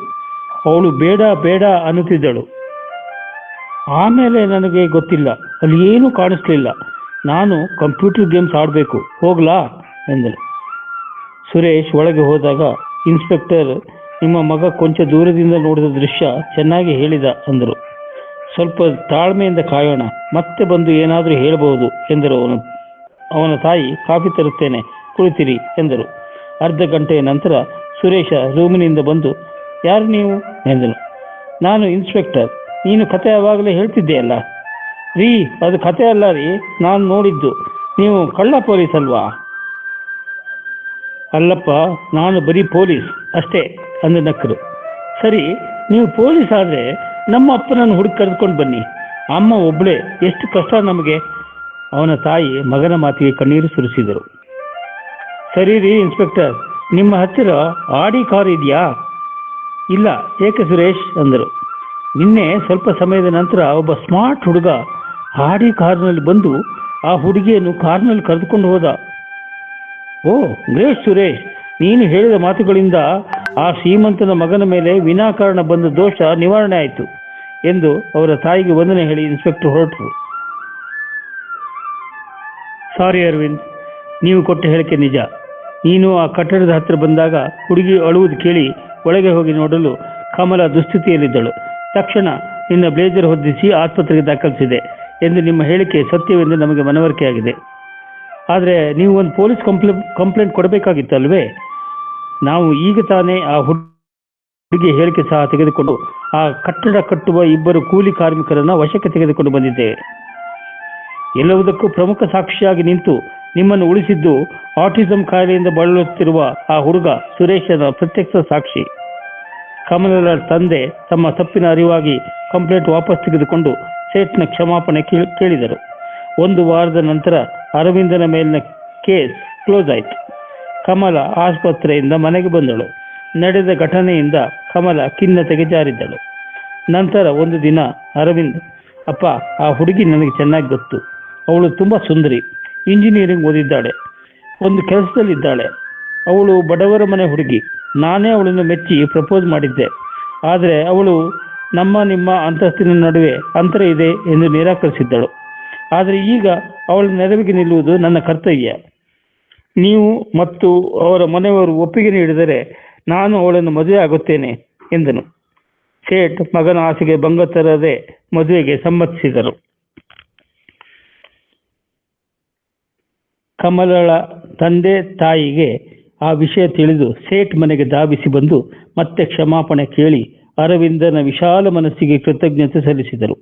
ಅವಳು ಬೇಡ ಬೇಡ ಅನ್ನುತ್ತಿದ್ದಳು. ಆಮೇಲೆ ನನಗೆ ಗೊತ್ತಿಲ್ಲ, ಅಲ್ಲಿ ಏನೂ ಕಾಣಿಸ್ಲಿಲ್ಲ. ನಾನು ಕಂಪ್ಯೂಟರ್ ಗೇಮ್ಸ್ ಆಡಬೇಕು, ಹೋಗ್ಲಾ ಎಂದಳು. ಸುರೇಶ್ ಒಳಗೆ ಹೋದಾಗ ಇನ್ಸ್ಪೆಕ್ಟರ್, ನಿಮ್ಮ ಮಗ ಕೊಂಚ ದೂರದಿಂದ ನೋಡಿದ ದೃಶ್ಯ ಚೆನ್ನಾಗಿ ಹೇಳಿದ ಅಂದರು. ಸ್ವಲ್ಪ ತಾಳ್ಮೆಯಿಂದ ಕಾಯೋಣ, ಮತ್ತೆ ಬಂದು ಏನಾದರೂ ಹೇಳಬಹುದು ಎಂದರು. ಅವನ ತಾಯಿ, ಕಾಫಿ ತರುತ್ತೇನೆ, ಕುಳಿತಿರಿ ಎಂದರು. ಅರ್ಧ ಗಂಟೆಯ ನಂತರ ಸುರೇಶ ರೂಮಿನಿಂದ ಬಂದು, ಯಾರು ನೀವು ಎಂದನು. ನಾನು ಇನ್ಸ್ಪೆಕ್ಟರ್. ನೀನು ಕತೆ ಯಾವಾಗಲೇ ಹೇಳ್ತಿದ್ದೆಯಲ್ಲ? ರೀ, ಅದು ಕತೆ ಅಲ್ಲ ರೀ, ನಾನು ನೋಡಿದ್ದು. ನೀವು ಕಳ್ಳ ಪೊಲೀಸ್ ಅಲ್ವಾ? ಅಲ್ಲಪ್ಪ, ನಾನು ಬರೀ ಪೊಲೀಸ್ ಅಷ್ಟೇ ಅಂದು ನಕ್ಕರು. ಸರಿ, ನೀವು ಪೊಲೀಸ್ ಆದರೆ ನಮ್ಮ ಅಪ್ಪನನ್ನು ಹುಡುಕಿ ಕರೆದುಕೊಂಡು ಬನ್ನಿ. ಅಮ್ಮ ಒಬ್ಬಳೇ, ಎಷ್ಟು ಕಷ್ಟ ನಮಗೆ. ಅವನ ತಾಯಿ ಮಗನ ಮಾತಿಗೆ ಕಣ್ಣೀರು ಸುರಿಸಿದರು. ಸರಿ ರೀ ಇನ್ಸ್ಪೆಕ್ಟರ್, ನಿಮ್ಮ ಹತ್ತಿರ ಆಡಿ ಕಾರ್ ಇದೆಯಾ? ಇಲ್ಲ. ಏಕೆ ಸುರೇಶ್ ಅಂದರು. ನಿನ್ನೆ ಸ್ವಲ್ಪ ಸಮಯದ ನಂತರ ಒಬ್ಬ ಸ್ಮಾರ್ಟ್ ಹುಡುಗ ಆಡಿ ಕಾರ್ನಲ್ಲಿ ಬಂದು ಆ ಹುಡುಗಿಯನ್ನು ಕಾರ್ನಲ್ಲಿ ಕರೆದುಕೊಂಡು ಹೋದ. ಓ ಗ್ರೇಟ್ ಸುರೇಶ್, ನೀನು ಹೇಳಿದ ಮಾತುಗಳಿಂದ ಆ ಶ್ರೀಮಂತನ ಮಗನ ಮೇಲೆ ವಿನಾಕಾರಣ ಬಂದ ದೋಷ ನಿವಾರಣೆ ಆಯಿತು ಎಂದು ಅವರ ತಾಯಿಗೆ ವಂದನೆ ಹೇಳಿ ಇನ್ಸ್ಪೆಕ್ಟರ್ ಹೊರಟರು. ಸಾರಿ ಅರವಿಂದ್, ನೀವು ಕೊಟ್ಟ ಹೇಳಿಕೆ ನಿಜ. ನೀನು ಆ ಕಟ್ಟಡದ ಹತ್ತಿರ ಬಂದಾಗ ಹುಡುಗಿ ಅಳುವುದು ಕೇಳಿ ಒಳಗೆ ಹೋಗಿ ನೋಡಲು ಕಮಲ ದುಸ್ಥಿತಿಯಲ್ಲಿದ್ದಳು. ತಕ್ಷಣ ನಿನ್ನ ಬ್ಲೇಜರ್ ಹೊದ್ದಿಸಿ ಆಸ್ಪತ್ರೆಗೆ ದಾಖಲಿಸಿದೆ ಎಂದು ನಿಮ್ಮ ಹೇಳಿಕೆ ಸತ್ಯವೆಂದು ನಮಗೆ ಮನವರಿಕೆಯಾಗಿದೆ. ಆದರೆ ನೀವು ಒಂದು ಪೊಲೀಸ್ ಕಂಪ್ಲೇಂಟ್ ಕೊಡಬೇಕಾಗಿತ್ತಲ್ವೇ? ನಾವು ಈಗ ತಾನೇ ಆ ಹುಡುಗಿ ಹೇಳಿಕೆ ಸಹ ತೆಗೆದುಕೊಂಡು ಆ ಕಟ್ಟಡ ಕಟ್ಟುವ ಇಬ್ಬರು ಕೂಲಿ ಕಾರ್ಮಿಕರನ್ನು ವಶಕ್ಕೆ ತೆಗೆದುಕೊಂಡು ಬಂದಿದ್ದೇವೆ. ಎಲ್ಲವುದಕ್ಕೂ ಪ್ರಮುಖ ಸಾಕ್ಷಿಯಾಗಿ ನಿಂತು ನಿಮ್ಮನ್ನು ಉಳಿಸಿದ್ದು ಆಟಿಸಂ ಕಾಯಿಲೆಯಿಂದ ಬಳಲುತ್ತಿರುವ ಆ ಹುಡುಗ ಸುರೇಶನ ಪ್ರತ್ಯಕ್ಷ ಸಾಕ್ಷಿ. ಕಮಲರ ತಂದೆ ತಮ್ಮ ತಪ್ಪಿನ ಅರಿವಾಗಿ ಕಂಪ್ಲೇಂಟ್ ವಾಪಸ್ ತೆಗೆದುಕೊಂಡು ಸೇಟ್ನ ಕ್ಷಮಾಪಣೆ ಕೇಳಿದರು. 1 ವಾರದ ನಂತರ ಅರವಿಂದನ ಮೇಲಿನ ಕೇಸ್ ಕ್ಲೋಸ್ ಆಯಿತು. ಕಮಲ ಆಸ್ಪತ್ರೆಯಿಂದ ಮನೆಗೆ ಬಂದಳು. ನಡೆದ ಘಟನೆಯಿಂದ ಕಮಲ ಖಿನ್ನತೆಗೆ ಜಾರಿದ್ದಳು. ನಂತರ ಒಂದು ದಿನ ಅರವಿಂದ್, ಅಪ್ಪ, ಆ ಹುಡುಗಿ ನನಗೆ ಚೆನ್ನಾಗಿ ಗೊತ್ತು. ಅವಳು ತುಂಬ ಸುಂದರಿ, ಇಂಜಿನಿಯರಿಂಗ್ ಓದಿದ್ದಾಳೆ, ಒಂದು ಕೆಲಸದಲ್ಲಿದ್ದಾಳೆ. ಅವಳು ಬಡವರ ಮನೆ ಹುಡುಗಿ. ನಾನೇ ಅವಳನ್ನು ಮೆಚ್ಚಿ ಪ್ರಪೋಸ್ ಮಾಡಿದ್ದೆ. ಆದರೆ ಅವಳು ನಿಮ್ಮ ಅಂತಸ್ತಿನ ನಡುವೆ ಅಂತರ ಇದೆ ಎಂದು ನಿರಾಕರಿಸಿದ್ದಳು. ಆದರೆ ಈಗ ಅವಳ ನೆರವಿಗೆ ನಿಲ್ಲುವುದು ನನ್ನ ಕರ್ತವ್ಯ. ನೀವು ಮತ್ತು ಅವರ ಮನೆಯವರು ಒಪ್ಪಿಗೆ ನೀಡಿದರೆ ನಾನು ಅವಳನ್ನು ಮದುವೆ ಆಗುತ್ತೇನೆ ಎಂದನು. ಸೇಠ್ ಮಗನ ಆಸೆಗೆ ಭಂಗ ತರದೆ ಮದುವೆಗೆ ಸಮ್ಮತಿಸಿದರು. ಕಮಲಳ ತಂದೆ ತಾಯಿಗೆ ಆ ವಿಷಯ ತಿಳಿದು ಸೇಠ್ ಮನೆಗೆ ಧಾವಿಸಿ ಬಂದು ಮತ್ತೆ ಕ್ಷಮಾಪಣೆ ಕೇಳಿ ಅರವಿಂದನ ವಿಶಾಲ ಮನಸ್ಸಿಗೆ ಕೃತಜ್ಞತೆ ಸಲ್ಲಿಸಿದರು.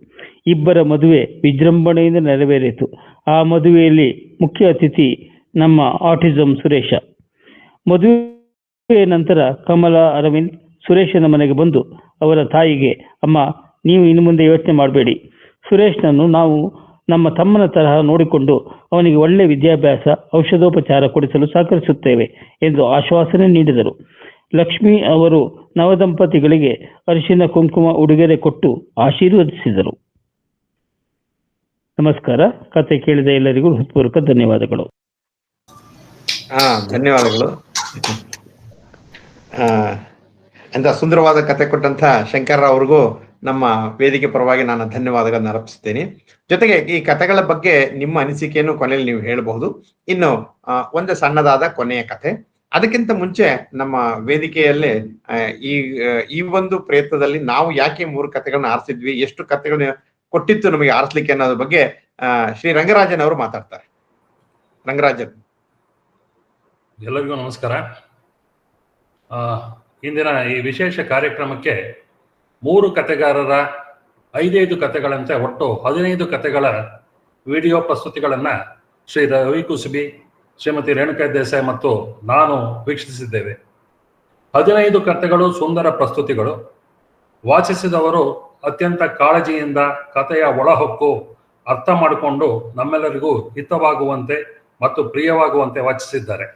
ಇಬ್ಬರ ಮದುವೆ ವಿಜೃಂಭಣೆಯಿಂದ ನೆರವೇರಿತು. ಆ ಮದುವೆಯಲ್ಲಿ ಮುಖ್ಯ ಅತಿಥಿ ನಮ್ಮ ಆಟಿಸಂ ಸುರೇಶ. ಮದುವೆ ನಂತರ ಕಮಲ ಅರವಿಂದ್ ಸುರೇಶನ ಮನೆಗೆ ಬಂದು ಅವರ ತಾಯಿಗೆ, ಅಮ್ಮ, ನೀವು ಇನ್ನು ಮುಂದೆ ಯೋಚನೆ ಮಾಡಬೇಡಿ, ಸುರೇಶ್ನನ್ನು ನಾವು ನಮ್ಮ ತಮ್ಮನ ತರಹ ನೋಡಿಕೊಂಡು ಅವನಿಗೆ ಒಳ್ಳೆ ವಿದ್ಯಾಭ್ಯಾಸ, ಔಷಧೋಪಚಾರ ಕೊಡಿಸಲು ಸಹಕರಿಸುತ್ತೇವೆ ಎಂದು ಆಶ್ವಾಸನೆ ನೀಡಿದರು. ಲಕ್ಷ್ಮಿ ಅವರು ನವದಂಪತಿಗಳಿಗೆ ಅರಿಶಿನ ಕುಂಕುಮ ಉಡುಗೊರೆ ಕೊಟ್ಟು ಆಶೀರ್ವದಿಸಿದರು. ನಮಸ್ಕಾರ. ಕತೆ ಕೇಳಿದ ಎಲ್ಲರಿಗೂ ಹೃತ್ಪೂರ್ವಕ ಧನ್ಯವಾದಗಳು.
ಧನ್ಯವಾದಗಳು. ಅಂತ ಸುಂದರವಾದ ಕತೆ ಕೊಟ್ಟಂತ ಶಂಕರ್ ಅವ್ರಿಗೂ ನಮ್ಮ ವೇದಿಕೆ ಪರವಾಗಿ ನಾನು ಧನ್ಯವಾದಗಳನ್ನ ಅರ್ಪಿಸ್ತೇನೆ. ಜೊತೆಗೆ ಈ ಕಥೆಗಳ ಬಗ್ಗೆ ನಿಮ್ಮ ಅನಿಸಿಕೆಯನ್ನು ಕೊನೆಯಲ್ಲಿ ನೀವು ಹೇಳಬಹುದು. ಇನ್ನು ಒಂದು ಸಣ್ಣದಾದ ಕೊನೆಯ ಕಥೆ. ಅದಕ್ಕಿಂತ ಮುಂಚೆ ನಮ್ಮ ವೇದಿಕೆಯಲ್ಲಿ ಈ ಒಂದು ಪ್ರಯತ್ನದಲ್ಲಿ ನಾವು ಯಾಕೆ 3 ಕಥೆಗಳನ್ನ ಆರಿಸಿದ್ವಿ, ಎಷ್ಟು ಕಥೆಗಳನ್ನ ಕೊಟ್ಟಿತ್ತು ನಮಗೆ ಆರಿಸ್ಲಿಕ್ಕೆ ಅನ್ನೋದ್ರ ಬಗ್ಗೆ ಶ್ರೀ ರಂಗರಾಜನ್ ಅವರು ಮಾತಾಡ್ತಾರೆ. ರಂಗರಾಜನ್.
ಎಲ್ಲರಿಗೂ ನಮಸ್ಕಾರ. ಇಂದಿನ ಈ ವಿಶೇಷ ಕಾರ್ಯಕ್ರಮಕ್ಕೆ 3 ಕಥೆಗಾರರ 5 ಕಥೆಗಳಂತೆ ಒಟ್ಟು 15 ಕಥೆಗಳ ವಿಡಿಯೋ ಪ್ರಸ್ತುತಿಗಳನ್ನ ಶ್ರೀ ರವಿ ಕುಸುಬಿ, ಶ್ರೀಮತಿ ರೇಣುಕಾ ದೇಸಾಯಿ ಮತ್ತು ನಾನು ವೀಕ್ಷಿಸಿದ್ದೇವೆ. 15 ಕಥೆಗಳು ಸುಂದರ ಪ್ರಸ್ತುತಿಗಳು. ವಾಚಿಸಿದವರು ಅತ್ಯಂತ ಕಾಳಜಿಯಿಂದ ಕಥೆಯ ಒಳಹೊಕ್ಕು ಅರ್ಥ ಮಾಡಿಕೊಂಡು ನಮ್ಮೆಲ್ಲರಿಗೂ ಹಿತವಾಗುವಂತೆ ಮತ್ತು ಪ್ರಿಯವಾಗುವಂತೆ ವಾಚಿಸಿದ್ದಾರೆ.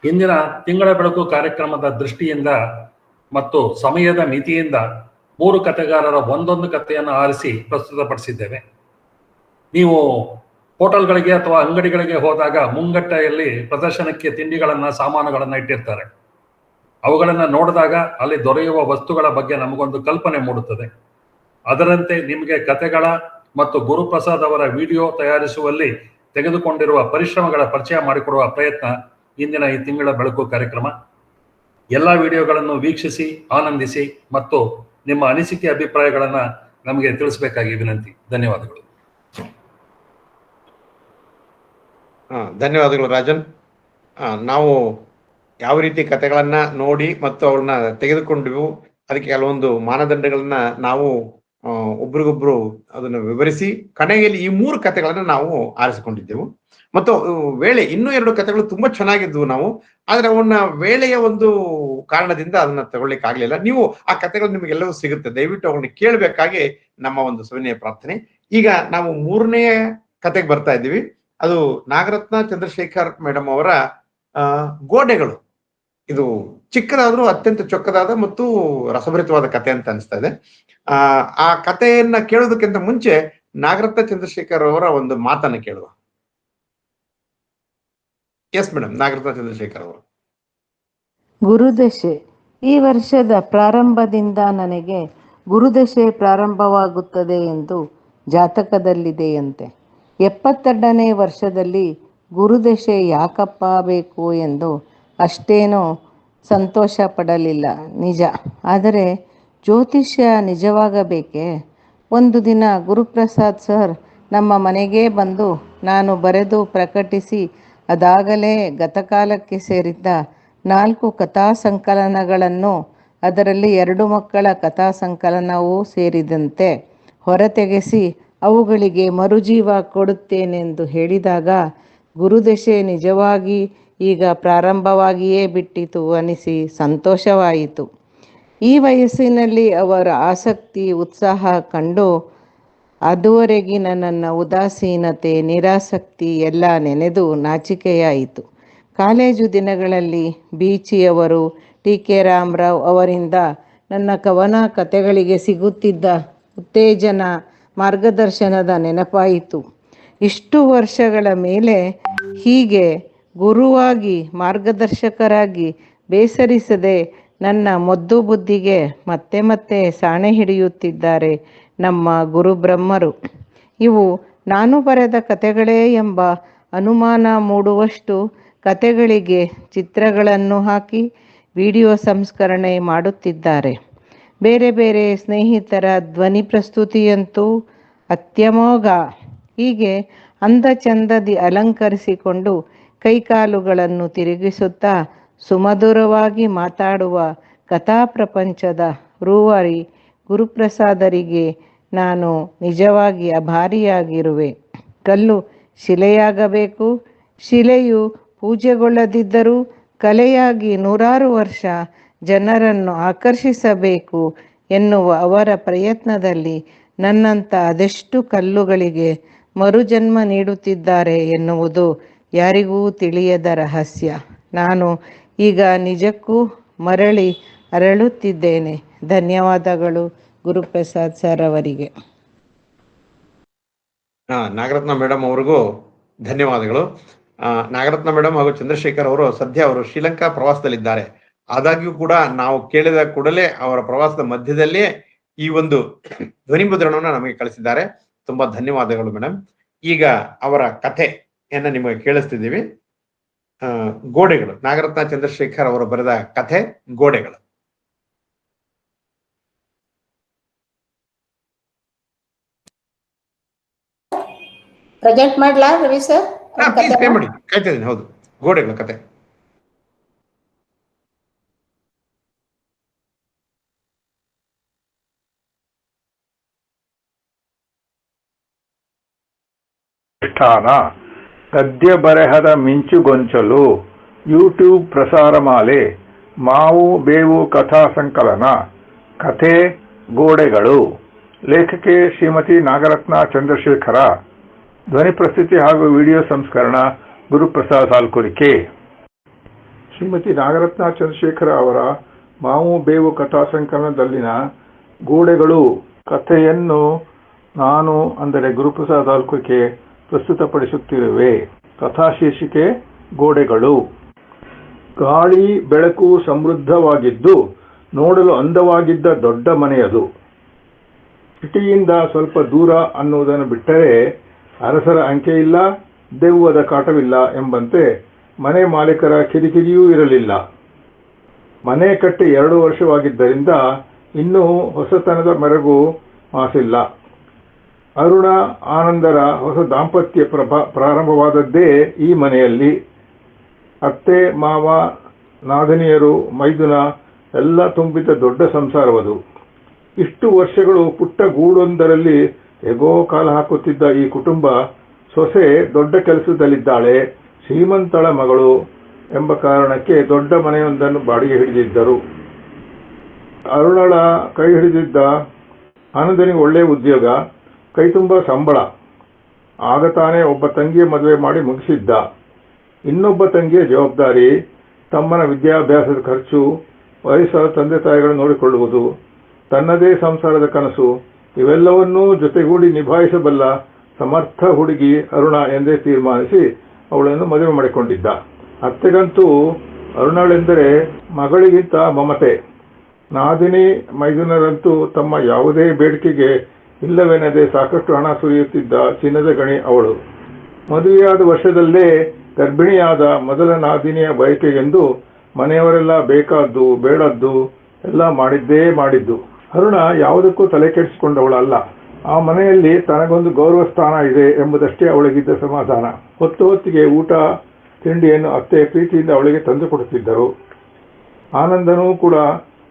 ಇಂದಿನ ತಿಂಗಳ ಬೆಳಕು ಕಾರ್ಯಕ್ರಮದ ದೃಷ್ಟಿಯಿಂದ ಮತ್ತು ಸಮಯದ ಮಿತಿಯಿಂದ 3 ಕಥೆಗಾರರ ಒಂದೊಂದು ಕಥೆಯನ್ನು ಆರಿಸಿ ಪ್ರಸ್ತುತಪಡಿಸಿದ್ದೇವೆ. ನೀವು ಹೋಟೆಲ್ಗಳಿಗೆ ಅಥವಾ ಅಂಗಡಿಗಳಿಗೆ ಹೋದಾಗ ಮುಂಗಟ್ಟೆಯಲ್ಲಿ ಪ್ರದರ್ಶನಕ್ಕೆ ತಿಂಡಿಗಳನ್ನ, ಸಾಮಾನುಗಳನ್ನ ಇಟ್ಟಿರ್ತಾರೆ. ಅವುಗಳನ್ನ ನೋಡಿದಾಗ ಅಲ್ಲಿ ದೊರೆಯುವ ವಸ್ತುಗಳ ಬಗ್ಗೆ ನಮಗೊಂದು ಕಲ್ಪನೆ ಮೂಡುತ್ತದೆ. ಅದರಂತೆ ನಿಮಗೆ ಕಥೆಗಳ ಮತ್ತು ಗುರುಪ್ರಸಾದ್ ಅವರ ವಿಡಿಯೋ ತಯಾರಿಸುವಲ್ಲಿ ತೆಗೆದುಕೊಂಡಿರುವ ಪರಿಶ್ರಮಗಳ ಪರಿಚಯ ಮಾಡಿಕೊಡುವ ಪ್ರಯತ್ನ ಇಂದಿನ ಈ ತಿಂಗಳ ಬೆಳಕು ಕಾರ್ಯಕ್ರಮ. ಎಲ್ಲ ವಿಡಿಯೋಗಳನ್ನು ವೀಕ್ಷಿಸಿ ಆನಂದಿಸಿ ಮತ್ತು ನಿಮ್ಮ ಅನಿಸಿಕೆ ಅಭಿಪ್ರಾಯಗಳನ್ನ ನಮಗೆ ತಿಳಿಸಬೇಕಾಗಿ ವಿನಂತಿ. ಧನ್ಯವಾದಗಳು.
ಧನ್ಯವಾದಗಳು ರಾಜನ್. ನಾವು ಯಾವ ರೀತಿ ಕಥೆಗಳನ್ನ ನೋಡಿ ಮತ್ತು ಅವ್ರನ್ನ ತೆಗೆದುಕೊಂಡ್ವು, ಅದಕ್ಕೆ ಕೆಲವೊಂದು ಮಾನದಂಡಗಳನ್ನ ನಾವು ಒಬ್ರಿಗೊಬ್ರು ಅದನ್ನು ವಿವರಿಸಿ ಕಡೆಯಲ್ಲಿ ಈ 3 ಕಥೆಗಳನ್ನ ನಾವು ಆರಿಸಿಕೊಂಡಿದ್ದೆವು. ಮತ್ತು ಇನ್ನೂ 2 ಕಥೆಗಳು ತುಂಬಾ ಚೆನ್ನಾಗಿದ್ವು ನಾವು, ಆದ್ರೆ ಅವನ್ನ ವೇಳೆಯ ಒಂದು ಕಾರಣದಿಂದ ಅದನ್ನ ತಗೊಳ್ಳಿಕ್ ಆಗ್ಲಿಲ್ಲ. ನೀವು ಆ ಕಥೆಗಳು ನಿಮಗೆಲ್ಲವೂ ಸಿಗುತ್ತೆ, ದಯವಿಟ್ಟು ಅವ್ರನ್ನ ಕೇಳಬೇಕಾಗಿ ನಮ್ಮ ಒಂದು ಸವಿನಯ ಪ್ರಾರ್ಥನೆ. ಈಗ ನಾವು 3ನೇ ಕಥೆಗೆ ಬರ್ತಾ ಇದ್ದೀವಿ. ಅದು ನಾಗರತ್ನ ಚಂದ್ರಶೇಖರ್ ಮೇಡಮ್ ಅವರ ಗೋಡೆಗಳು. ಇದು ಚಿಕ್ಕದಾದ್ರೂ ಅತ್ಯಂತ ಚೊಕ್ಕದಾದ ಮತ್ತು ರಸಭರಿತವಾದ ಕಥೆ ಅಂತ ಅನಿಸ್ತಾ ಇದೆ. ಆ ಕಥೆಯನ್ನ ಕೇಳೋದಕ್ಕಿಂತ ಮುಂಚೆ ನಾಗರತ್ನ ಚಂದ್ರಶೇಖರ್ ಅವರ ಒಂದು ಮಾತನ್ನ ಕೇಳುವ. ಎಸ್ ಮೇಡಮ್, ನಾಗರತ್ನ ಚಂದ್ರಶೇಖರ್ ಅವರು.
ಗುರುದಶೆ. ಈ ವರ್ಷದ ಪ್ರಾರಂಭದಿಂದ ನನಗೆ ಗುರುದಶೆ ಪ್ರಾರಂಭವಾಗುತ್ತದೆ ಎಂದು ಜಾತಕದಲ್ಲಿದೆಯಂತೆ. 72ನೇ ವರ್ಷದಲ್ಲಿ ಗುರುದಶೆ ಯಾಕಪ್ಪ ಬೇಕು ಎಂದು ಅಷ್ಟೇನೂ ಸಂತೋಷ ಪಡಲಿಲ್ಲ, ನಿಜ. ಆದರೆ ಜ್ಯೋತಿಷ್ಯ ನಿಜವಾಗಬೇಕೇ? ಒಂದು ದಿನ ಗುರುಪ್ರಸಾದ್ ಸರ್ ನಮ್ಮ ಮನೆಗೇ ಬಂದು ನಾನು ಬರೆದು ಪ್ರಕಟಿಸಿ ಅದಾಗಲೇ ಗತಕಾಲಕ್ಕೆ ಸೇರಿದ್ದ 4 ಕಥಾ ಸಂಕಲನಗಳನ್ನು, ಅದರಲ್ಲಿ 2 ಮಕ್ಕಳ ಕಥಾ ಸಂಕಲನವೂ ಸೇರಿದಂತೆ ಹೊರತೆಗೆಸಿ ಅವುಗಳಿಗೆ ಮರುಜೀವ ಕೊಡುತ್ತೇನೆಂದು ಹೇಳಿದಾಗ ಗುರುದಶೆ ನಿಜವಾಗಿ ಈಗ ಪ್ರಾರಂಭವಾಗಿಯೇ ಬಿಟ್ಟಿತು ಅನಿಸಿ ಸಂತೋಷವಾಯಿತು. ಈ ವಯಸ್ಸಿನಲ್ಲಿ ಅವರ ಆಸಕ್ತಿ, ಉತ್ಸಾಹ ಕಂಡು ಅದುವರೆಗಿನ ನನ್ನ ಉದಾಸೀನತೆ, ನಿರಾಸಕ್ತಿ ಎಲ್ಲ ನೆನೆದು ನಾಚಿಕೆಯಾಯಿತು. ಕಾಲೇಜು ದಿನಗಳಲ್ಲಿ ಬೀಚಿಯವರು, ಟಿ.ಕೆ. ರಾಮರಾವ್ ಅವರಿಂದ ನನ್ನ ಕವನ ಕಥೆಗಳಿಗೆ ಸಿಗುತ್ತಿದ್ದ ಉತ್ತೇಜನ, ಮಾರ್ಗದರ್ಶನದ ನೆನಪಾಯಿತು. ಇಷ್ಟು ವರ್ಷಗಳ ಮೇಲೆ ಹೀಗೆ ಗುರುವಾಗಿ, ಮಾರ್ಗದರ್ಶಕರಾಗಿ ಬೇಸರಿಸದೆ ನನ್ನ ಮೊದ್ದು ಬುದ್ಧಿಗೆ ಮತ್ತೆ ಮತ್ತೆ ಸಾಣೆ ಹಿಡಿಯುತ್ತಿದ್ದಾರೆ ನಮ್ಮ ಗುರುಬ್ರಹ್ಮರು. ಇವು ನಾನು ಬರೆದ ಕಥೆಗಳೇ ಎಂಬ ಅನುಮಾನ ಮೂಡುವಷ್ಟು ಕಥೆಗಳಿಗೆ ಚಿತ್ರಗಳನ್ನು ಹಾಕಿ ವಿಡಿಯೋ ಸಂಸ್ಕರಣೆ ಮಾಡುತ್ತಿದ್ದಾರೆ. ಬೇರೆ ಬೇರೆ ಸ್ನೇಹಿತರ ಧ್ವನಿ ಪ್ರಸ್ತುತಿಯಂತೂ ಅತ್ಯಮೋಘ. ಹೀಗೆ ಅಂದ ಚಂದದಿ ಅಲಂಕರಿಸಿಕೊಂಡು ಕೈಕಾಲುಗಳನ್ನು ತಿರುಗಿಸುತ್ತಾ ಸುಮಧುರವಾಗಿ ಮಾತಾಡುವ ಕಥಾಪ್ರಪಂಚದ ರೂವಾರಿ ಗುರುಪ್ರಸಾದರಿಗೆ ನಾನು ನಿಜವಾಗಿ ಅಭಾರಿಯಾಗಿರುವೆ. ಕಲ್ಲು ಶಿಲೆಯಾಗಬೇಕು, ಶಿಲೆಯು ಪೂಜೆಗೊಳ್ಳದಿದ್ದರೂ ಕಲೆಯಾಗಿ ನೂರಾರು ವರ್ಷ ಜನರನ್ನು ಆಕರ್ಷಿಸಬೇಕು ಎನ್ನುವ ಅವರ ಪ್ರಯತ್ನದಲ್ಲಿ ನನ್ನಂಥ ಅದೆಷ್ಟು ಕಲ್ಲುಗಳಿಗೆ ಮರುಜನ್ಮ ನೀಡುತ್ತಿದ್ದಾರೆ ಎನ್ನುವುದು ಯಾರಿಗೂ ತಿಳಿಯದ ರಹಸ್ಯ. ನಾನು ಈಗ ನಿಜಕ್ಕೂ ಮರಳಿ ಅರಳುತ್ತಿದ್ದೇನೆ. ಧನ್ಯವಾದಗಳು ಗುರುಪ್ರಸಾದ್ ಸರ್ ಅವರಿಗೆ.
ನಾಗರತ್ನ ಮೇಡಮ್ ಅವ್ರಿಗೂ ಧನ್ಯವಾದಗಳು. ನಾಗರತ್ನ ಮೇಡಮ್ ಹಾಗೂ ಚಂದ್ರಶೇಖರ್ ಅವರು ಸದ್ಯ ಅವರು ಶ್ರೀಲಂಕಾ ಪ್ರವಾಸದಲ್ಲಿದ್ದಾರೆ. ಆದಾಗ್ಯೂ ಕೂಡ ನಾವು ಕೇಳಿದ ಕೂಡಲೇ ಅವರ ಪ್ರವಾಸದ ಮಧ್ಯದಲ್ಲೇ ಈ ಒಂದು ಧ್ವನಿ ಮುದ್ರಣವನ್ನು ನಮಗೆ ಕಳಿಸಿದ್ದಾರೆ. ತುಂಬಾ ಧನ್ಯವಾದಗಳು ಮೇಡಮ್. ಈಗ ಅವರ ಕಥೆಯನ್ನ ನಿಮಗೆ ಕೇಳಿಸ್ತಿದ್ದೀವಿ. ಗೋಡೆಗಳು, ನಾಗರತ್ನ ಚಂದ್ರಶೇಖರ್ ಅವರು ಬರೆದ ಕಥೆ ಗೋಡೆಗಳು.
ಪ್ರೆಸೆಂಟ್ ಮಾಡ್ಲಾ ರವಿ ಸರ್?
ಪ್ಲೀಸ್ ಮಾಡಿ, ಕಾಯ್ತಾ ಇದ್ದೀನಿ. ಹೌದು, ಗೋಡೆಗಳ ಕತೆ.
ಗದ್ಯ ಬರೆಹದ ಮಿಂಚುಗೊಂಚಲು, ಯೂಟ್ಯೂಬ್ ಪ್ರಸಾರ ಮಾಲೆ, ಮಾವು ಬೇವು ಕಥಾ ಸಂಕಲನ, ಕಥೆ ಗೋಡೆಗಳು. ಲೇಖಕಿ ಶ್ರೀಮತಿ ನಾಗರತ್ನ ಚಂದ್ರಶೇಖರ. ಧ್ವನಿ ಪ್ರಸ್ತುತಿ ಹಾಗೂ ವಿಡಿಯೋ ಸಂಸ್ಕರಣ ಗುರುಪ್ರಸಾದ್ ಸಾಲ್ಕುರಿಕೆ. ಶ್ರೀಮತಿ ನಾಗರತ್ನ ಚಂದ್ರಶೇಖರ ಅವರ ಮಾವು ಬೇವು ಕಥಾ ಸಂಕಲನದಲ್ಲಿನ ಗೋಡೆಗಳು ಕಥೆಯನ್ನು ನಾನು ಅಂದರೆ ಗುರುಪ್ರಸಾದ್ ಸಾಲ್ಕುರಿಕೆ ಪ್ರಸ್ತುತಪಡಿಸುತ್ತಿರುವೆ. ಕಥಾ ಶೀರ್ಷಿಕೆ ಗೋಡೆಗಳು. ಗಾಳಿ ಬೆಳಕು ಸಮೃದ್ಧವಾಗಿದ್ದು ನೋಡಲು ಅಂದವಾಗಿದ್ದ ದೊಡ್ಡ ಮನೆಯದು. ಸಿಟಿಯಿಂದ ಸ್ವಲ್ಪ ದೂರ ಅನ್ನುವುದನ್ನು ಬಿಟ್ಟರೆ ಅರಸರ ಅಂಕೆ ಇಲ್ಲ, ದೆವ್ವದ ಕಾಟವಿಲ್ಲ ಎಂಬಂತೆ ಮನೆ ಮಾಲೀಕರ ಕಿರಿಕಿರಿಯೂ ಇರಲಿಲ್ಲ. ಮನೆ ಕಟ್ಟಿ 2 ವರ್ಷವಾಗಿದ್ದರಿಂದ ಇನ್ನೂ ಹೊಸತನದ ಮೆರಗು ಮಾಸಿಲ್ಲ. ಅರುಣ ಆನಂದರ ಹೊಸ ದಾಂಪತ್ಯ ಪ್ರಾರಂಭವಾದದ್ದೇ ಈ ಮನೆಯಲ್ಲಿ. ಅತ್ತೆ ಮಾವ ನಾದಿನಿಯರು ಮೈದುನ ಎಲ್ಲ ತುಂಬಿದ ದೊಡ್ಡ ಸಂಸಾರವದು. ಇಷ್ಟು ವರ್ಷಗಳು ಪುಟ್ಟ ಗೂಡೊಂದರಲ್ಲಿ ಹೇಗೋ ಕಾಲ ಹಾಕುತ್ತಿದ್ದ ಈ ಕುಟುಂಬ ಸೊಸೆ ದೊಡ್ಡ ಕೆಲಸದಲ್ಲಿದ್ದಾಳೆ, ಶ್ರೀಮಂತಳ ಮಗಳು ಎಂಬ ಕಾರಣಕ್ಕೆ ದೊಡ್ಡ ಮನೆಯೊಂದನ್ನು ಬಾಡಿಗೆ ಹಿಡಿದಿದ್ದರು. ಅರುಣಳ ಕೈ ಹಿಡಿದಿದ್ದ ಆನಂದನಿಗೆ ಒಳ್ಳೆಯ ಉದ್ಯೋಗ, ಕೈತುಂಬ ಸಂಬಳ. ಆಗ ತಾನೇ ಒಬ್ಬ ತಂಗಿಯ ಮದುವೆ ಮಾಡಿ ಮುಗಿಸಿದ್ದ. ಇನ್ನೊಬ್ಬ ತಂಗಿಯ ಜವಾಬ್ದಾರಿ, ತಮ್ಮನ ವಿದ್ಯಾಭ್ಯಾಸದ ಖರ್ಚು, ವಯಸ್ಸಾದ ತಂದೆ ತಾಯಿಗಳನ್ನು ನೋಡಿಕೊಳ್ಳುವುದು, ತನ್ನದೇ ಸಂಸಾರದ ಕನಸು, ಇವೆಲ್ಲವನ್ನೂ ಜೊತೆಗೂಡಿ ನಿಭಾಯಿಸಬಲ್ಲ ಸಮರ್ಥ ಹುಡುಗಿ ಅರುಣ ಎಂದೇ ತೀರ್ಮಾನಿಸಿ ಅವಳನ್ನು ಮದುವೆ ಮಾಡಿಕೊಂಡಿದ್ದ. ಅತ್ತೆಗಂತೂ ಅರುಣಳೆಂದರೆ ಮಗಳಿಗಿಂತ ಮಮತೆ. ನಾದಿನಿ ಮೈದುನರಂತೂ ತಮ್ಮ ಯಾವುದೇ ಬೇಡಿಕೆಗೆ ಇಲ್ಲವೆನ್ನದೆ ಸಾಕಷ್ಟು ಹಣ ಸುರಿಯುತ್ತಿದ್ದ ಚಿನ್ನದ ಗಣಿ ಅವಳು. ಮದುವೆಯಾದ ವರ್ಷದಲ್ಲೇ ಗರ್ಭಿಣಿಯಾದ ಮೊದಲ ನಾದಿನಿಯ ಬಯಕೆಗೆಂದು ಮನೆಯವರೆಲ್ಲ ಬೇಕಾದ್ದು ಬೇಡದ್ದು ಎಲ್ಲ ಮಾಡಿದ್ದು. ಅರುಣ ಯಾವುದಕ್ಕೂ ತಲೆ ಕೆಡಿಸಿಕೊಂಡವಳಲ್ಲ. ಆ ಮನೆಯಲ್ಲಿ ತನಗೊಂದು ಗೌರವ ಸ್ಥಾನ ಇದೆ ಎಂಬುದಷ್ಟೇ ಅವಳಿಗಿದ್ದ ಸಮಾಧಾನ. ಹೊತ್ತಿಗೆ ಊಟ ತಿಂಡಿಯನ್ನು ಅತ್ತೆ ಪ್ರೀತಿಯಿಂದ ಅವಳಿಗೆ ತಂದು ಕೊಡುತ್ತಿದ್ದರು. ಆನಂದನೂ ಕೂಡ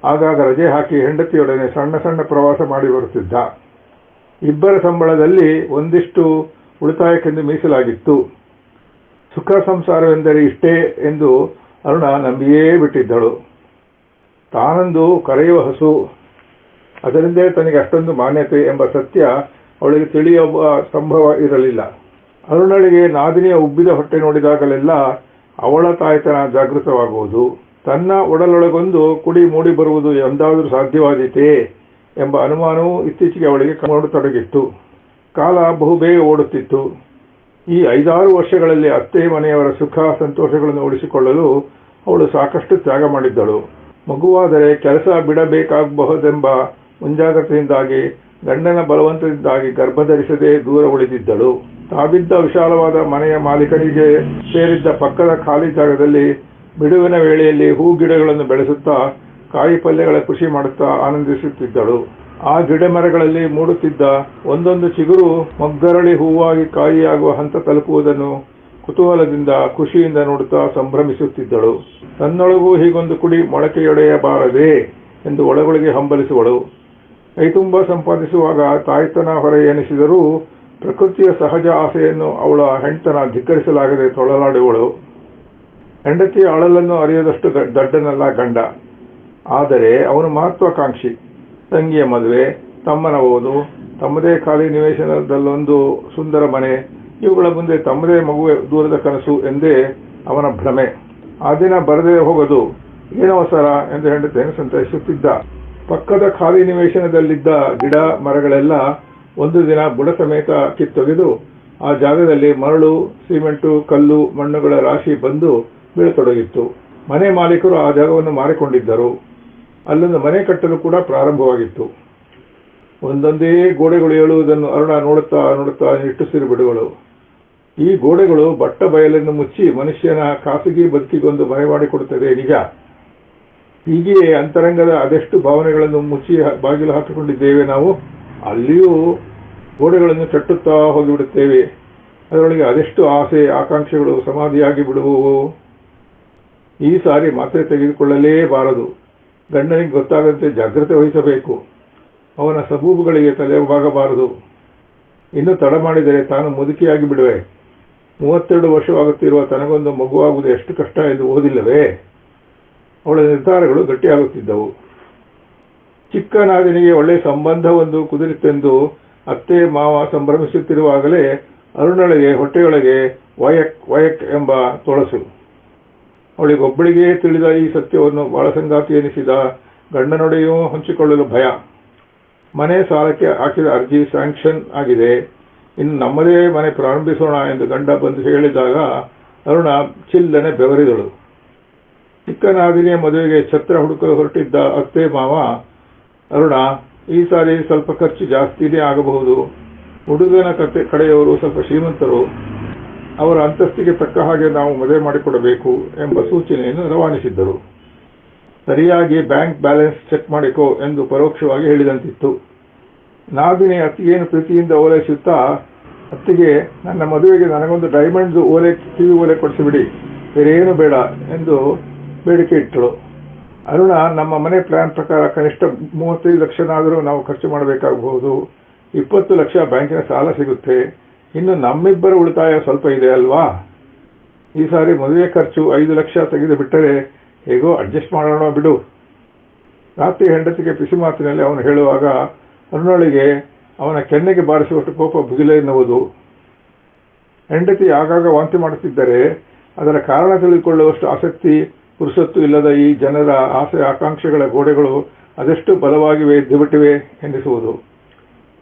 ಆಗಾಗ ರಜೆ ಹಾಕಿ ಹೆಂಡತಿಯೊಡನೆ ಸಣ್ಣ ಸಣ್ಣ ಪ್ರವಾಸ ಮಾಡಿ ಬರುತ್ತಿದ್ದ. ಇಬ್ಬರ ಸಂಬಳದಲ್ಲಿ ಒಂದಿಷ್ಟು ಉಳಿತಾಯಕ್ಕೆಂದು ಮೀಸಲಾಗಿತ್ತು. ಸುಖ ಸಂಸಾರವೆಂದರೆ ಇಷ್ಟೇ ಎಂದು ಅರುಣ ನಂಬಿಯೇ ಬಿಟ್ಟಿದ್ದಳು. ತಾನೊಂದು ಕರೆಯುವ ಹಸು, ಅದರಿಂದೇ ತನಗೆ ಅಷ್ಟೊಂದು ಮಾನ್ಯತೆ ಎಂಬ ಸತ್ಯ ಅವಳಿಗೆ ತಿಳಿಯುವ ಸಂಭವ ಇರಲಿಲ್ಲ. ಅರುಣಳಿಗೆ ನಾದಿನಿಯ ಉಬ್ಬಿದ ಹೊಟ್ಟೆ ನೋಡಿದಾಗಲೆಲ್ಲ ಅವಳ ತಾಯ್ತನ ಜಾಗೃತವಾಗುವುದು. ತನ್ನ ಒಡಲೊಳಗೊಂದು ಕುಡಿ ಮೂಡಿ ಬರುವುದು ಎಂದಾದರೂ ಸಾಧ್ಯವಾದೀತೆ ಎಂಬ ಅನುಮಾನವೂ ಇತ್ತೀಚೆಗೆ ಅವಳಿಗೆ ಕಾಣತೊಡಗಿತ್ತು. ಕಾಲ ಬಹುಬೇಗ ಓಡುತ್ತಿತ್ತು. ಈ 5-6 ವರ್ಷಗಳಲ್ಲಿ ಅತ್ತೆ ಮನೆಯವರ ಸುಖ ಸಂತೋಷಗಳನ್ನು ಉಳಿಸಿಕೊಳ್ಳಲು ಅವಳು ಸಾಕಷ್ಟು ತ್ಯಾಗ ಮಾಡಿದ್ದಳು. ಮಗುವಾದರೆ ಕೆಲಸ ಬಿಡಬೇಕಾಗಬಹುದೆಂಬ ಮುಂಜಾಗ್ರತೆಯಿಂದಾಗಿ ಗಂಡನ ಬಲವಂತದಿಂದಾಗಿ ಗರ್ಭಧರಿಸದೆ ದೂರ ಉಳಿದಿದ್ದಳು. ತಾವಿದ್ದ ವಿಶಾಲವಾದ ಮನೆಯ ಮಾಲೀಕನಿಗೆ ಸೇರಿದ್ದ ಪಕ್ಕದ ಖಾಲಿ ಜಾಗದಲ್ಲಿ ಬಿಡುವಿನ ವೇಳೆಯಲ್ಲಿ ಹೂ ಗಿಡಗಳನ್ನು ಬೆಳೆಸುತ್ತಾ ಕಾಯಿ ಪಲ್ಯಗಳ ಕೃಷಿ ಮಾಡುತ್ತಾ ಆನಂದಿಸುತ್ತಿದ್ದಳು. ಆ ಗಿಡ ಮರಗಳಲ್ಲಿ ಮೂಡುತ್ತಿದ್ದ ಒಂದೊಂದು ಚಿಗುರು ಮೊಗ್ಗರಳಿ ಹೂವಾಗಿ ಕಾಯಿಯಾಗುವ ಹಂತ ತಲುಪುವುದನ್ನು ಕುತೂಹಲದಿಂದ ಖುಷಿಯಿಂದ ನೋಡುತ್ತಾ ಸಂಭ್ರಮಿಸುತ್ತಿದ್ದಳು. ತನ್ನೊಳಗೂ ಹೀಗೊಂದು ಕುಡಿ ಮೊಳಕೆಯೊಡೆಯಬಾರದೆ ಎಂದು ಒಳಗೊಳಗೆ ಹಂಬಲಿಸುವಳು. ಕೈತುಂಬ ಸಂಪಾದಿಸುವಾಗ ತಾಯ್ತನ ಹೊರೆ ಎನಿಸಿದರೂ ಪ್ರಕೃತಿಯ ಸಹಜ ಆಸೆಯನ್ನು ಅವಳ ಹೆಂಡತನ ಧಿಕ್ಕರಿಸಲಾಗದೆ ತೊಳಲಾಡುವಳು. ಹೆಂಡತಿಯ ಅಳಲನ್ನು ಅರಿಯದಷ್ಟು ದಡ್ಡನಲ್ಲ ಗಂಡ, ಆದರೆ ಅವನು ಮಹತ್ವಾಕಾಂಕ್ಷಿ. ತಂಗಿಯ ಮದುವೆ, ತಮ್ಮನ ಓದು, ತಮ್ಮದೇ ಖಾಲಿ ನಿವೇಶನದಲ್ಲೊಂದು ಸುಂದರ ಮನೆ, ಇವುಗಳ ಮುಂದೆ ತಮ್ಮದೇ ಮಗುವೆ ದೂರದ ಕನಸು ಎಂದೇ ಅವನ ಭ್ರಮೆ. ಆ ದಿನ ಬರದೇ ಹೋಗೋದು ಏನವಸರ ಎಂದು ಹೆಂಡತಿಯನ್ನು ಸಂತೈಸುತ್ತಿದ್ದ. ಪಕ್ಕದ ಖಾಲಿ ನಿವೇಶನದಲ್ಲಿದ್ದ ಗಿಡ ಮರಗಳೆಲ್ಲ ಒಂದು ದಿನ ಬುಡ ಸಮೇತ ಕಿತ್ತೊಗೆದು ಆ ಜಾಗದಲ್ಲಿ ಮರಳು, ಸಿಮೆಂಟು, ಕಲ್ಲು, ಮಣ್ಣುಗಳ ರಾಶಿ ಬಂದು ಬೀಳತೊಡಗಿತ್ತು. ಮನೆ ಮಾಲೀಕರು ಆ ಜಾಗವನ್ನು ಮಾರಿಕೊಂಡಿದ್ದರು. ಅಲ್ಲೊಂದು ಮನೆ ಕಟ್ಟಲು ಕೂಡ ಪ್ರಾರಂಭವಾಗಿತ್ತು. ಒಂದೊಂದೇ ಗೋಡೆಗಳು ಏಳುವುದನ್ನು ಅರುಣ ನೋಡುತ್ತಾ ನೋಡುತ್ತಾ ನಿಟ್ಟುಸಿರು ಬಿಡುವಳು. ಈ ಗೋಡೆಗಳು ಬಟ್ಟ ಬಯಲನ್ನು ಮುಚ್ಚಿ ಮನುಷ್ಯನ ಖಾಸಗಿ ಬದುಕಿಗೊಂದು ಮನೆ ಮಾಡಿಕೊಡುತ್ತದೆ ನಿಜ. ಹೀಗೆಯೇ ಅಂತರಂಗದ ಅದೆಷ್ಟು ಭಾವನೆಗಳನ್ನು ಮುಚ್ಚಿ ಬಾಗಿಲು ಹಾಕಿಕೊಂಡಿದ್ದೇವೆ ನಾವು. ಅಲ್ಲಿಯೂ ಗೋಡೆಗಳನ್ನು ಕಟ್ಟುತ್ತಾ ಹೋಗಿಬಿಡುತ್ತೇವೆ. ಅದರೊಳಗೆ ಅದೆಷ್ಟು ಆಸೆ ಆಕಾಂಕ್ಷೆಗಳು ಸಮಾಧಿಯಾಗಿ ಬಿಡುವವು. ಈ ಸಾರಿ ಮಾತ್ರೆ ತೆಗೆದುಕೊಳ್ಳಲೇಬಾರದು. ಗಂಡನಿಗೆ ಗೊತ್ತಾಗದಂತೆ ಜಾಗ್ರತೆ ವಹಿಸಬೇಕು. ಅವನ ಸಬೂಬುಗಳಿಗೆ ತಲೆಬಾಗಬಾರದು. ಇನ್ನು ತಡ ಮಾಡಿದರೆ ತಾನು ಮುದುಕಿಯಾಗಿ ಬಿಡುವೆ. 32 ವರ್ಷವಾಗುತ್ತಿರುವ ತನಗೊಂದು ಮಗುವಾಗುವುದು ಎಷ್ಟು ಕಷ್ಟ ಎಂದು ಓದಿಲ್ಲವೇ? ಅವಳ ನಿರ್ಧಾರಗಳು ಗಟ್ಟಿಯಾಗುತ್ತಿದ್ದವು. ಚಿಕ್ಕ ನಾದಿನಿಗೆ ಒಳ್ಳೆಯ ಸಂಬಂಧವೊಂದು ಕುದುರಿತೆಂದು ಅತ್ತೆ ಮಾವ ಸಂಭ್ರಮಿಸುತ್ತಿರುವಾಗಲೇ ಅರುಣಳಿಗೆ ಹೊಟ್ಟೆಯೊಳಗೆ ವಯಕ್ ವಯಕ್ ಎಂಬ ತೊಳಸು. ಅವಳಿಗೊಬ್ಬಳಿಗೇ ತಿಳಿದ ಈ ಸತ್ಯವನ್ನು ಬಾಳ ಸಂಗಾತಿ ಎನಿಸಿದ ಗಂಡನೊಡೆಯೂ ಹಂಚಿಕೊಳ್ಳಲು ಭಯ. ಮನೆ ಸಾಲಕ್ಕೆ ಹಾಕಿದ ಅರ್ಜಿ ಸ್ಯಾಂಕ್ಷನ್ ಆಗಿದೆ, ಇನ್ನು ನಮ್ಮದೇ ಮನೆ ಪ್ರಾರಂಭಿಸೋಣ ಎಂದು ಗಂಡ ಬಂದು ಹೇಳಿದಾಗ ಅರುಣ ಚಿಲ್ಲನೆ ಬೆವರಿದಳು. ಚಿಕ್ಕನಾದಿನಿಯ ಮದುವೆಗೆ ಛತ್ರ ಹುಡುಕಲು ಹೊರಟಿದ್ದ ಅತ್ತೆ ಮಾವ, ಅರುಣ, ಈ ಸಾರಿ ಸ್ವಲ್ಪ ಖರ್ಚು ಜಾಸ್ತಿನೇ ಆಗಬಹುದು. ಹುಡುಗನ ಕಡೆಯವರು ಸ್ವಲ್ಪ ಶ್ರೀಮಂತರು, ಅವರ ಅಂತಸ್ತಿಗೆ ತಕ್ಕ ಹಾಗೆ ನಾವು ಮದುವೆ ಮಾಡಿಕೊಡಬೇಕು ಎಂಬ ಸೂಚನೆಯನ್ನು ರವಾನಿಸಿದ್ದರು. ಸರಿಯಾಗಿ ಬ್ಯಾಂಕ್ ಬ್ಯಾಲೆನ್ಸ್ ಚೆಕ್ ಮಾಡಿಕೋ ಎಂದು ಪರೋಕ್ಷವಾಗಿ ಹೇಳಿದಂತಿತ್ತು. ನಾದಿನಿ ಅತ್ತಿಗೇನು ಪ್ರೀತಿಯಿಂದ ಓಲೈಸುತ್ತಾ, ಅತ್ತಿಗೆ, ನನ್ನ ಮದುವೆಗೆ ನನಗೊಂದು ಡೈಮಂಡ್ ಓಲೆ, ಕಿವಿ ಓಲೆ ಕೊಡಿಸಿಬಿಡಿ, ಬೇರೇನು ಬೇಡ ಎಂದು ಬೇಡಿಕೆ ಇಟ್ಟಳು. ಅರುಣ, ನಮ್ಮ ಮನೆ ಪ್ಲಾನ್ ಪ್ರಕಾರ ಕನಿಷ್ಠ 35 ಲಕ್ಷನಾದರೂ ನಾವು ಖರ್ಚು ಮಾಡಬೇಕಾಗಬಹುದು. 20 ಲಕ್ಷ ಬ್ಯಾಂಕಿನ ಸಾಲ ಸಿಗುತ್ತೆ. ಇನ್ನು ನಮ್ಮಿಬ್ಬರ ಉಳಿತಾಯ ಸ್ವಲ್ಪ ಇದೆ ಅಲ್ವಾ? ಈ ಸಾರಿ ಮದುವೆ ಖರ್ಚು 5 ಲಕ್ಷ ತೆಗೆದು ಬಿಟ್ಟರೆ ಹೇಗೋ ಅಡ್ಜಸ್ಟ್ ಮಾಡೋಣ ಬಿಡು. ರಾತ್ರಿ ಹೆಂಡತಿಗೆ ಪಿಸಿ ಮಾತಿನಲ್ಲಿ ಅವನು ಹೇಳುವಾಗ ಅರುಣಳಿಗೆ ಅವನ ಕೆನ್ನೆಗೆ ಬಾರಿಸುವಷ್ಟು ಕೋಪ ಭುಗಿಲೆ ಎನ್ನುವುದು. ಹೆಂಡತಿ ಆಗಾಗ ವಾಂತಿ ಮಾಡುತ್ತಿದ್ದರೆ ಅದರ ಕಾರಣ ತಿಳಿದುಕೊಳ್ಳುವಷ್ಟು ಆಸಕ್ತಿ ಪುರುಸತ್ತು ಇಲ್ಲದ ಈ ಜನರ ಆಸೆ ಆಕಾಂಕ್ಷೆಗಳ ಗೋಡೆಗಳು ಅದೆಷ್ಟು ಬಲವಾಗಿವೆ, ಎದ್ದುಬಿಟ್ಟಿವೆ ಎನ್ನಿಸುವುದು.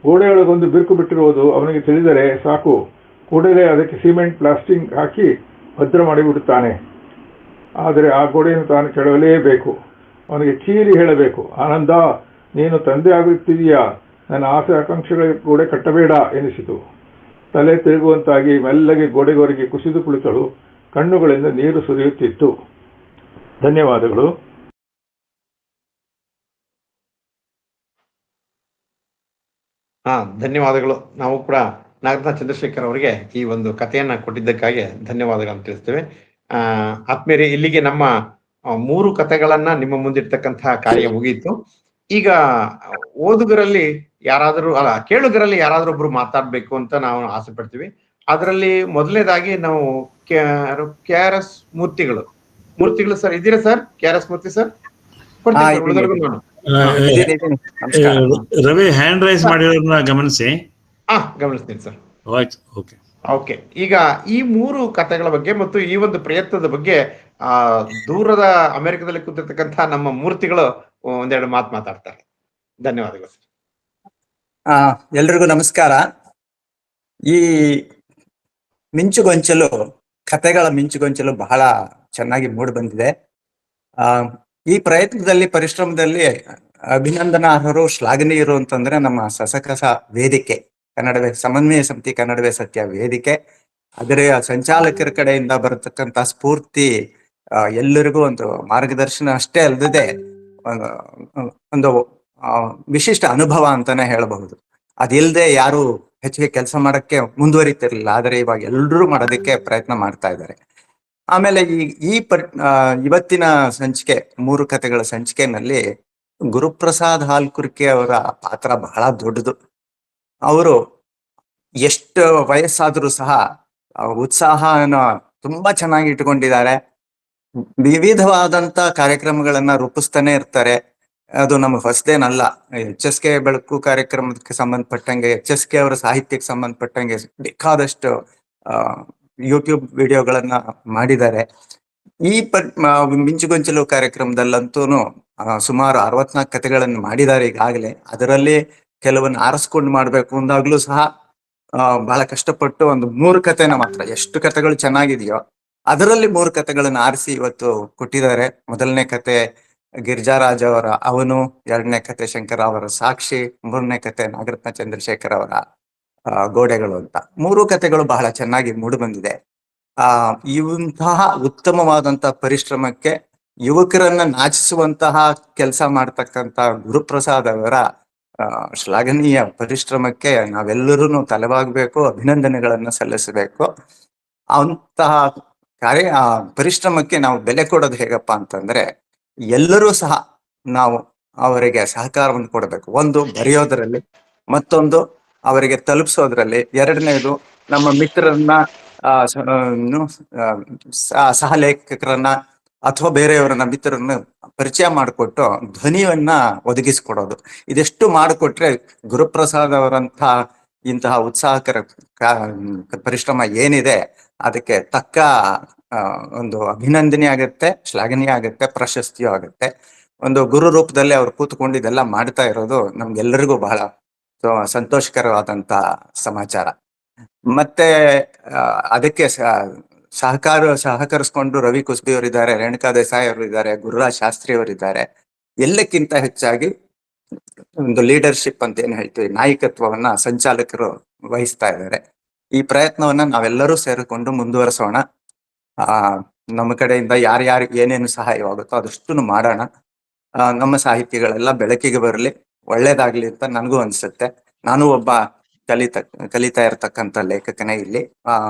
ಗೋಡೆಯೊಳಗೊಂದು ಬಿರುಕು ಬಿಟ್ಟಿರುವುದು ಅವನಿಗೆ ತಿಳಿದರೆ ಸಾಕು, ಕೂಡಲೇ ಅದಕ್ಕೆ ಸಿಮೆಂಟ್ ಪ್ಲಾಸ್ಟಿಂಗ್ ಹಾಕಿ ಭದ್ರ ಮಾಡಿಬಿಡುತ್ತಾನೆ. ಆದರೆ ಆ ಗೋಡೆಯನ್ನು ತಾನು ಕೆಡವಲೇಬೇಕು. ಅವನಿಗೆ ಚೀರಿ ಹೇಳಬೇಕು, ಆನಂದ, ನೀನು ತಂದೆ ಆಗುತ್ತಿದೆಯಾ, ನನ್ನ ಆಸೆ ಆಕಾಂಕ್ಷೆಗಳ ಗೋಡೆ ಕಟ್ಟಬೇಡ ಎನಿಸಿತು. ತಲೆ ತಿರುಗುವಂತಾಗಿ ಮೆಲ್ಲಗೆ ಗೋಡೆಗೊರಗಿ ಕುಸಿದು ಕುಳಿತಳು. ಕಣ್ಣುಗಳಿಂದ ನೀರು ಸುರಿಯುತ್ತಿತ್ತು. ಧನ್ಯವಾದಗಳು.
ಧನ್ಯವಾದಗಳು. ನಾವು ಕೂಡ ನಾಗರತ್ನ ಚಂದ್ರಶೇಖರ್ ಅವರಿಗೆ ಈ ಒಂದು ಕಥೆಯನ್ನ ಕೊಟ್ಟಿದ್ದಕ್ಕಾಗಿ ಧನ್ಯವಾದಗಳನ್ನು ತಿಳಿಸ್ತೇವೆ. ಆತ್ಮೀಯರೇ, ಇಲ್ಲಿಗೆ ನಮ್ಮ 3 ಕಥೆಗಳನ್ನ ನಿಮ್ಮ ಮುಂದಿರ್ತಕ್ಕಂತಹ ಕಾರ್ಯ ಮುಗಿಯಿತು. ಈಗ ಓದುಗರಲ್ಲಿ ಯಾರಾದರೂ ಕೇಳುಗರಲ್ಲಿ ಯಾರಾದ್ರೂ ಒಬ್ರು ಮಾತಾಡ್ಬೇಕು ಅಂತ ನಾವು ಆಸೆ ಪಡ್ತೀವಿ. ಅದರಲ್ಲಿ ಮೊದಲನೇದಾಗಿ ನಾವು KRS ಮೂರ್ತಿಗಳು ಸರ್ ಇದ್ದೀರಾ ಸರ್? KRS ಮೂರ್ತಿ ಸರ್,
ರವಿ ಹ್ಯಾಂಡ್ ರೈಸ್ ಮಾಡಿರೋದನ್ನ ಗಮನಿಸಿ.
ಗಮನಿಸ್ತೀನಿ ಸರ್.
ಓಕೆ.
ಈಗ ಈ 3 ಕಥೆಗಳ ಬಗ್ಗೆ ಮತ್ತು ಈ ಒಂದು ಪ್ರಯತ್ನದ ಬಗ್ಗೆ ದೂರದ ಅಮೆರಿಕದಲ್ಲಿ ಕೂತಿರ್ತಕ್ಕಂತಹ ನಮ್ಮ ಮೂರ್ತಿಗಳು ಒಂದೆರಡು ಮಾತಾಡ್ತಾರೆ. ಧನ್ಯವಾದಗಳು ಸರ್.
ಎಲ್ರಿಗೂ ನಮಸ್ಕಾರ. ಈ ಮಿಂಚುಗೊಂಚಲು, ಕಥೆಗಳ ಮಿಂಚುಗೊಂಚಲು ಬಹಳ ಚೆನ್ನಾಗಿ ಮೂಡಿ ಬಂದಿದೆ. ಈ ಪ್ರಯತ್ನದಲ್ಲಿ, ಪರಿಶ್ರಮದಲ್ಲಿ ಅಭಿನಂದನಾರ್ಹರು, ಶ್ಲಾಘನೀಯರು ಅಂತಂದ್ರೆ ನಮ್ಮ ಸಸಕಸ ವೇದಿಕೆ, ಕನ್ನಡವೇ ಸಮನ್ವಯ ಸಮಿತಿ, ಕನ್ನಡವೇ ಸತ್ಯ ವೇದಿಕೆ, ಅದರ ಸಂಚಾಲಕರ ಕಡೆಯಿಂದ ಬರತಕ್ಕಂತ ಸ್ಫೂರ್ತಿ ಎಲ್ಲರಿಗೂ ಒಂದು ಮಾರ್ಗದರ್ಶನ ಅಷ್ಟೇ ಅಲ್ಲದೆ ಒಂದು ವಿಶಿಷ್ಟ ಅನುಭವ ಅಂತಾನೆ ಹೇಳಬಹುದು. ಅದಿಲ್ಲದೆ ಯಾರು ಹೆಚ್ಚಿಗೆ ಕೆಲಸ ಮಾಡಕ್ಕೆ ಮುಂದುವರಿತಿರ್ಲಿಲ್ಲ, ಆದರೆ ಇವಾಗ ಎಲ್ಲರೂ ಮಾಡೋದಕ್ಕೆ ಪ್ರಯತ್ನ ಮಾಡ್ತಾ ಇದ್ದಾರೆ. ಆಮೇಲೆ ಇವತ್ತಿನ ಸಂಚಿಕೆ 3 ಕಥೆಗಳ ಸಂಚಿಕೆನಲ್ಲಿ ಗುರುಪ್ರಸಾದ್ ಹಾಲ್ಕುರ್ಕೆ ಅವರ ಪಾತ್ರ ಬಹಳ ದೊಡ್ಡದು. ಅವರು ಎಷ್ಟು ವಯಸ್ಸಾದ್ರೂ ಸಹ ಉತ್ಸಾಹನ ತುಂಬಾ ಚೆನ್ನಾಗಿ ಇಟ್ಕೊಂಡಿದ್ದಾರೆ. ವಿವಿಧವಾದಂತ ಕಾರ್ಯಕ್ರಮಗಳನ್ನ ರೂಪಿಸ್ತಾನೆ ಇರ್ತಾರೆ. ಅದು ನಮ್ಗೆ ಹೊಸದೇನಲ್ಲ. HSK ಬೆಳಕು ಕಾರ್ಯಕ್ರಮಕ್ಕೆ ಸಂಬಂಧಪಟ್ಟಂಗೆ, HSK ಅವರ ಸಾಹಿತ್ಯಕ್ಕೆ ಸಂಬಂಧಪಟ್ಟಂಗೆ ಬೇಕಾದಷ್ಟು ಯೂಟ್ಯೂಬ್ ವಿಡಿಯೋಗಳನ್ನ ಮಾಡಿದ್ದಾರೆ. ಈ ಮಿಂಚುಗೊಂಚಲು ಕಾರ್ಯಕ್ರಮದಲ್ಲಂತೂ ಸುಮಾರು 64 ಕಥೆಗಳನ್ನು ಮಾಡಿದ್ದಾರೆ ಈಗಾಗಲೇ. ಅದರಲ್ಲಿ ಕೆಲವನ್ನ ಆರಿಸ್ಕೊಂಡು ಮಾಡ್ಬೇಕು ಅಂದಾಗ್ಲೂ ಸಹ ಬಹಳ ಕಷ್ಟಪಟ್ಟು ಒಂದು 3 ಕಥೆನ ಮಾತ್ರ, ಎಷ್ಟು ಕಥೆಗಳು ಚೆನ್ನಾಗಿದೆಯೋ ಅದರಲ್ಲಿ 3 ಕಥೆಗಳನ್ನ ಆರಿಸಿ ಇವತ್ತು ಕೊಟ್ಟಿದ್ದಾರೆ. ಮೊದಲನೇ ಕತೆ ಗಿರಿಜಾರಾಜ್ ಅವರ ಅವನು, 2ನೇ ಕತೆ ಶಂಕರ ಅವರ ಸಾಕ್ಷಿ, 3ನೇ ಕತೆ ನಾಗರತ್ನ ಚಂದ್ರಶೇಖರ್ ಅವರ ಗೋಡೆಗಳು ಅಂತ. 3 ಕಥೆಗಳು ಬಹಳ ಚೆನ್ನಾಗಿ ಮೂಡಿ ಬಂದಿದೆ. ಇಂತಹ ಉತ್ತಮವಾದಂತ ಪರಿಶ್ರಮಕ್ಕೆ ಯುವಕರನ್ನ ನಾಚಿಸುವಂತಹ ಕೆಲಸ ಮಾಡ್ತಕ್ಕಂತ ಗುರುಪ್ರಸಾದ್ ಅವರ ಶ್ಲಾಘನೀಯ ಪರಿಶ್ರಮಕ್ಕೆ ನಾವೆಲ್ಲರೂ ತಲೆಬಾಗಬೇಕು, ಅಭಿನಂದನೆಗಳನ್ನ ಸಲ್ಲಿಸಬೇಕು. ಅಂತಹ ಪರಿಶ್ರಮಕ್ಕೆ ನಾವು ಬೆಲೆ ಕೊಡೋದು ಹೇಗಪ್ಪ ಅಂತಂದ್ರೆ, ಎಲ್ಲರೂ ಸಹ ನಾವು ಅವರಿಗೆ ಸಹಕಾರವನ್ನು ಕೊಡಬೇಕು. ಒಂದು ಬರೆಯೋದ್ರಲ್ಲಿ, ಮತ್ತೊಂದು ಅವರಿಗೆ ತಲುಪಿಸೋದ್ರಲ್ಲಿ, ಎರಡನೇದು ನಮ್ಮ ಮಿತ್ರರನ್ನ ಸಹಲೇಖಕರನ್ನ ಅಥವಾ ಬೇರೆಯವರನ್ನ ಮಿತ್ರರನ್ನ ಪರಿಚಯ ಮಾಡಿಕೊಟ್ಟು ಧ್ವನಿಯನ್ನ ಒದಗಿಸಿಕೊಡೋದು. ಇದೆಷ್ಟು ಮಾಡಿಕೊಟ್ರೆ ಗುರುಪ್ರಸಾದ್ ಅವರಂತ ಇಂತಹ ಉತ್ಸಾಹಕರ ಪರಿಶ್ರಮ ಏನಿದೆ ಅದಕ್ಕೆ ತಕ್ಕ ಒಂದು ಅಭಿನಂದನೆ ಆಗುತ್ತೆ, ಶ್ಲಾಘನೀಯ ಆಗುತ್ತೆ, ಪ್ರಶಸ್ತಿಯೂ ಆಗುತ್ತೆ. ಒಂದು ಗುರು ರೂಪದಲ್ಲಿ ಅವ್ರು ಕೂತ್ಕೊಂಡು ಇದೆಲ್ಲ ಮಾಡ್ತಾ ಇರೋದು ನಮ್ಗೆಲ್ಲರಿಗೂ ಬಹಳ ಸಂತೋಷಕರವಾದಂತ ಸಮಾಚಾರ. ಮತ್ತೆ ಅದಕ್ಕೆ ಸಹಕರಿಸ್ಕೊಂಡು ರವಿ ಕುಸ್ಬಿ ಅವರಿದ್ದಾರೆ, ರೇಣುಕಾ ದೇಸಾಯಿ ಅವರು ಇದ್ದಾರೆ, ಗುರುರಾಜ್ ಶಾಸ್ತ್ರಿ ಅವರಿದ್ದಾರೆ. ಎಲ್ಲಕ್ಕಿಂತ ಹೆಚ್ಚಾಗಿ ಒಂದು ಲೀಡರ್ಶಿಪ್ ಅಂತ ಏನ್ ಹೇಳ್ತೀವಿ, ನಾಯಕತ್ವವನ್ನ ಸಂಚಾಲಕರು ವಹಿಸ್ತಾ ಇದ್ದಾರೆ. ಈ ಪ್ರಯತ್ನವನ್ನ ನಾವೆಲ್ಲರೂ ಸೇರಿಕೊಂಡು ಮುಂದುವರಿಸೋಣ. ನಮ್ಮ ಕಡೆಯಿಂದ ಯಾರ್ಯಾರಿಗೆ ಏನೇನು ಸಹಾಯವಾಗುತ್ತೋ ಅದಷ್ಟು ಮಾಡೋಣ. ನಮ್ಮ ಸಾಹಿತ್ಯಗಳೆಲ್ಲ ಬೆಳಕಿಗೆ ಬರಲಿ, ಒಳ್ಳೇದಾಗ್ಲಿ ಅಂತ ನನಗೂ ಅನ್ಸುತ್ತೆ. ನಾನು ಒಬ್ಬ ಕಲಿತಾ ಇರತಕ್ಕಂತ ಲೇಖಕನೇ ಇಲ್ಲಿ.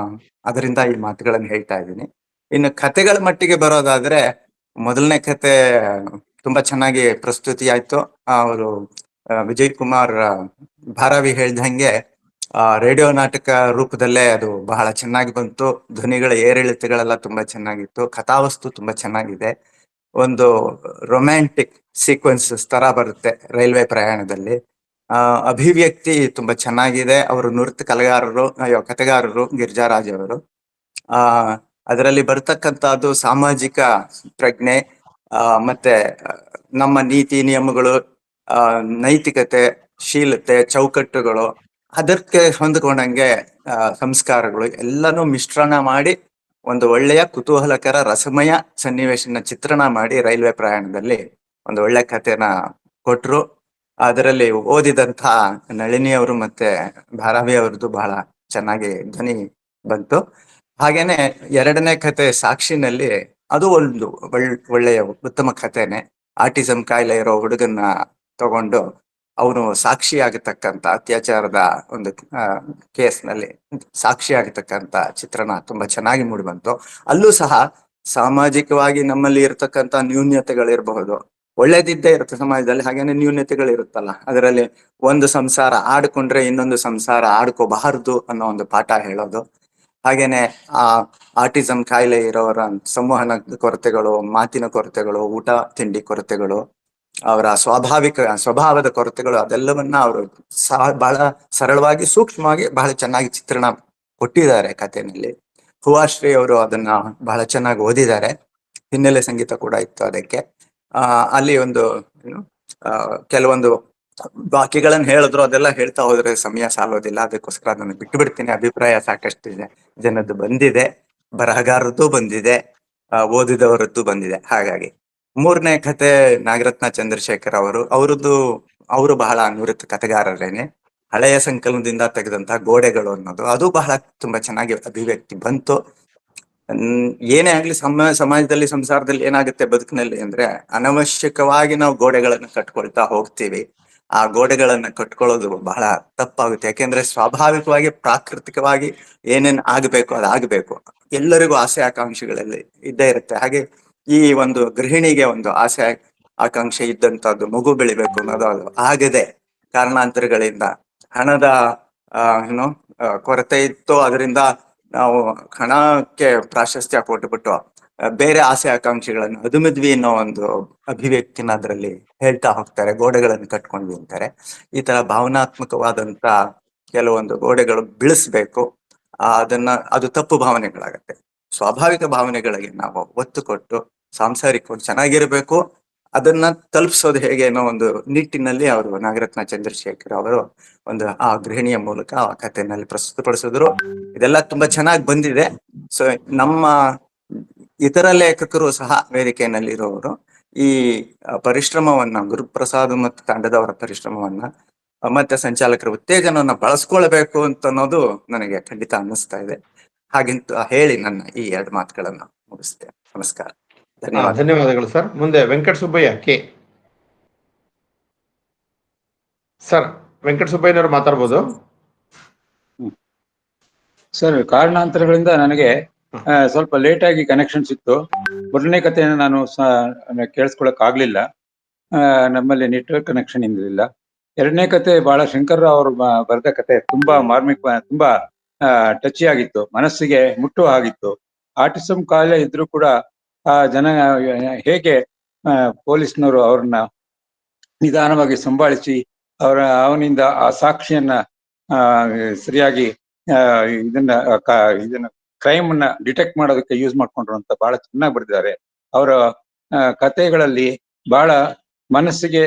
ಅದರಿಂದ ಈ ಮಾತುಗಳನ್ನು ಹೇಳ್ತಾ ಇದ್ದೀನಿ. ಇನ್ನು ಕಥೆಗಳ ಮಟ್ಟಿಗೆ ಬರೋದಾದ್ರೆ, ಮೊದಲನೇ ಕತೆ ತುಂಬಾ ಚೆನ್ನಾಗಿ ಪ್ರಸ್ತುತಿ ಆಯ್ತು. ಅವರು ವಿಜಯ್ ಕುಮಾರ್ ಭಾರವಿ ಹೇಳ್ದಂಗೆ ರೇಡಿಯೋ ನಾಟಕ ರೂಪದಲ್ಲೇ ಅದು ಬಹಳ ಚೆನ್ನಾಗಿ ಬಂತು. ಧ್ವನಿಗಳ ಏರಿಳಿತಗಳೆಲ್ಲ ತುಂಬಾ ಚೆನ್ನಾಗಿತ್ತು. ಕಥಾವಸ್ತು ತುಂಬಾ ಚೆನ್ನಾಗಿದೆ. ಒಂದು ರೊಮ್ಯಾಂಟಿಕ್ ಸೀಕ್ವೆನ್ಸಸ್ ತರ ಬರುತ್ತೆ ರೈಲ್ವೆ ಪ್ರಯಾಣದಲ್ಲಿ. ಅಭಿವ್ಯಕ್ತಿ ತುಂಬಾ ಚೆನ್ನಾಗಿದೆ. ಅವರು ನೃತ್ಯ ಕಥೆಗಾರರು ಗಿರಿಜಾರಾಜ್ ಅವರು. ಅದರಲ್ಲಿ ಬರ್ತಕ್ಕಂಥದ್ದು ಸಾಮಾಜಿಕ ಪ್ರಜ್ಞೆ, ಮತ್ತೆ ನಮ್ಮ ನೀತಿ ನಿಯಮಗಳು, ನೈತಿಕತೆ, ಶೀಲತೆ, ಚೌಕಟ್ಟುಗಳು, ಅದಕ್ಕೆ ಹೊಂದ್ಕೊಂಡಂಗೆ ಸಂಸ್ಕಾರಗಳು ಎಲ್ಲಾನು ಮಿಶ್ರಣ ಮಾಡಿ ಒಂದು ಒಳ್ಳೆಯ ಕುತೂಹಲಕರ ರಸಮಯ ಸನ್ನಿವೇಶನ ಚಿತ್ರಣ ಮಾಡಿ ರೈಲ್ವೆ ಪ್ರಯಾಣದಲ್ಲಿ ಒಂದು ಒಳ್ಳೆ ಕಥೆನ ಕೊಟ್ರು. ಅದರಲ್ಲಿ ಓದಿದಂತ ನಳಿನಿ ಅವರು ಮತ್ತೆ ಭಾರವಿ ಅವ್ರದ್ದು ಬಹಳ ಚೆನ್ನಾಗಿ ಧ್ವನಿ ಬಂತು. ಹಾಗೇನೆ 2ನೇ ಕತೆ ಸಾಕ್ಷಿನಲ್ಲಿ ಅದು ಒಂದು ಒಳ್ಳೆಯ ಉತ್ತಮ ಕಥೆನೆ. ಆಟಿಸಮ್ ಕಾಯಿಲೆ ಇರೋ ಹುಡುಗನ್ನ ತಗೊಂಡು ಅವನು ಸಾಕ್ಷಿ ಆಗತಕ್ಕಂತ ಅತ್ಯಾಚಾರದ ಒಂದು ಕೇಸ್ನಲ್ಲಿ ಸಾಕ್ಷಿ ಆಗತಕ್ಕಂತ ಚಿತ್ರಣ ತುಂಬಾ ಚೆನ್ನಾಗಿ ಮೂಡಿ ಬಂತು. ಅಲ್ಲೂ ಸಹ ಸಾಮಾಜಿಕವಾಗಿ ನಮ್ಮಲ್ಲಿ ಇರತಕ್ಕಂತ ನ್ಯೂನ್ಯತೆಗಳಿರಬಹುದು, ಒಳ್ಳೇದಿದ್ದೇ ಇರುತ್ತೆ ಸಮಾಜದಲ್ಲಿ, ಹಾಗೇನೆ ನ್ಯೂನ್ಯತೆಗಳು ಇರುತ್ತಲ್ಲ. ಅದರಲ್ಲಿ ಒಂದು ಸಂಸಾರ ಆಡ್ಕೊಂಡ್ರೆ ಇನ್ನೊಂದು ಸಂಸಾರ ಆಡ್ಕೋಬಾರದು ಅನ್ನೋ ಒಂದು ಪಾಠ ಹೇಳೋದು. ಹಾಗೇನೆ ಆಟಿಸಮ್ ಕಾಯಿಲೆ ಇರೋರ ಸಂವಹನ ಕೊರತೆಗಳು, ಮಾತಿನ ಕೊರತೆಗಳು, ಊಟ ತಿಂಡಿ ಕೊರತೆಗಳು, ಅವರ ಸ್ವಭಾವದ ಕೊರತೆಗಳು, ಅದೆಲ್ಲವನ್ನ ಅವರು ಬಹಳ ಸರಳವಾಗಿ ಸೂಕ್ಷ್ಮವಾಗಿ ಬಹಳ ಚೆನ್ನಾಗಿ ಚಿತ್ರಣ ಕೊಟ್ಟಿದ್ದಾರೆ ಕಥೆನಲ್ಲಿ. ಹೂವಾಶ್ರೀ ಅವರು ಅದನ್ನ ಬಹಳ ಚೆನ್ನಾಗಿ ಓದಿದ್ದಾರೆ. ಹಿನ್ನೆಲೆ ಸಂಗೀತ ಕೂಡ ಇತ್ತು ಅದಕ್ಕೆ. ಅಲ್ಲಿ ಒಂದು ಕೆಲವೊಂದು ವಾಕ್ಯಗಳನ್ನ ಹೇಳಿದ್ರು, ಅದೆಲ್ಲ ಹೇಳ್ತಾ ಹೋದ್ರೆ ಸಮಯ ಸಾಲೋದಿಲ್ಲ. ಅದಕ್ಕೋಸ್ಕರ ಅದನ್ನು ಬಿಟ್ಟು ಬಿಡ್ತೀನಿ. ಅಭಿಪ್ರಾಯ ಸಾಕಷ್ಟಿದೆ, ಜನದ್ದು ಬಂದಿದೆ, ಬರಹಗಾರದ್ದು ಬಂದಿದೆ, ಓದಿದವರದ್ದು ಬಂದಿದೆ. ಹಾಗಾಗಿ 3ನೇ ಕತೆ ನಾಗರತ್ನ ಚಂದ್ರಶೇಖರ್ ಅವರು ಬಹಳ ನುರಿತ ಕಥೆಗಾರರೇನೆ. ಹಳೆಯ ಸಂಕಲನದಿಂದ ತೆಗೆದಂತಹ ಗೋಡೆಗಳು ಅನ್ನೋದು ಅದು ಬಹಳ ತುಂಬಾ ಚೆನ್ನಾಗಿ ಅಭಿವ್ಯಕ್ತಿ ಬಂತು. ಏನೇ ಆಗ್ಲಿ ಸಮಾಜದಲ್ಲಿ ಸಂಸಾರದಲ್ಲಿ ಏನಾಗುತ್ತೆ ಬದುಕಿನಲ್ಲಿ ಅಂದ್ರೆ ಅನವಶ್ಯಕವಾಗಿ ನಾವು ಗೋಡೆಗಳನ್ನ ಕಟ್ಕೊಳ್ತಾ ಹೋಗ್ತೀವಿ. ಆ ಗೋಡೆಗಳನ್ನ ಕಟ್ಕೊಳ್ಳೋದು ಬಹಳ ತಪ್ಪಾಗುತ್ತೆ. ಯಾಕೆಂದ್ರೆ ಸ್ವಾಭಾವಿಕವಾಗಿ ಪ್ರಾಕೃತಿಕವಾಗಿ ಏನೇನ್ ಆಗ್ಬೇಕು ಅದಾಗಬೇಕು. ಎಲ್ಲರಿಗೂ ಆಸೆ ಆಕಾಂಕ್ಷೆಗಳಲ್ಲಿ ಇದ್ದೇ ಇರುತ್ತೆ. ಹಾಗೆ ಈ ಒಂದು ಗೃಹಿಣಿಗೆ ಒಂದು ಆಸೆ ಆಕಾಂಕ್ಷೆ ಇದ್ದಂತದ್ದು ಮಗು ಬೆಳಿಬೇಕು ಅನ್ನೋದು ಅದು ಆಗದೆ ಕಾರಣಾಂತರಗಳಿಂದ ಹಣದ ಕೊರತೆ ಇತ್ತು. ಅದರಿಂದ ನಾವು ಹಣಕ್ಕೆ ಪ್ರಾಶಸ್ತ್ಯ ಕೊಟ್ಟುಬಿಟ್ಟು ಬೇರೆ ಆಸೆ ಆಕಾಂಕ್ಷೆಗಳನ್ನು ಅದುಮಿದ್ವಿ ಅನ್ನೋ ಒಂದು ಅಭಿವ್ಯಕ್ತಿನ ಅದರಲ್ಲಿ ಹೇಳ್ತಾ ಹೋಗ್ತಾರೆ. ಗೋಡೆಗಳನ್ನು ಕಟ್ಕೊಂಡ್ವಿ ಅಂತಾರೆ. ಈ ತರ ಭಾವನಾತ್ಮಕವಾದಂತ ಕೆಲವೊಂದು ಗೋಡೆಗಳು ಬೆಳೆಸ್ಬೇಕು. ಅದು ತಪ್ಪು ಭಾವನೆಗಳಾಗತ್ತೆ. ಸ್ವಾಭಾವಿಕ ಭಾವನೆಗಳಿಗೆ ನಾವು ಒತ್ತು ಕೊಟ್ಟು ಸಾಂಸಾರಿಕವಾಗಿ ಚೆನ್ನಾಗಿರ್ಬೇಕು. ಅದನ್ನ ತಲುಪಿಸೋದು ಹೇಗೆ ಅನ್ನೋ ಒಂದು ನಿಟ್ಟಿನಲ್ಲಿ ಅವರು ನಾಗರತ್ನ ಚಂದ್ರಶೇಖರ್ ಅವರು ಒಂದು ಆ ಗೃಹಿಣಿಯ ಮೂಲಕ ಆ ಕಥೆನಲ್ಲಿ ಪ್ರಸ್ತುತಪಡಿಸಿದ್ರು. ಇದೆಲ್ಲ ತುಂಬಾ ಚೆನ್ನಾಗಿ ಬಂದಿದೆ. ಸೊ ನಮ್ಮ ಇತರ ಲೇಖಕರು ಸಹ ವೇದಿಕೆಯಲ್ಲಿರುವವರು ಈ ಪರಿಶ್ರಮವನ್ನ ಗುರುಪ್ರಸಾದ್ ಮತ್ತು ತಂಡದವರ ಪರಿಶ್ರಮವನ್ನ ಮತ್ತೆ ಸಂಚಾಲಕರ ಉತ್ತೇಜನವನ್ನ ಬಳಸ್ಕೊಳ್ಬೇಕು ಅಂತ ಅನ್ನೋದು ನನಗೆ ಖಂಡಿತ ಅನ್ನಿಸ್ತಾ ಇದೆ. ಹಾಗೆಂತ ಹೇಳಿ ನನ್ನ ಈ 2 ಮಾತುಗಳನ್ನ ಮುಗಿಸ್ತೇನೆ. ನಮಸ್ಕಾರ.
ಧನ್ಯವಾದಗಳು ಸರ್. ಮುಂದೆ ವೆಂಕಟ ಸುಬ್ಬಯ್ಯ ಕೆ. ಸರ್ ವೆಂಕಟ ಸುಬ್ಬಯ್ಯನವರು ಮಾತಾಡ್ಬೋದು
ಸರ್. ಕಾರಣಾಂತರಗಳಿಂದ ನನಗೆ ಸ್ವಲ್ಪ ಲೇಟ್ ಆಗಿ ಕನೆಕ್ಷನ್ ಸಿಕ್ತು. ಮೊದಲನೇ ಕಥೆಯನ್ನು ನಾನು ಕೇಳಿಸ್ಕೊಳಕ್ ಆಗ್ಲಿಲ್ಲ. ನಮ್ಮಲ್ಲಿ ನೆಟ್ವರ್ಕ್ ಕನೆಕ್ಷನ್ ಇರಲಿಲ್ಲ. ಎರಡನೇ ಕತೆ ಬಹಳ ಶಂಕರ್ ಅವರು ಬರೆದ ಕತೆ ತುಂಬಾ ಮಾರ್ಮಿಕ, ತುಂಬಾ ಟಚಿ ಆಗಿತ್ತು, ಮನಸ್ಸಿಗೆ ಮುಟ್ಟುವ ಆಗಿತ್ತು. ಆಟಿಸಮ್ ಕಾಯಿಲೆ ಇದ್ರೂ ಕೂಡ ಆ ಜನ ಹೇಗೆ ಪೊಲೀಸ್ನವರು ಅವ್ರನ್ನ ನಿಧಾನವಾಗಿ ಸಂಭಾಳಿಸಿ ಅವನಿಂದ ಆ ಸಾಕ್ಷಿಯನ್ನ ಸರಿಯಾಗಿ ಇದನ್ನ ಕ್ರೈಮ್ ಅನ್ನ ಡಿಟೆಕ್ಟ್ ಮಾಡೋದಕ್ಕೆ ಯೂಸ್ ಮಾಡ್ಕೊಂಡ್ರು ಅಂತ ಬಹಳ ಚೆನ್ನಾಗಿ ಬರೆದಿದ್ದಾರೆ. ಅವರ ಕಥೆಗಳಲ್ಲಿ ಬಹಳ ಮನಸ್ಸಿಗೆ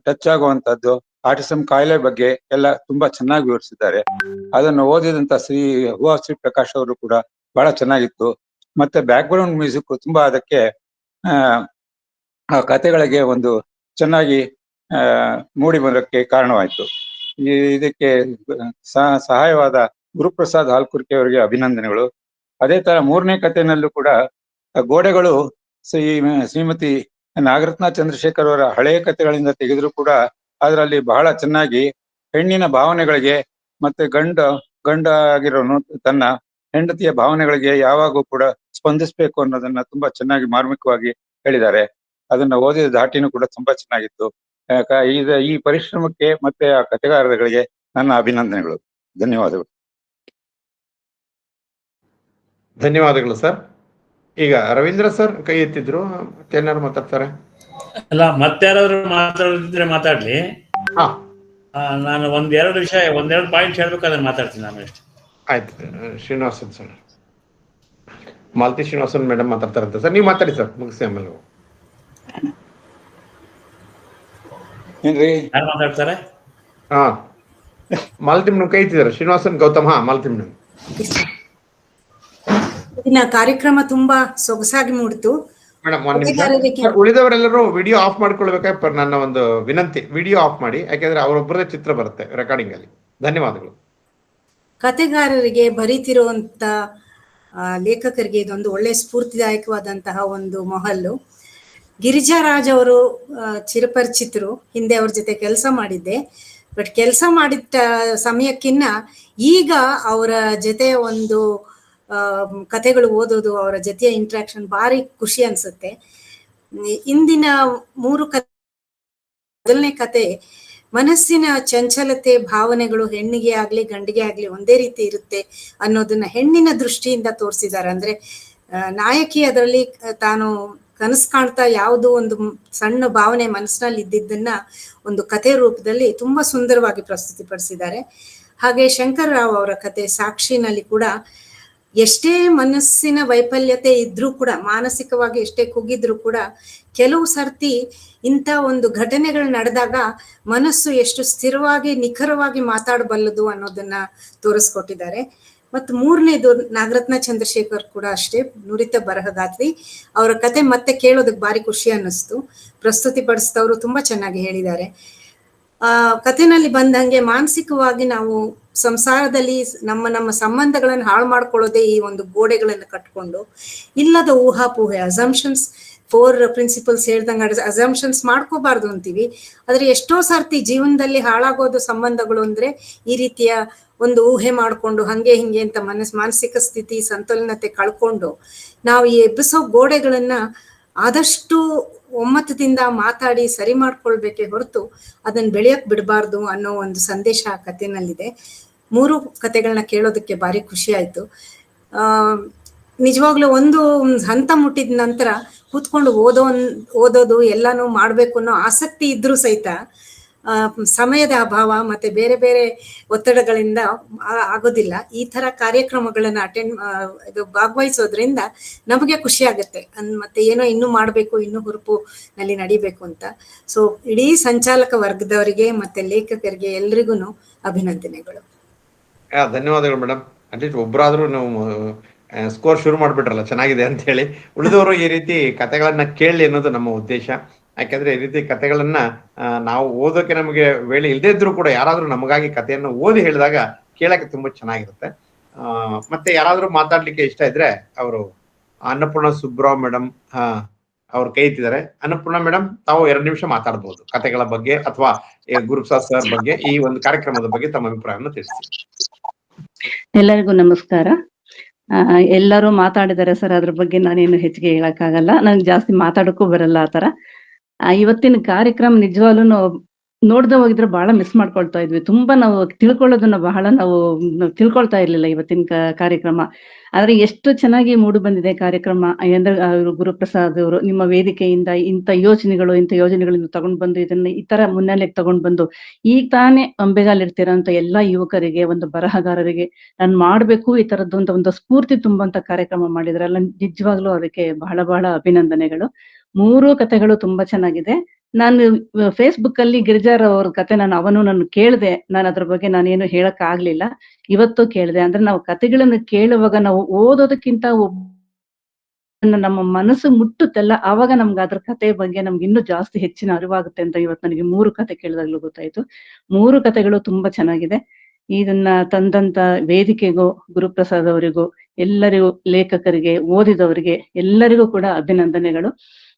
ಟಚ್ ಆಗುವಂತದ್ದು, ಆಟಿಸಮ್ ಕಾಯಿಲೆ ಬಗ್ಗೆ ಎಲ್ಲ ತುಂಬಾ ಚೆನ್ನಾಗಿ ವಿವರಿಸಿದ್ದಾರೆ. ಅದನ್ನು ಓದಿದಂತ ಶ್ರೀ ಪ್ರಕಾಶ್ ಅವರು ಕೂಡ ಬಹಳ ಚೆನ್ನಾಗಿತ್ತು. ಮತ್ತೆ ಬ್ಯಾಕ್ ಗ್ರೌಂಡ್ ಮ್ಯೂಸಿಕ್ ತುಂಬಾ ಅದಕ್ಕೆ ಆ ಕಥೆಗಳಿಗೆ ಒಂದು ಚೆನ್ನಾಗಿ ಮೂಡಿ ಬರೋಕ್ಕೆ ಕಾರಣವಾಯಿತು. ಇದಕ್ಕೆ ಸಹಾಯವಾದ ಗುರುಪ್ರಸಾದ್ ಹಾಲ್ಕುರ್ಕೆ ಅವರಿಗೆ ಅಭಿನಂದನೆಗಳು. ಅದೇ ತರ 3ನೇ ಕಥೆನಲ್ಲೂ ಕೂಡ ಗೋಡೆಗಳು ಶ್ರೀಮತಿ ನಾಗರತ್ನ ಚಂದ್ರಶೇಖರ್ ಅವರ ಹಳೆಯ ಕಥೆಗಳಿಂದ ತೆಗೆದ್ರು ಕೂಡ ಅದರಲ್ಲಿ ಬಹಳ ಚೆನ್ನಾಗಿ ಹೆಣ್ಣಿನ ಭಾವನೆಗಳಿಗೆ ಮತ್ತೆ ಗಂಡ ಆಗಿರೋನು ತನ್ನ ಹೆಂಡತಿಯ ಭಾವನೆಗಳಿಗೆ ಯಾವಾಗೂ ಕೂಡ ಸ್ಪಂದಿಸ್ಬೇಕು ಅನ್ನೋದನ್ನ ತುಂಬಾ ಚೆನ್ನಾಗಿ ಮಾರ್ಮಿಕವಾಗಿ ಹೇಳಿದ್ದಾರೆ. ಅದನ್ನ ಓದಿದ ದಾಟಿನೂ ಕೂಡ ತುಂಬಾ ಚೆನ್ನಾಗಿತ್ತು. ಈ ಪರಿಶ್ರಮಕ್ಕೆ ಮತ್ತೆ ಆ ಕಥೆಗಾರಗಳಿಗೆ ನನ್ನ ಅಭಿನಂದನೆಗಳು. ಧನ್ಯವಾದಗಳು.
ಧನ್ಯವಾದಗಳು ಸರ್. ಈಗ ರವೀಂದ್ರ ಸರ್ ಕೈ ಎತ್ತಿದ್ರು, ಏನಾರು ಮಾತಾಡ್ತಾರೆ?
ಅಲ್ಲ, ಮತ್ತಾರಾದ್ರೂ ಮಾತಾಡಿದ್ರೆ ಮಾತಾಡ್ಲಿ. ನಾನು ಒಂದೆರಡು ಪಾಯಿಂಟ್ ಹೇಳ್ಬೇಕಾದ್ರೆ ಮಾತಾಡ್ತೀನಿ ನಾನು ಅಷ್ಟೇ.
ಆಯ್ತು. ಶ್ರೀನಿವಾಸನ್ ಸರ್, ಮಾಲತಿ ಶ್ರೀನಿವಾಸನ್ ಮೇಡಮ್ ಮಾತಾಡ್ತಾರಂತೆ ಸರ್. ನೀವು ಮಾತಾಡಿ ಸರ್, ಮುಗಿಸಿ ಆಮೇಲೆ.
ಯಾರು ಮಾತಾಡ್ತಾರೆ?
ಮಾಲತಿ ಮೇಡಮ್ ಕೈ ಎತ್ತಿದ್ದಾರೆ. ಶ್ರೀನಿವಾಸನ್ ಗೌತಮ್. ಮಾಲತಿ ಮೇಡಮ್.
ದಿನ ಕಾರ್ಯಕ್ರಮ ತುಂಬಾ ಸೊಗಸಾಗಿ ಮೂಡಿತು
ಮೇಡಮ್. ಒಂದ್ ನಿಮಿಷ, ಉಳಿದವರೆಲ್ಲರೂ ವಿಡಿಯೋ ಆಫ್ ಮಾಡ್ಕೊಳ್ಬೇಕಾಗಿ ನನ್ನ ಒಂದು ವಿನಂತಿ, ವಿಡಿಯೋ ಆಫ್ ಮಾಡಿ. ಯಾಕೆಂದ್ರೆ ಅವರೊಬ್ಬರದೇ ಚಿತ್ರ ಬರುತ್ತೆ ರೆಕಾರ್ಡಿಂಗ್ ಅಲ್ಲಿ. ಧನ್ಯವಾದಗಳು.
ಕಥೆಗಾರರಿಗೆ, ಬರೀತಿರುವಂತ ಲೇಖಕರಿಗೆ ಇದೊಂದು ಒಳ್ಳೆ ಸ್ಫೂರ್ತಿದಾಯಕವಾದಂತಹ ಒಂದು ಮಹಲ್ಲು. ಗಿರಿಜಾರಾಜ್ ಅವರು ಚಿರಪರಿಚಿತರು, ಹಿಂದೆ ಅವ್ರ ಜೊತೆ ಕೆಲಸ ಮಾಡಿದ್ದೆ. ಬಟ್ ಕೆಲಸ ಮಾಡಿದ ಸಮಯಕ್ಕಿನ್ನ ಈಗ ಅವರ ಜೊತೆ ಒಂದು ಕಥೆಗಳು ಓದೋದು, ಅವರ ಜೊತೆಯ ಇಂಟ್ರಾಕ್ಷನ್ ಭಾರಿ ಖುಷಿ ಅನ್ಸುತ್ತೆ. ಇಂದಿನ 3 ಮೊದಲನೇ ಕತೆ ಮನಸ್ಸಿನ ಚಂಚಲತೆ, ಭಾವನೆಗಳು ಹೆಣ್ಣಿಗೆ ಆಗ್ಲಿ ಗಂಡಿಗೆ ಆಗ್ಲಿ ಒಂದೇ ರೀತಿ ಇರುತ್ತೆ ಅನ್ನೋದನ್ನ ಹೆಣ್ಣಿನ ದೃಷ್ಟಿಯಿಂದ ತೋರಿಸಿದ್ದಾರೆ. ಅಂದ್ರೆ ನಾಯಕಿ ಅದರಲ್ಲಿ ತಾನು ಕನಸು ಕಾಣ್ತಾ ಯಾವುದೋ ಒಂದು ಸಣ್ಣ ಭಾವನೆ ಮನಸ್ಸಿನಲ್ಲಿ ಇದ್ದಿದ್ದನ್ನ ಒಂದು ಕಥೆ ರೂಪದಲ್ಲಿ ತುಂಬಾ ಸುಂದರವಾಗಿ ಪ್ರಸ್ತುತಿಪಡಿಸಿದ್ದಾರೆ. ಹಾಗೆ ಶಂಕರ್ ರಾವ್ ಅವರ ಕತೆ ಸಾಕ್ಷಿನಲ್ಲಿ ಕೂಡ ಎಷ್ಟೇ ಮನಸ್ಸಿನ ವೈಫಲ್ಯತೆ ಇದ್ರೂ ಕೂಡ, ಮಾನಸಿಕವಾಗಿ ಎಷ್ಟೇ ಕುಗ್ಗಿದ್ರು ಕೂಡ, ಕೆಲವು ಸರ್ತಿ ಇಂಥ ಒಂದು ಘಟನೆಗಳು ನಡೆದಾಗ ಮನಸ್ಸು ಎಷ್ಟು ಸ್ಥಿರವಾಗಿ ನಿಖರವಾಗಿ ಮಾತಾಡಬಲ್ಲದು ಅನ್ನೋದನ್ನ ತೋರಿಸ್ಕೊಟ್ಟಿದ್ದಾರೆ. ಮತ್ತು 3ನೇದು ನಾಗರತ್ನ ಚಂದ್ರಶೇಖರ್ ಕೂಡ ಅಷ್ಟೇ, ನುರಿತ ಬರಹಗಾರ್ತಿ. ಅವರ ಕತೆ ಮತ್ತೆ ಕೇಳೋದಕ್ಕೆ ಭಾರಿ ಖುಷಿ ಅನ್ನಿಸ್ತು. ಪ್ರಸ್ತುತಿ ಪಡಿಸಿದವರು ತುಂಬಾ ಚೆನ್ನಾಗಿ ಹೇಳಿದ್ದಾರೆ. ಕಥೆನಲ್ಲಿ ಬಂದಂಗೆ ಮಾನಸಿಕವಾಗಿ ನಾವು ಸಂಸಾರದಲ್ಲಿ ನಮ್ಮ ಸಂಬಂಧಗಳನ್ನು ಹಾಳು ಮಾಡ್ಕೊಳ್ಳೋದೇ ಈ ಒಂದು ಗೋಡೆಗಳನ್ನು ಕಟ್ಕೊಂಡು ಇಲ್ಲದ ಊಹಾಪೋಹೆ ಅಸಂಪ್ಷನ್ಸ್ 4 ಪ್ರಿನ್ಸಿಪಲ್ಸ್ ಹೇಳ್ದಂಗೆ ಅಸಂಪ್ಷನ್ಸ್ ಮಾಡ್ಕೋಬಾರ್ದು ಅಂತೀವಿ. ಆದ್ರೆ ಎಷ್ಟೋ ಸರ್ತಿ ಜೀವನದಲ್ಲಿ ಹಾಳಾಗೋದು ಸಂಬಂಧಗಳು ಅಂದ್ರೆ ಈ ರೀತಿಯ ಒಂದು ಊಹೆ ಮಾಡ್ಕೊಂಡು ಹಂಗೆ ಹಿಂಗೆ ಅಂತ ಮಾನಸಿಕ ಸ್ಥಿತಿ ಸಂತುಲನತೆ ಕಳ್ಕೊಂಡು ನಾವು ಈ ಎಬ್ಬಿಸೋ ಗೋಡೆಗಳನ್ನ ಆದಷ್ಟು ಒಮ್ಮತದಿಂದ ಮಾತಾಡಿ ಸರಿ ಮಾಡ್ಕೊಳ್ಬೇಕೇ ಹೊರತು ಅದನ್ನ ಬೆಳೆಯಕ್ ಬಿಡಬಾರ್ದು ಅನ್ನೋ ಒಂದು ಸಂದೇಶ ಆ ಕಥೆನಲ್ಲಿದೆ. 3 ಕಥೆಗಳನ್ನ ಕೇಳೋದಕ್ಕೆ ಭಾರಿ ಖುಷಿ ಆಯ್ತು. ನಿಜವಾಗ್ಲೂ ಒಂದು ಹಂತ ಮುಟ್ಟಿದ ನಂತರ ಕೂತ್ಕೊಂಡು ಓದೋದು ಎಲ್ಲಾನು ಮಾಡ್ಬೇಕು ಅನ್ನೋ ಆಸಕ್ತಿ ಇದ್ರೂ ಸಹಿತ ಸಮಯದ ಅಭಾವ ಮತ್ತೆ ಬೇರೆ ಬೇರೆ ಒತ್ತಡಗಳಿಂದ ಆಗೋದಿಲ್ಲ. ಈ ತರ ಕಾರ್ಯಕ್ರಮಗಳನ್ನ ಭಾಗವಹಿಸೋದ್ರಿಂದ ನಮಗೆ ಖುಷಿ ಆಗುತ್ತೆ. ಮತ್ತೆ ಏನೋ ಇನ್ನೂ ಮಾಡ್ಬೇಕು, ಇನ್ನೂ ಹುರುಪಿನಲ್ಲಿ ನಡಿಬೇಕು ಅಂತ. ಸೊ ಇಡೀ ಸಂಚಾಲಕ ವರ್ಗದವರಿಗೆ ಮತ್ತೆ ಲೇಖಕರಿಗೆ ಎಲ್ರಿಗೂ ಅಭಿನಂದನೆಗಳು.
ಧನ್ಯವಾದಗಳು ಮೇಡಮ್. ಅಟ್ಲೀಸ್ಟ್ ಒಬ್ಬರಾದ್ರೂ ನಾವು ಸ್ಕೋರ್ ಶುರು ಮಾಡ್ಬಿಟ್ರಲ್ಲ, ಚೆನ್ನಾಗಿದೆ ಅಂತ ಹೇಳಿ. ಉಳಿದವರು ಈ ರೀತಿ ಕಥೆಗಳನ್ನ ಕೇಳಲಿ ಅನ್ನೋದು ನಮ್ಮ ಉದ್ದೇಶ. ಯಾಕೆಂದ್ರೆ ಈ ರೀತಿ ಕಥೆಗಳನ್ನ ನಾವು ಓದೋಕೆ ನಮಗೆ ವೇಳೆ ಇಲ್ಲದೇ ಇದ್ರೂ ಕೂಡ ಯಾರಾದ್ರೂ ನಮಗಾಗಿ ಕಥೆಯನ್ನು ಓದಿ ಹೇಳಿದಾಗ ಕೇಳಕ್ಕೆ ತುಂಬಾ ಚೆನ್ನಾಗಿರುತ್ತೆ. ಮತ್ತೆ ಯಾರಾದ್ರೂ ಮಾತಾಡ್ಲಿಕ್ಕೆ ಇಷ್ಟ ಇದ್ರೆ ಅವರು ಅನ್ನಪೂರ್ಣ ಸುಬ್ರಾವ್ ಮೇಡಮ್ ಅವ್ರು ಕೈ ಎತ್ತಿದ್ದಾರೆ. ಅನ್ನಪೂರ್ಣ ಮೇಡಮ್, ತಾವು 2 ನಿಮಿಷ ಮಾತಾಡ್ಬೋದು ಕಥೆಗಳ ಬಗ್ಗೆ ಅಥವಾ ಗುರುಪ್ರಸಾದ್ ಸರ್ ಬಗ್ಗೆ, ಈ ಒಂದು ಕಾರ್ಯಕ್ರಮದ ಬಗ್ಗೆ ತಮ್ಮ ಅಭಿಪ್ರಾಯವನ್ನು ತಿಳಿಸಿ.
ಎಲ್ಲರಿಗೂ ನಮಸ್ಕಾರ. ಎಲ್ಲರೂ ಮಾತಾಡಿದ್ದಾರೆ ಸರ್, ಅದ್ರ ಬಗ್ಗೆ ನಾನೇನು ಹೆಚ್ಚಿಗೆ ಹೇಳಕ್ಕಾಗಲ್ಲ. ನನ್ಗೆ ಜಾಸ್ತಿ ಮಾತಾಡಕ್ಕೂ ಬರಲ್ಲ ಆ ತರ. ಇವತ್ತಿನ ಕಾರ್ಯಕ್ರಮ ನಿಜವಾಗ್ಲೂ ನೋಡ್ದೆ ಹೋಗಿದ್ರೆ ಬಹಳ ಮಿಸ್ ಮಾಡ್ಕೊಳ್ತಾ ಇದ್ವಿ. ತುಂಬಾ ನಾವು ತಿಳ್ಕೊಳ್ಳೋದನ್ನ ಬಹಳ ನಾವು ತಿಳ್ಕೊಳ್ತಾ ಇರ್ಲಿಲ್ಲ ಇವತ್ತಿನ ಕಾರ್ಯಕ್ರಮ. ಆದ್ರೆ ಎಷ್ಟು ಚೆನ್ನಾಗಿ ಮೂಡಿ ಬಂದಿದೆ ಕಾರ್ಯಕ್ರಮ. ಅಂದ್ರೆ ಗುರುಪ್ರಸಾದ್ ಅವರು ನಿಮ್ಮ ವೇದಿಕೆಯಿಂದ ಇಂಥ ಯೋಜನೆಗಳಿಂದ ತಗೊಂಡ್ ಬಂದು ಇದನ್ನ ಈ ತರ ಮುನ್ನೆಲೆಗೆ ತಗೊಂಡ್ ಬಂದು ಈಗ ತಾನೇ ಅಂಬೆಗಾಲಿರ್ತಿರೋಂಥ ಎಲ್ಲಾ ಯುವಕರಿಗೆ, ಒಂದು ಬರಹಗಾರರಿಗೆ ನಾನು ಮಾಡ್ಬೇಕು ಈ ತರದ್ದು ಒಂದು ಸ್ಫೂರ್ತಿ ತುಂಬುವಂತ ಕಾರ್ಯಕ್ರಮ ಮಾಡಿದ್ರಲ್ಲ, ನಿಜವಾಗ್ಲೂ ಅದಕ್ಕೆ ಬಹಳ ಬಹಳ ಅಭಿನಂದನೆಗಳು. 3 ಕಥೆಗಳು ತುಂಬಾ ಚೆನ್ನಾಗಿದೆ. ನಾನು ಫೇಸ್ಬುಕ್ ಅಲ್ಲಿ ಗಿರಿಜಾರ್ ಅವ್ರ ಕತೆ ನಾನು ಕೇಳಿದೆ. ನಾನು ಅದ್ರ ಬಗ್ಗೆ ನಾನೇನು ಹೇಳಕ್ ಆಗ್ಲಿಲ್ಲ. ಇವತ್ತು ಕೇಳಿದೆ. ಅಂದ್ರೆ ನಾವು ಕಥೆಗಳನ್ನು ಕೇಳುವಾಗ ನಾವು ಓದೋದಕ್ಕಿಂತ ನಮ್ಮ ಮನಸ್ಸು ಮುಟ್ಟುತ್ತಲ್ಲ, ಆವಾಗ ನಮ್ಗೆ ಅದ್ರ ಕಥೆ ಬಗ್ಗೆ ನಮ್ಗೆ ಇನ್ನೂ ಜಾಸ್ತಿ ಹೆಚ್ಚಿನ ಅರಿವಾಗುತ್ತೆ ಅಂತ ಇವತ್ತು ನನಗೆ 3 ಕಥೆ ಕೇಳಿದಾಗ್ಲೂ ಗೊತ್ತಾಯ್ತು. 3 ಕಥೆಗಳು ತುಂಬಾ ಚೆನ್ನಾಗಿದೆ. ಇದನ್ನ ತಂದಂತ ವೇದಿಕೆಗೂ, ಗುರುಪ್ರಸಾದ್ ಅವರಿಗೂ, ಎಲ್ಲರಿಗೂ, ಲೇಖಕರಿಗೆ, ಓದಿದವರಿಗೆ ಎಲ್ಲರಿಗೂ ಕೂಡ ಅಭಿನಂದನೆಗಳು.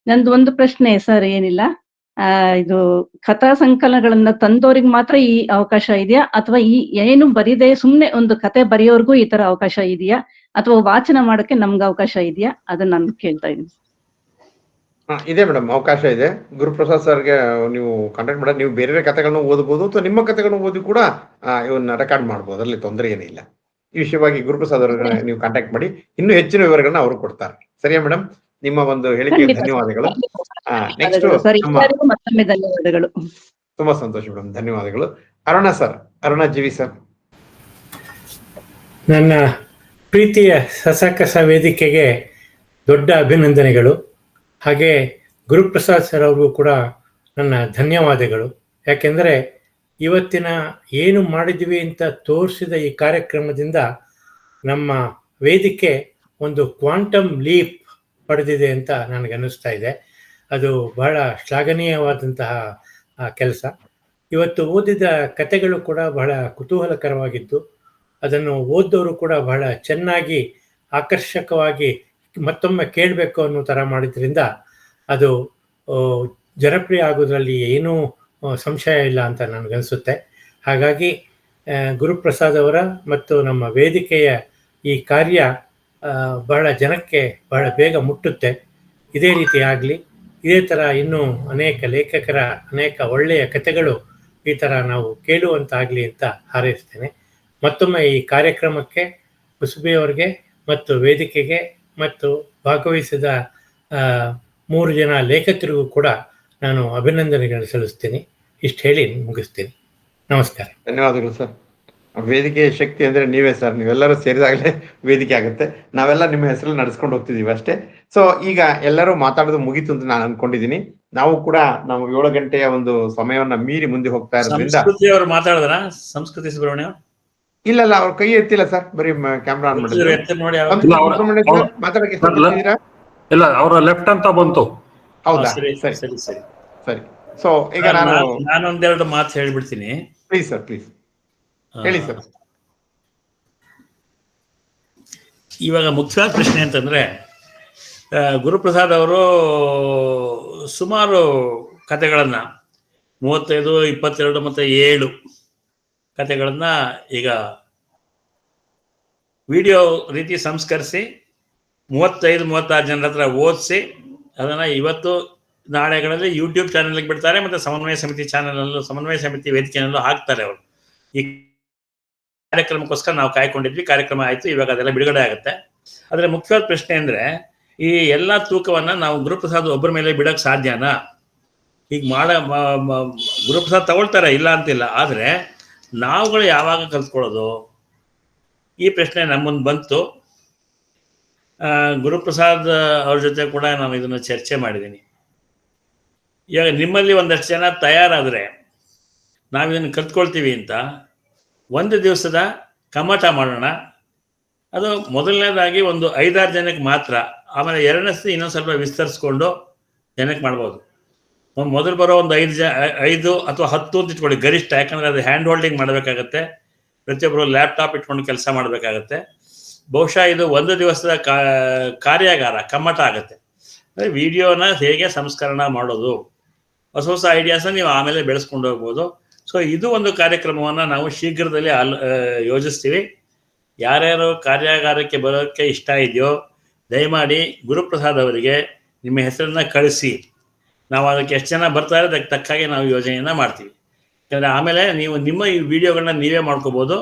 ನಂದು ಒಂದು ಪ್ರಶ್ನೆ ಸರ್, ಏನಿಲ್ಲ, ಇದು ಕಥಾ ಸಂಕಲನಗಳನ್ನ ತಂದೋರಿಗೆ ಮಾತ್ರ ಈ ಅವಕಾಶ ಇದೆಯಾ, ಅಥವಾ ಈ ಏನು ಬರೀದೆ ಸುಮ್ನೆ ಒಂದು ಕತೆ ಬರೆಯೋರ್ಗೂ ಈ ತರ ಅವಕಾಶ ಇದೆಯಾ, ಅಥವಾ ವಾಚನ ಮಾಡಕ್ಕೆ ನಮ್ಗೆ ಅವಕಾಶ ಇದೆಯಾ? ಅದನ್ನ ನಾನು ಕೇಳ್ತಾ ಇದ್ದೀನಿ.
ಇದೆ ಮೇಡಮ್, ಅವಕಾಶ ಇದೆ. ಗುರುಪ್ರಸಾದ್ ಸರ್ಗೆ ನೀವು ಕಾಂಟ್ಯಾಕ್ಟ್ ಮಾಡಿ, ನೀವು ಬೇರೆ ಕಥೆಗಳನ್ನು ಓದಬಹುದು ಅಥವಾ ನಿಮ್ಮ ಕಥೆಗಳನ್ನು ಓದಿ ಕೂಡ ಇವನ್ನ ರೆಕಾರ್ಡ್ ಮಾಡಬಹುದು, ಅದರಲ್ಲಿ ತೊಂದರೆ ಏನಿಲ್ಲ. ಈ ವಿಷಯವಾಗಿ ಗುರುಪ್ರಸಾದ್ ಅವ್ರಿಗೆ ನೀವು ಕಾಂಟ್ಯಾಕ್ಟ್ ಮಾಡಿ, ಇನ್ನೂ ಹೆಚ್ಚಿನ ವಿವರಗಳನ್ನ ಅವರು ಕೊಡ್ತಾರೆ. ಸರಿಯಾ ಮೇಡಮ್? ನಿಮ್ಮ ಒಂದು ಹೇಳಿಕೆಗೆ ಧನ್ಯವಾದಗಳು. ನೆಕ್ಸ್ಟ್
ಮತ್ತೊಮ್ಮೆ ಧನ್ಯವಾದಗಳು.
ತುಂಬಾ ಸಂತೋಷ ಮೇಡಮ್, ಧನ್ಯವಾದಗಳು. ಅರುಣ ಜೀವಿ ಸರ್.
ನನ್ನ ಪ್ರೀತಿಯ ಸಸಕಸ ವೇದಿಕೆಗೆ ದೊಡ್ಡ ಅಭಿನಂದನೆಗಳು. ಹಾಗೆ ಗುರುಪ್ರಸಾದ್ ಸರ್ ಅವ್ರಿಗೂ ಕೂಡ ನನ್ನ ಧನ್ಯವಾದಗಳು. ಯಾಕೆಂದರೆ ಇವತ್ತಿನ ಏನು ಮಾಡಿದ್ವಿ ಅಂತ ತೋರಿಸಿದ ಈ ಕಾರ್ಯಕ್ರಮದಿಂದ ನಮ್ಮ ವೇದಿಕೆ ಒಂದು ಕ್ವಾಂಟಮ್ ಲೀಪ್ ಪಡೆದಿದೆ ಅಂತ ನನಗೆ ಅನ್ನಿಸ್ತಾ ಇದೆ. ಅದು ಬಹಳ ಶ್ಲಾಘನೀಯವಾದಂತಹ ಕೆಲಸ. ಇವತ್ತು ಓದಿದ ಕಥೆಗಳು ಕೂಡ ಬಹಳ ಕುತೂಹಲಕರವಾಗಿದ್ದು, ಅದನ್ನು ಓದೋರು ಕೂಡ ಬಹಳ ಚೆನ್ನಾಗಿ ಆಕರ್ಷಕವಾಗಿ ಮತ್ತೊಮ್ಮೆ ಕೇಳಬೇಕು ಅನ್ನೋ ಥರ ಮಾಡಿದ್ರಿಂದ ಅದು ಜನಪ್ರಿಯ ಆಗೋದ್ರಲ್ಲಿ ಏನೂ ಸಂಶಯ ಇಲ್ಲ ಅಂತ ನನಗನ್ಸುತ್ತೆ. ಹಾಗಾಗಿ ಗುರುಪ್ರಸಾದ್ ಅವರ ಮತ್ತು ನಮ್ಮ ವೇದಿಕೆಯ ಈ ಕಾರ್ಯ ಬಹಳ ಜನಕ್ಕೆ ಬಹಳ ಬೇಗ ಮುಟ್ಟುತ್ತೆ. ಇದೇ ರೀತಿ ಆಗಲಿ. ಇದೇ ಥರ ಇನ್ನೂ ಅನೇಕ ಲೇಖಕರ ಅನೇಕ ಒಳ್ಳೆಯ ಕಥೆಗಳು ಈ ಥರ ನಾವು ಕೇಳುವಂತಾಗಲಿ ಅಂತ ಹಾರೈಸ್ತೇನೆ. ಮತ್ತೊಮ್ಮೆ ಈ ಕಾರ್ಯಕ್ರಮಕ್ಕೆ ಕುಸುಬೆಯವರಿಗೆ ಮತ್ತು ವೇದಿಕೆಗೆ ಮತ್ತು ಭಾಗವಹಿಸಿದ 3 ಜನ ಲೇಖಕರಿಗೂ ಕೂಡ ನಾನು ಅಭಿನಂದನೆಗಳನ್ನು ಸಲ್ಲಿಸ್ತೀನಿ. ಇಷ್ಟು ಹೇಳಿ ಮುಗಿಸ್ತೀನಿ. ನಮಸ್ಕಾರ.
ಧನ್ಯವಾದಗಳು ಸರ್. ವೇದಿಕೆಯ ಶಕ್ತಿ ಅಂದ್ರೆ ನೀವೇ ಸರ್. ನೀವೆಲ್ಲರೂ ಸೇರಿದಾಗಲೇ ವೇದಿಕೆ ಆಗುತ್ತೆ. ನಾವೆಲ್ಲ ನಿಮ್ಮ ಹೆಸರಲ್ಲಿ ನಡೆಸ್ಕೊಂಡು ಹೋಗ್ತಿದೀವಿ ಅಷ್ಟೇ. ಸೊ ಈಗ ಎಲ್ಲರೂ ಮಾತಾಡೋದು ಮುಗೀತು ಅಂತ ನಾನು ಅನ್ಕೊಂಡಿದ್ದೀನಿ. ನಾವು ಕೂಡ ನಾವು 7 ಗಂಟೆಯ ಒಂದು ಸಮಯವನ್ನ ಮೀರಿ ಮುಂದೆ ಹೋಗ್ತಾ ಇರೋದ್ರಿಂದ
ಮಾತಾಡಿದ್ರ ಸಂಸ್ಕೃತಿ ಸುಬ್ರಹ್ಮಣ್ಯ
ಇಲ್ಲ ಅವ್ರ ಕೈ ಎತ್ತಿಲ್ಲ ಸರ್, ಬರೀ ಕ್ಯಾಮ್ರಾ ಆನ್ ಮಾಡಿದ್ರು. ಮಾತಾಡಕ್ಕೆ
ಇಲ್ಲ, ಅವರ ಲೆಫ್ಟ್ ಅಂತ ಬಂತು.
ಹೌದಾ? ಸರಿ. ಸೊ ಈಗ ನಾನು
ಒಂದೆರಡು ಮಾತು ಹೇಳ್ಬಿಡ್ತೀನಿ.
ಪ್ಲೀಸ್ ಸರ್, ಪ್ಲೀಸ್ ಹೇಳಿ ಸರ್.
ಇವಾಗ ಮುಖ್ಯವಾದ ಪ್ರಶ್ನೆ ಅಂತಂದರೆ, ಗುರುಪ್ರಸಾದ್ ಅವರು ಸುಮಾರು ಕಥೆಗಳನ್ನು 35, 22 ಮತ್ತು 7 ಕಥೆಗಳನ್ನು ಈಗ ವಿಡಿಯೋ ರೀತಿ ಸಂಸ್ಕರಿಸಿ 35-36 ಜನರ ಹತ್ರ ಓದಿಸಿ ಅದನ್ನು ಇವತ್ತು ನಾಳೆಗಳಲ್ಲಿ ಯೂಟ್ಯೂಬ್ ಚಾನಲ್ಗೆ ಬಿಡ್ತಾರೆ ಮತ್ತು ಸಮನ್ವಯ ಸಮಿತಿ ಚಾನಲಲ್ಲೂ, ಸಮನ್ವಯ ಸಮಿತಿ ವೇದಿಕೆಯಲ್ಲೂ ಹಾಕ್ತಾರೆ ಅವರು. ಈ ಕಾರ್ಯಕ್ರಮಕ್ಕೋಸ್ಕರ ನಾವು ಕಾಯ್ಕೊಂಡಿದ್ವಿ. ಕಾರ್ಯಕ್ರಮ ಆಯಿತು, ಇವಾಗ ಅದೆಲ್ಲ ಬಿಡುಗಡೆ ಆಗುತ್ತೆ. ಆದರೆ ಮುಖ್ಯವಾದ ಪ್ರಶ್ನೆ ಅಂದರೆ, ಈ ಎಲ್ಲ ತೂಕವನ್ನು ನಾವು ಗುರುಪ್ರಸಾದ್ ಒಬ್ಬರ ಮೇಲೆ ಬಿಡೋಕ್ಕೆ ಸಾಧ್ಯನಾ? ಈಗ ಗುರುಪ್ರಸಾದ್ ತಗೊಳ್ತಾರೆ, ಇಲ್ಲ ಅಂತಿಲ್ಲ. ಆದರೆ ನಾವುಗಳು ಯಾವಾಗ ಕಲ್ತ್ಕೊಳ್ಳೋದು? ಈ ಪ್ರಶ್ನೆ ನಮ್ಮ ಮುಂದೆ ಬಂತು. ಗುರುಪ್ರಸಾದ್ ಅವ್ರ ಜೊತೆ ಕೂಡ ನಾನು ಇದನ್ನು ಚರ್ಚೆ ಮಾಡಿದ್ದೀನಿ. ಇವಾಗ ನಿಮ್ಮಲ್ಲಿ ಒಂದಷ್ಟು ಜನ ತಯಾರಾದರೆ ನಾವಿದನ್ನು ಕಲ್ತ್ಕೊಳ್ತೀವಿ ಅಂತ ಒಂದು ದಿವಸದ ಕಮ್ಮಟ ಮಾಡೋಣ. ಅದು ಮೊದಲನೇದಾಗಿ ಒಂದು 5-6 ಜನಕ್ಕೆ ಮಾತ್ರ, ಆಮೇಲೆ ಎರಡನೇದು ಇನ್ನೊಂದು ಸ್ವಲ್ಪ ವಿಸ್ತರಿಸ್ಕೊಂಡು ಜನಕ್ಕೆ ಮಾಡ್ಬೋದು. ಮೊದಲು ಬರೋ ಒಂದು 5 ಅಥವಾ 10 ಅಂತ ಇಟ್ಕೊಳ್ಳಿ ಗರಿಷ್ಠ. ಯಾಕಂದರೆ ಅದು ಹ್ಯಾಂಡ್ ಹೋಲ್ಡಿಂಗ್ ಮಾಡಬೇಕಾಗತ್ತೆ, ಪ್ರತಿಯೊಬ್ಬರು ಲ್ಯಾಪ್ಟಾಪ್ ಇಟ್ಕೊಂಡು ಕೆಲಸ ಮಾಡಬೇಕಾಗತ್ತೆ. ಬಹುಶಃ ಇದು ಒಂದು ದಿವಸದ ಕಾರ್ಯಾಗಾರ, ಕಮ್ಮಟ ಆಗುತ್ತೆ. ಅಂದರೆ ವಿಡಿಯೋನ ಹೇಗೆ ಸಂಸ್ಕರಣ ಮಾಡೋದು, ಹೊಸ ಹೊಸ ಐಡಿಯಾಸನ್ನ ನೀವು ಆಮೇಲೆ ಬೆಳೆಸ್ಕೊಂಡು ಹೋಗ್ಬೋದು. ಸೊ ಇದು ಒಂದು ಕಾರ್ಯಕ್ರಮವನ್ನು ನಾವು ಶೀಘ್ರದಲ್ಲಿ ಯೋಜಿಸ್ತೀವಿ. ಯಾರ್ಯಾರು ಕಾರ್ಯಾಗಾರಕ್ಕೆ ಬರೋಕ್ಕೆ ಇಷ್ಟ ಇದೆಯೋ ದಯಮಾಡಿ ಗುರುಪ್ರಸಾದ್ ಅವರಿಗೆ ನಿಮ್ಮ ಹೆಸರನ್ನು ಕಳಿಸಿ. ನಾವು ಅದಕ್ಕೆ ಎಷ್ಟು ಜನ ಬರ್ತಾರೆ ಅದಕ್ಕೆ ತಕ್ಕಾಗೆ ನಾವು ಯೋಜನೆಯನ್ನು ಮಾಡ್ತೀವಿ. ಯಾಕಂದರೆ ಆಮೇಲೆ ನೀವು ನಿಮ್ಮ ಈ ವಿಡಿಯೋಗಳನ್ನ ನೀವೇ ಮಾಡ್ಕೋಬೋದು,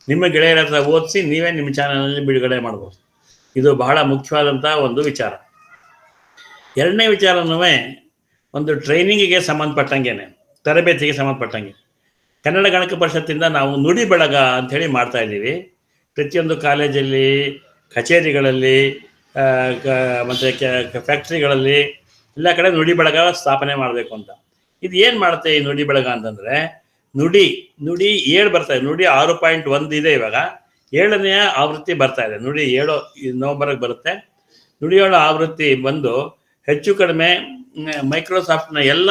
ನಿಮ್ಮ ಗೆಳೆಯರ ಹತ್ರ ಓದಿಸಿ ನೀವೇ ನಿಮ್ಮ ಚಾನಲಲ್ಲಿ ಬಿಡುಗಡೆ ಮಾಡ್ಬೋದು. ಇದು ಬಹಳ ಮುಖ್ಯವಾದಂಥ ಒಂದು ವಿಚಾರ. ಎರಡನೇ ವಿಚಾರನೂ ಒಂದು ಟ್ರೈನಿಂಗಿಗೆ ಸಂಬಂಧಪಟ್ಟಂಗೆ, ತರಬೇತಿಗೆ ಸಂಬಂಧಪಟ್ಟಂಗೆ ಕನ್ನಡ ಗಣಕ ಪರಿಷತ್ತಿಂದ ನಾವು ನುಡಿ ಬೆಳಗ ಅಂಥೇಳಿ ಮಾಡ್ತಾ ಇದ್ದೀವಿ. ಪ್ರತಿಯೊಂದು ಕಾಲೇಜಲ್ಲಿ, ಕಚೇರಿಗಳಲ್ಲಿ ಮತ್ತು ಫ್ಯಾಕ್ಟ್ರಿಗಳಲ್ಲಿ ಎಲ್ಲ ಕಡೆ ನುಡಿ ಬೆಳಗ ಸ್ಥಾಪನೆ ಮಾಡಬೇಕು ಅಂತ. ಇದು ಏನು ಮಾಡುತ್ತೆ ಈ ನುಡಿ ಬೆಳಗ ಅಂತಂದರೆ, ನುಡಿ 7 ಬರ್ತಾ ಇದೆ. ನುಡಿ 6.1 ಇದೆ, ಇವಾಗ 7ನೇ ಆವೃತ್ತಿ ಬರ್ತಾ ಇದೆ. ನುಡಿ 7 ನವಂಬರ್ಗೆ ಬರುತ್ತೆ. ನುಡಿ 7 ಆವೃತ್ತಿ ಬಂದು ಹೆಚ್ಚು ಕಡಿಮೆ ಮೈಕ್ರೋಸಾಫ್ಟ್ನ ಎಲ್ಲ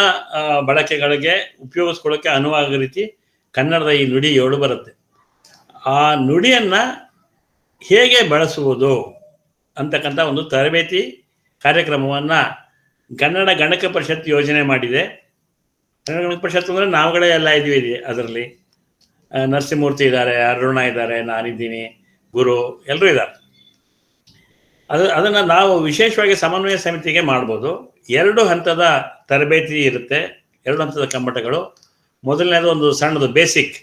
ಬಳಕೆಗಳಿಗೆ ಉಪಯೋಗಿಸ್ಕೊಳ್ಳೋಕ್ಕೆ ಅನುವಾಗೋ ರೀತಿ ಕನ್ನಡದ ಈ ನುಡಿ 7 ಬರುತ್ತೆ. ಆ ನುಡಿಯನ್ನು ಹೇಗೆ ಬಳಸುವುದು ಅಂತಕ್ಕಂಥ ಒಂದು ತರಬೇತಿ ಕಾರ್ಯಕ್ರಮವನ್ನು ಕನ್ನಡ ಗಣಕ ಪರಿಷತ್ ಯೋಜನೆ ಮಾಡಿದೆ. ಕನ್ನಡ ಗಣಕ ಪರಿಷತ್ ಅಂದರೆ ನಾವುಗಳೇ ಎಲ್ಲ ಇದ್ದೀವಿ ಅದರಲ್ಲಿ. ನರಸಿಂಹಮೂರ್ತಿ ಇದ್ದಾರೆ, ಅರುಣ ಇದ್ದಾರೆ, ನಾನಿದ್ದೀನಿ, ಗುರು ಎಲ್ಲರೂ ಇದ್ದಾರೆ. ಅದನ್ನು ನಾವು ವಿಶೇಷವಾಗಿ ಸಮನ್ವಯ ಸಮಿತಿಗೆ ಮಾಡ್ಬೋದು. 2 ಹಂತದ ತರಬೇತಿ ಇರುತ್ತೆ, 2 ಹಂತದ ಕಮ್ಮಟಗಳು. ಮೊದಲನೇದು ಒಂದು ಸಣ್ಣದು ಬೇಸಿಕ್,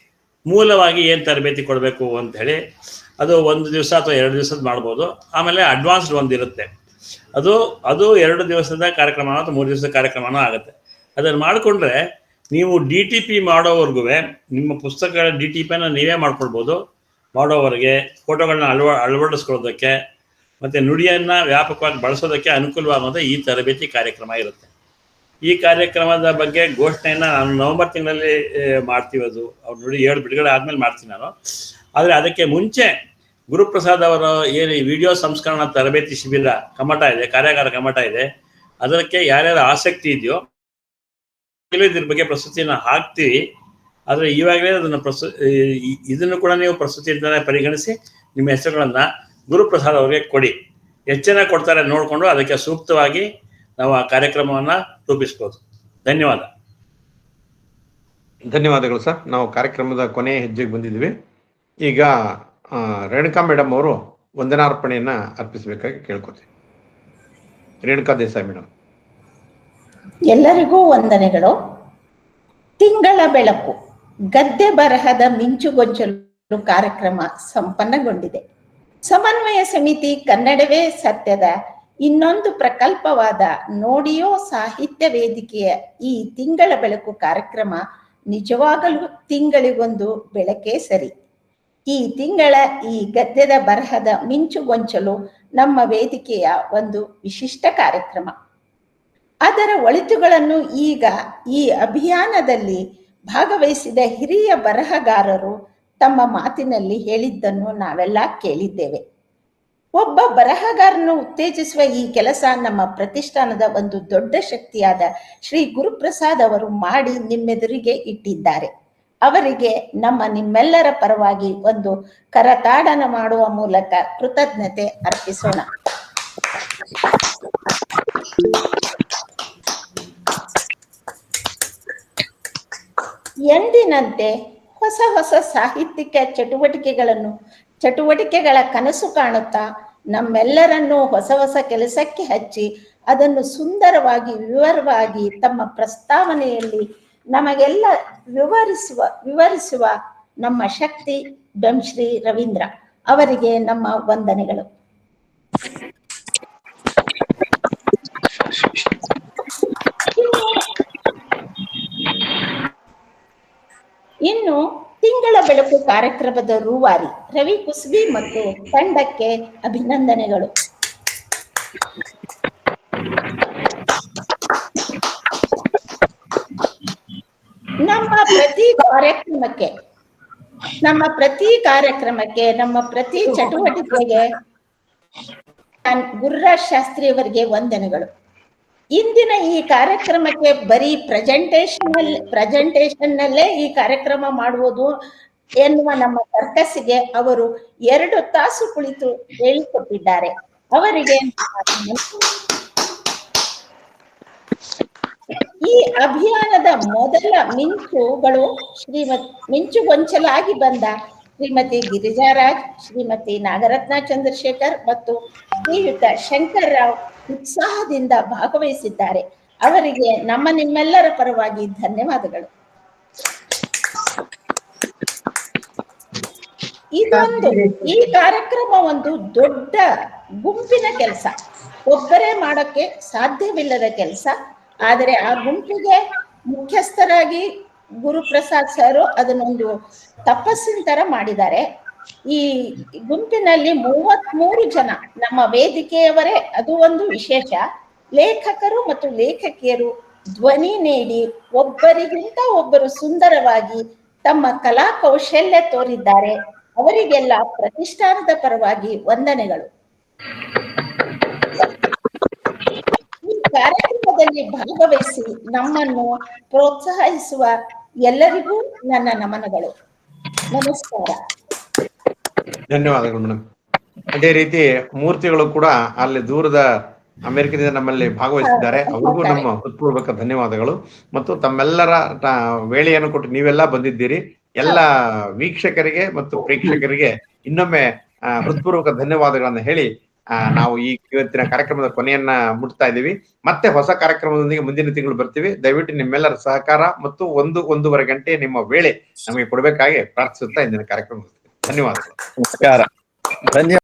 ಮೂಲವಾಗಿ ಏನು ತರಬೇತಿ ಕೊಡಬೇಕು ಅಂತ ಹೇಳಿ, ಅದು 1 ದಿವಸ ಅಥವಾ 2 ದಿವಸದ ಮಾಡ್ಬೋದು. ಆಮೇಲೆ ಅಡ್ವಾನ್ಸ್ಡ್ ಒಂದು ಇರುತ್ತೆ, ಅದು 2 ದಿವಸದ ಕಾರ್ಯಕ್ರಮ ಅಥವಾ 3 ದಿವಸದ ಕಾರ್ಯಕ್ರಮನೂ ಆಗುತ್ತೆ. ಅದನ್ನು ಮಾಡಿಕೊಂಡ್ರೆ ನೀವು DTP ಮಾಡೋವರೆಗೂ ನಿಮ್ಮ ಪುಸ್ತಕಗಳ DTPನ ನೀವೇ ಮಾಡ್ಕೊಳ್ಬೋದು. ಮಾಡೋವರೆಗೆ ಫೋಟೋಗಳನ್ನ ಅಳವಡಿಸ್ಕೊಳ್ಳೋದಕ್ಕೆ ಮತ್ತು ನುಡಿಯನ್ನು ವ್ಯಾಪಕವಾಗಿ ಬಳಸೋದಕ್ಕೆ ಅನುಕೂಲವಾಗುವಂಥ ಈ ತರಬೇತಿ ಕಾರ್ಯಕ್ರಮ ಇರುತ್ತೆ. ಈ ಕಾರ್ಯಕ್ರಮದ ಬಗ್ಗೆ ಘೋಷಣೆಯನ್ನು ನಾನು ನವೆಂಬರ್ ತಿಂಗಳಲ್ಲಿ ಮಾಡ್ತೀವಿ. ಅದು ಅವ್ರು ನುಡಿ 7 ಬಿಡುಗಡೆ ಆದಮೇಲೆ ಮಾಡ್ತೀನಿ ನಾನು. ಆದರೆ ಅದಕ್ಕೆ ಮುಂಚೆ ಗುರುಪ್ರಸಾದ್ ಅವರ ಏನು ಈ ವಿಡಿಯೋ ಸಂಸ್ಕರಣಾ ತರಬೇತಿ ಶಿಬಿರ ಕಮ್ಮಟ ಇದೆ, ಕಾರ್ಯಾಗಾರ ಕಮ್ಮಟ ಇದೆ, ಅದಕ್ಕೆ ಯಾರ್ಯಾರು ಆಸಕ್ತಿ ಇದೆಯೋ ಇದ್ರ ಬಗ್ಗೆ ಪ್ರಸ್ತುತಿಯನ್ನು ಹಾಕ್ತೀವಿ. ಆದರೆ ಇವಾಗಲೇ ಅದನ್ನು ಇದನ್ನು ಕೂಡ ನೀವು ಪ್ರಸ್ತುತಿ ಅಂತಲೇ ಪರಿಗಣಿಸಿ ನಿಮ್ಮ ಹೆಸರುಗಳನ್ನು ಗುರುಪ್ರಸಾದ್ ಅವರಿಗೆ ಕೊಡಿ. ಎಷ್ಟು ಜನ ಕೊಡ್ತಾರೆ ನೋಡಿಕೊಂಡು ಅದಕ್ಕೆ ಸೂಕ್ತವಾಗಿ ನಾವು ಆ ಕಾರ್ಯಕ್ರಮವನ್ನು ರೂಪಿಸ್ಬೋದು.
ಧನ್ಯವಾದಗಳು ಸರ್. ನಾವು ಕಾರ್ಯಕ್ರಮದ ಕೊನೆಯ ಹೆಜ್ಜೆಗೆ ಬಂದಿದ್ದೀವಿ. ಈಗ ರೇಣುಕಾ ಮೇಡಮ್ ಅವರು ವಂದನಾರ್ಪಣೆಯನ್ನು ಅರ್ಪಿಸಬೇಕಾಗಿ ಕೇಳ್ಕೊತೀವಿ. ರೇಣುಕಾ ದೇಸಾಯಿ ಮೇಡಮ್.
ಎಲ್ಲರಿಗೂ ವಂದನೆಗಳು. ತಿಂಗಳ ಬೆಳಕು ಗದ್ದೆ ಬರಹದ ಮಿಂಚುಗೊಂಚಲು ಕಾರ್ಯಕ್ರಮ ಸಂಪನ್ನಗೊಂಡಿದೆ. ಸಮನ್ವಯ ಸಮಿತಿ ಕನ್ನಡವೇ ಸತ್ಯದ ಇನ್ನೊಂದು ಪ್ರಕಲ್ಪವಾದ ನೋಡಿಯೋ ಸಾಹಿತ್ಯ ವೇದಿಕೆಯ ಈ ತಿಂಗಳ ಬೆಳಕು ಕಾರ್ಯಕ್ರಮ ನಿಜವಾಗಲೂ ತಿಂಗಳಿಗೊಂದು ಬೆಳಕೇ ಸರಿ. ಈ ತಿಂಗಳ ಈ ಗದ್ಯದ ಬರಹದ ಮಿಂಚುಗೊಂಚಲು ನಮ್ಮ ವೇದಿಕೆಯ ಒಂದು ವಿಶಿಷ್ಟ ಕಾರ್ಯಕ್ರಮ. ಅದರ ಒಳಿತುಗಳನ್ನು ಈಗ ಈ ಅಭಿಯಾನದಲ್ಲಿ ಭಾಗವಹಿಸಿದ ಹಿರಿಯ ಬರಹಗಾರರು ತಮ್ಮ ಮಾತಿನಲ್ಲಿ ಹೇಳಿದ್ದನ್ನು ನಾವೆಲ್ಲ ಕೇಳಿದ್ದೇವೆ. ಒಬ್ಬ ಬರಹಗಾರನು ಉತ್ತೇಜಿಸುವ ಈ ಕೆಲಸ ನಮ್ಮ ಪ್ರತಿಷ್ಠಾನದ ಒಂದು ದೊಡ್ಡ ಶಕ್ತಿಯಾದ ಶ್ರೀ ಗುರುಪ್ರಸಾದ್ ಅವರು ಮಾಡಿ ನಿಮ್ಮೆದುರಿಗೆ ಇಟ್ಟಿದ್ದಾರೆ. ಅವರಿಗೆ ನಿಮ್ಮೆಲ್ಲರ ಪರವಾಗಿ ಒಂದು ಕರತಾಡನ ಮಾಡುವ ಮೂಲಕ ಕೃತಜ್ಞತೆ ಅರ್ಪಿಸೋಣ. ಎಂದಿನಂತೆ ಹೊಸ ಹೊಸ ಸಾಹಿತ್ಯಿಕ ಚಟುವಟಿಕೆಗಳ ಕನಸು ಕಾಣುತ್ತಾ ನಮ್ಮೆಲ್ಲರನ್ನೂ ಹೊಸ ಹೊಸ ಕೆಲಸಕ್ಕೆ ಹಚ್ಚಿ ಅದನ್ನು ಸುಂದರವಾಗಿ ವಿವರವಾಗಿ ತಮ್ಮ ಪ್ರಸ್ತಾವನೆಯಲ್ಲಿ ನಮಗೆಲ್ಲ ವಿವರಿಸುವ ನಮ್ಮ ಶಕ್ತಿ ಶ್ರೀ ರವೀಂದ್ರ ಅವರಿಗೆ ನಮ್ಮ ವಂದನೆಗಳು. ಇನ್ನು ತಿಂಗಳ ಬೆಳಕು ಕಾರ್ಯಕ್ರಮದ ರೂವಾರಿ ರವಿ ಕುಸ್ಬಿ ಮತ್ತು ತಂಡಕ್ಕೆ ಅಭಿನಂದನೆಗಳು. ನಮ್ಮ ಪ್ರತಿ ಚಟುವಟಿಕೆಗೆ ಗುರುರಾಜ್ ಶಾಸ್ತ್ರಿ ಅವರಿಗೆ ವಂದನೆಗಳು. ಇಂದಿನ ಈ ಕಾರ್ಯಕ್ರಮಕ್ಕೆ ಬರೀ ಪ್ರೆಸೆಂಟೇಷನ್ ನಲ್ಲೇ ಈ ಕಾರ್ಯಕ್ರಮ ಮಾಡುವುದು ಎನ್ನುವ ನಮ್ಮ ಸರ್ಕಸ್ಸಿಗೆ ಅವರು 2 ತಾಸು ಕುಳಿತು ಹೇಳಿಕೊಟ್ಟಿದ್ದಾರೆ. ಅವರಿಗೆ ಈ ಅಭಿಯಾನದ ಮೊದಲ ಮಿಂಚುಗೊಂಚಲಾಗಿ ಬಂದ ಶ್ರೀಮತಿ ಗಿರಿಜಾರಾಜ್, ಶ್ರೀಮತಿ ನಾಗರತ್ನ ಚಂದ್ರಶೇಖರ್ ಮತ್ತು ಶ್ರೀಯುತ ಶಂಕರ್ ರಾವ್ ಉತ್ಸಾಹದಿಂದ ಭಾಗವಹಿಸಿದ್ದಾರೆ. ಅವರಿಗೆ ನಿಮ್ಮೆಲ್ಲರ ಪರವಾಗಿ ಧನ್ಯವಾದಗಳು. ಈ ಕಾರ್ಯಕ್ರಮ ಒಂದು ದೊಡ್ಡ ಗುಂಪಿನ ಕೆಲಸ, ಒಬ್ಬರೇ ಮಾಡೋಕ್ಕೆ ಸಾಧ್ಯವಿಲ್ಲದ ಕೆಲಸ. ಆದರೆ ಆ ಗುಂಪಿಗೆ ಮುಖ್ಯಸ್ಥರಾಗಿ ಗುರುಪ್ರಸಾದ್ ಸರ್ ಅದನ್ನೊಂದು ತಪಸ್ಸಿನ ತರ ಮಾಡಿದ್ದಾರೆ. ಈ ಗುಂಪಿನಲ್ಲಿ 33 ಜನ ನಮ್ಮ ವೇದಿಕೆಯವರೇ, ಅದು ಒಂದು ವಿಶೇಷ. ಲೇಖಕರು ಮತ್ತು ಲೇಖಕಿಯರು ಧ್ವನಿ ನೀಡಿ ಒಬ್ಬರಿಗಿಂತ ಒಬ್ಬರು ಸುಂದರವಾಗಿ ತಮ್ಮ ಕಲಾ ಕೌಶಲ್ಯ ತೋರಿದ್ದಾರೆ. ಅವರಿಗೆಲ್ಲ ಪ್ರತಿಷ್ಠಾನದ ಪರವಾಗಿ ವಂದನೆಗಳು. ಈ ಕಾರ್ಯಕ್ರಮದಲ್ಲಿ ಭಾಗವಹಿಸಿ ನಮ್ಮನ್ನು ಪ್ರೋತ್ಸಾಹಿಸುವ ಎಲ್ಲರಿಗೂ ನನ್ನ ನಮನಗಳು. ನಮಸ್ಕಾರ.
ಧನ್ಯವಾದಗಳು ಮೇಡಮ್. ಅದೇ ರೀತಿ ಮೂರ್ತಿಗಳು ಕೂಡ ಅಲ್ಲಿ ದೂರದ ಅಮೆರಿಕದಿಂದ ನಮ್ಮಲ್ಲಿ ಭಾಗವಹಿಸಿದ್ದಾರೆ. ಅವ್ರಿಗೂ ನಮ್ಮ ಹೃತ್ಪೂರ್ವಕ ಧನ್ಯವಾದಗಳು. ಮತ್ತು ತಮ್ಮೆಲ್ಲರ ವೇಳೆಯನ್ನು ಕೊಟ್ಟು ನೀವೆಲ್ಲ ಬಂದಿದ್ದೀರಿ. ಎಲ್ಲ ವೀಕ್ಷಕರಿಗೆ ಮತ್ತು ಪ್ರೇಕ್ಷಕರಿಗೆ ಇನ್ನೊಮ್ಮೆ ಹೃತ್ಪೂರ್ವಕ ಧನ್ಯವಾದಗಳನ್ನ ಹೇಳಿ ನಾವು ಈ ಇವತ್ತಿನ ಕಾರ್ಯಕ್ರಮದ ಕೊನೆಯನ್ನ ಮುಟ್ತಾ ಇದ್ದೀವಿ. ಮತ್ತೆ ಹೊಸ ಕಾರ್ಯಕ್ರಮದೊಂದಿಗೆ ಮುಂದಿನ ತಿಂಗಳು ಬರ್ತೀವಿ. ದಯವಿಟ್ಟು ನಿಮ್ಮೆಲ್ಲರ ಸಹಕಾರ ಮತ್ತು 1-1.5 ಗಂಟೆ ನಿಮ್ಮ ವೇಳೆ ನಮಗೆ ಕೊಡಬೇಕಾಗಿ ಪ್ರಾರ್ಥಿಸುತ್ತಾ ಇಂದಿನ ಕಾರ್ಯಕ್ರಮ ಧನ್ಯವಾದಗಳು.
ನಮಸ್ಕಾರ. ಧನ್ಯವಾದ.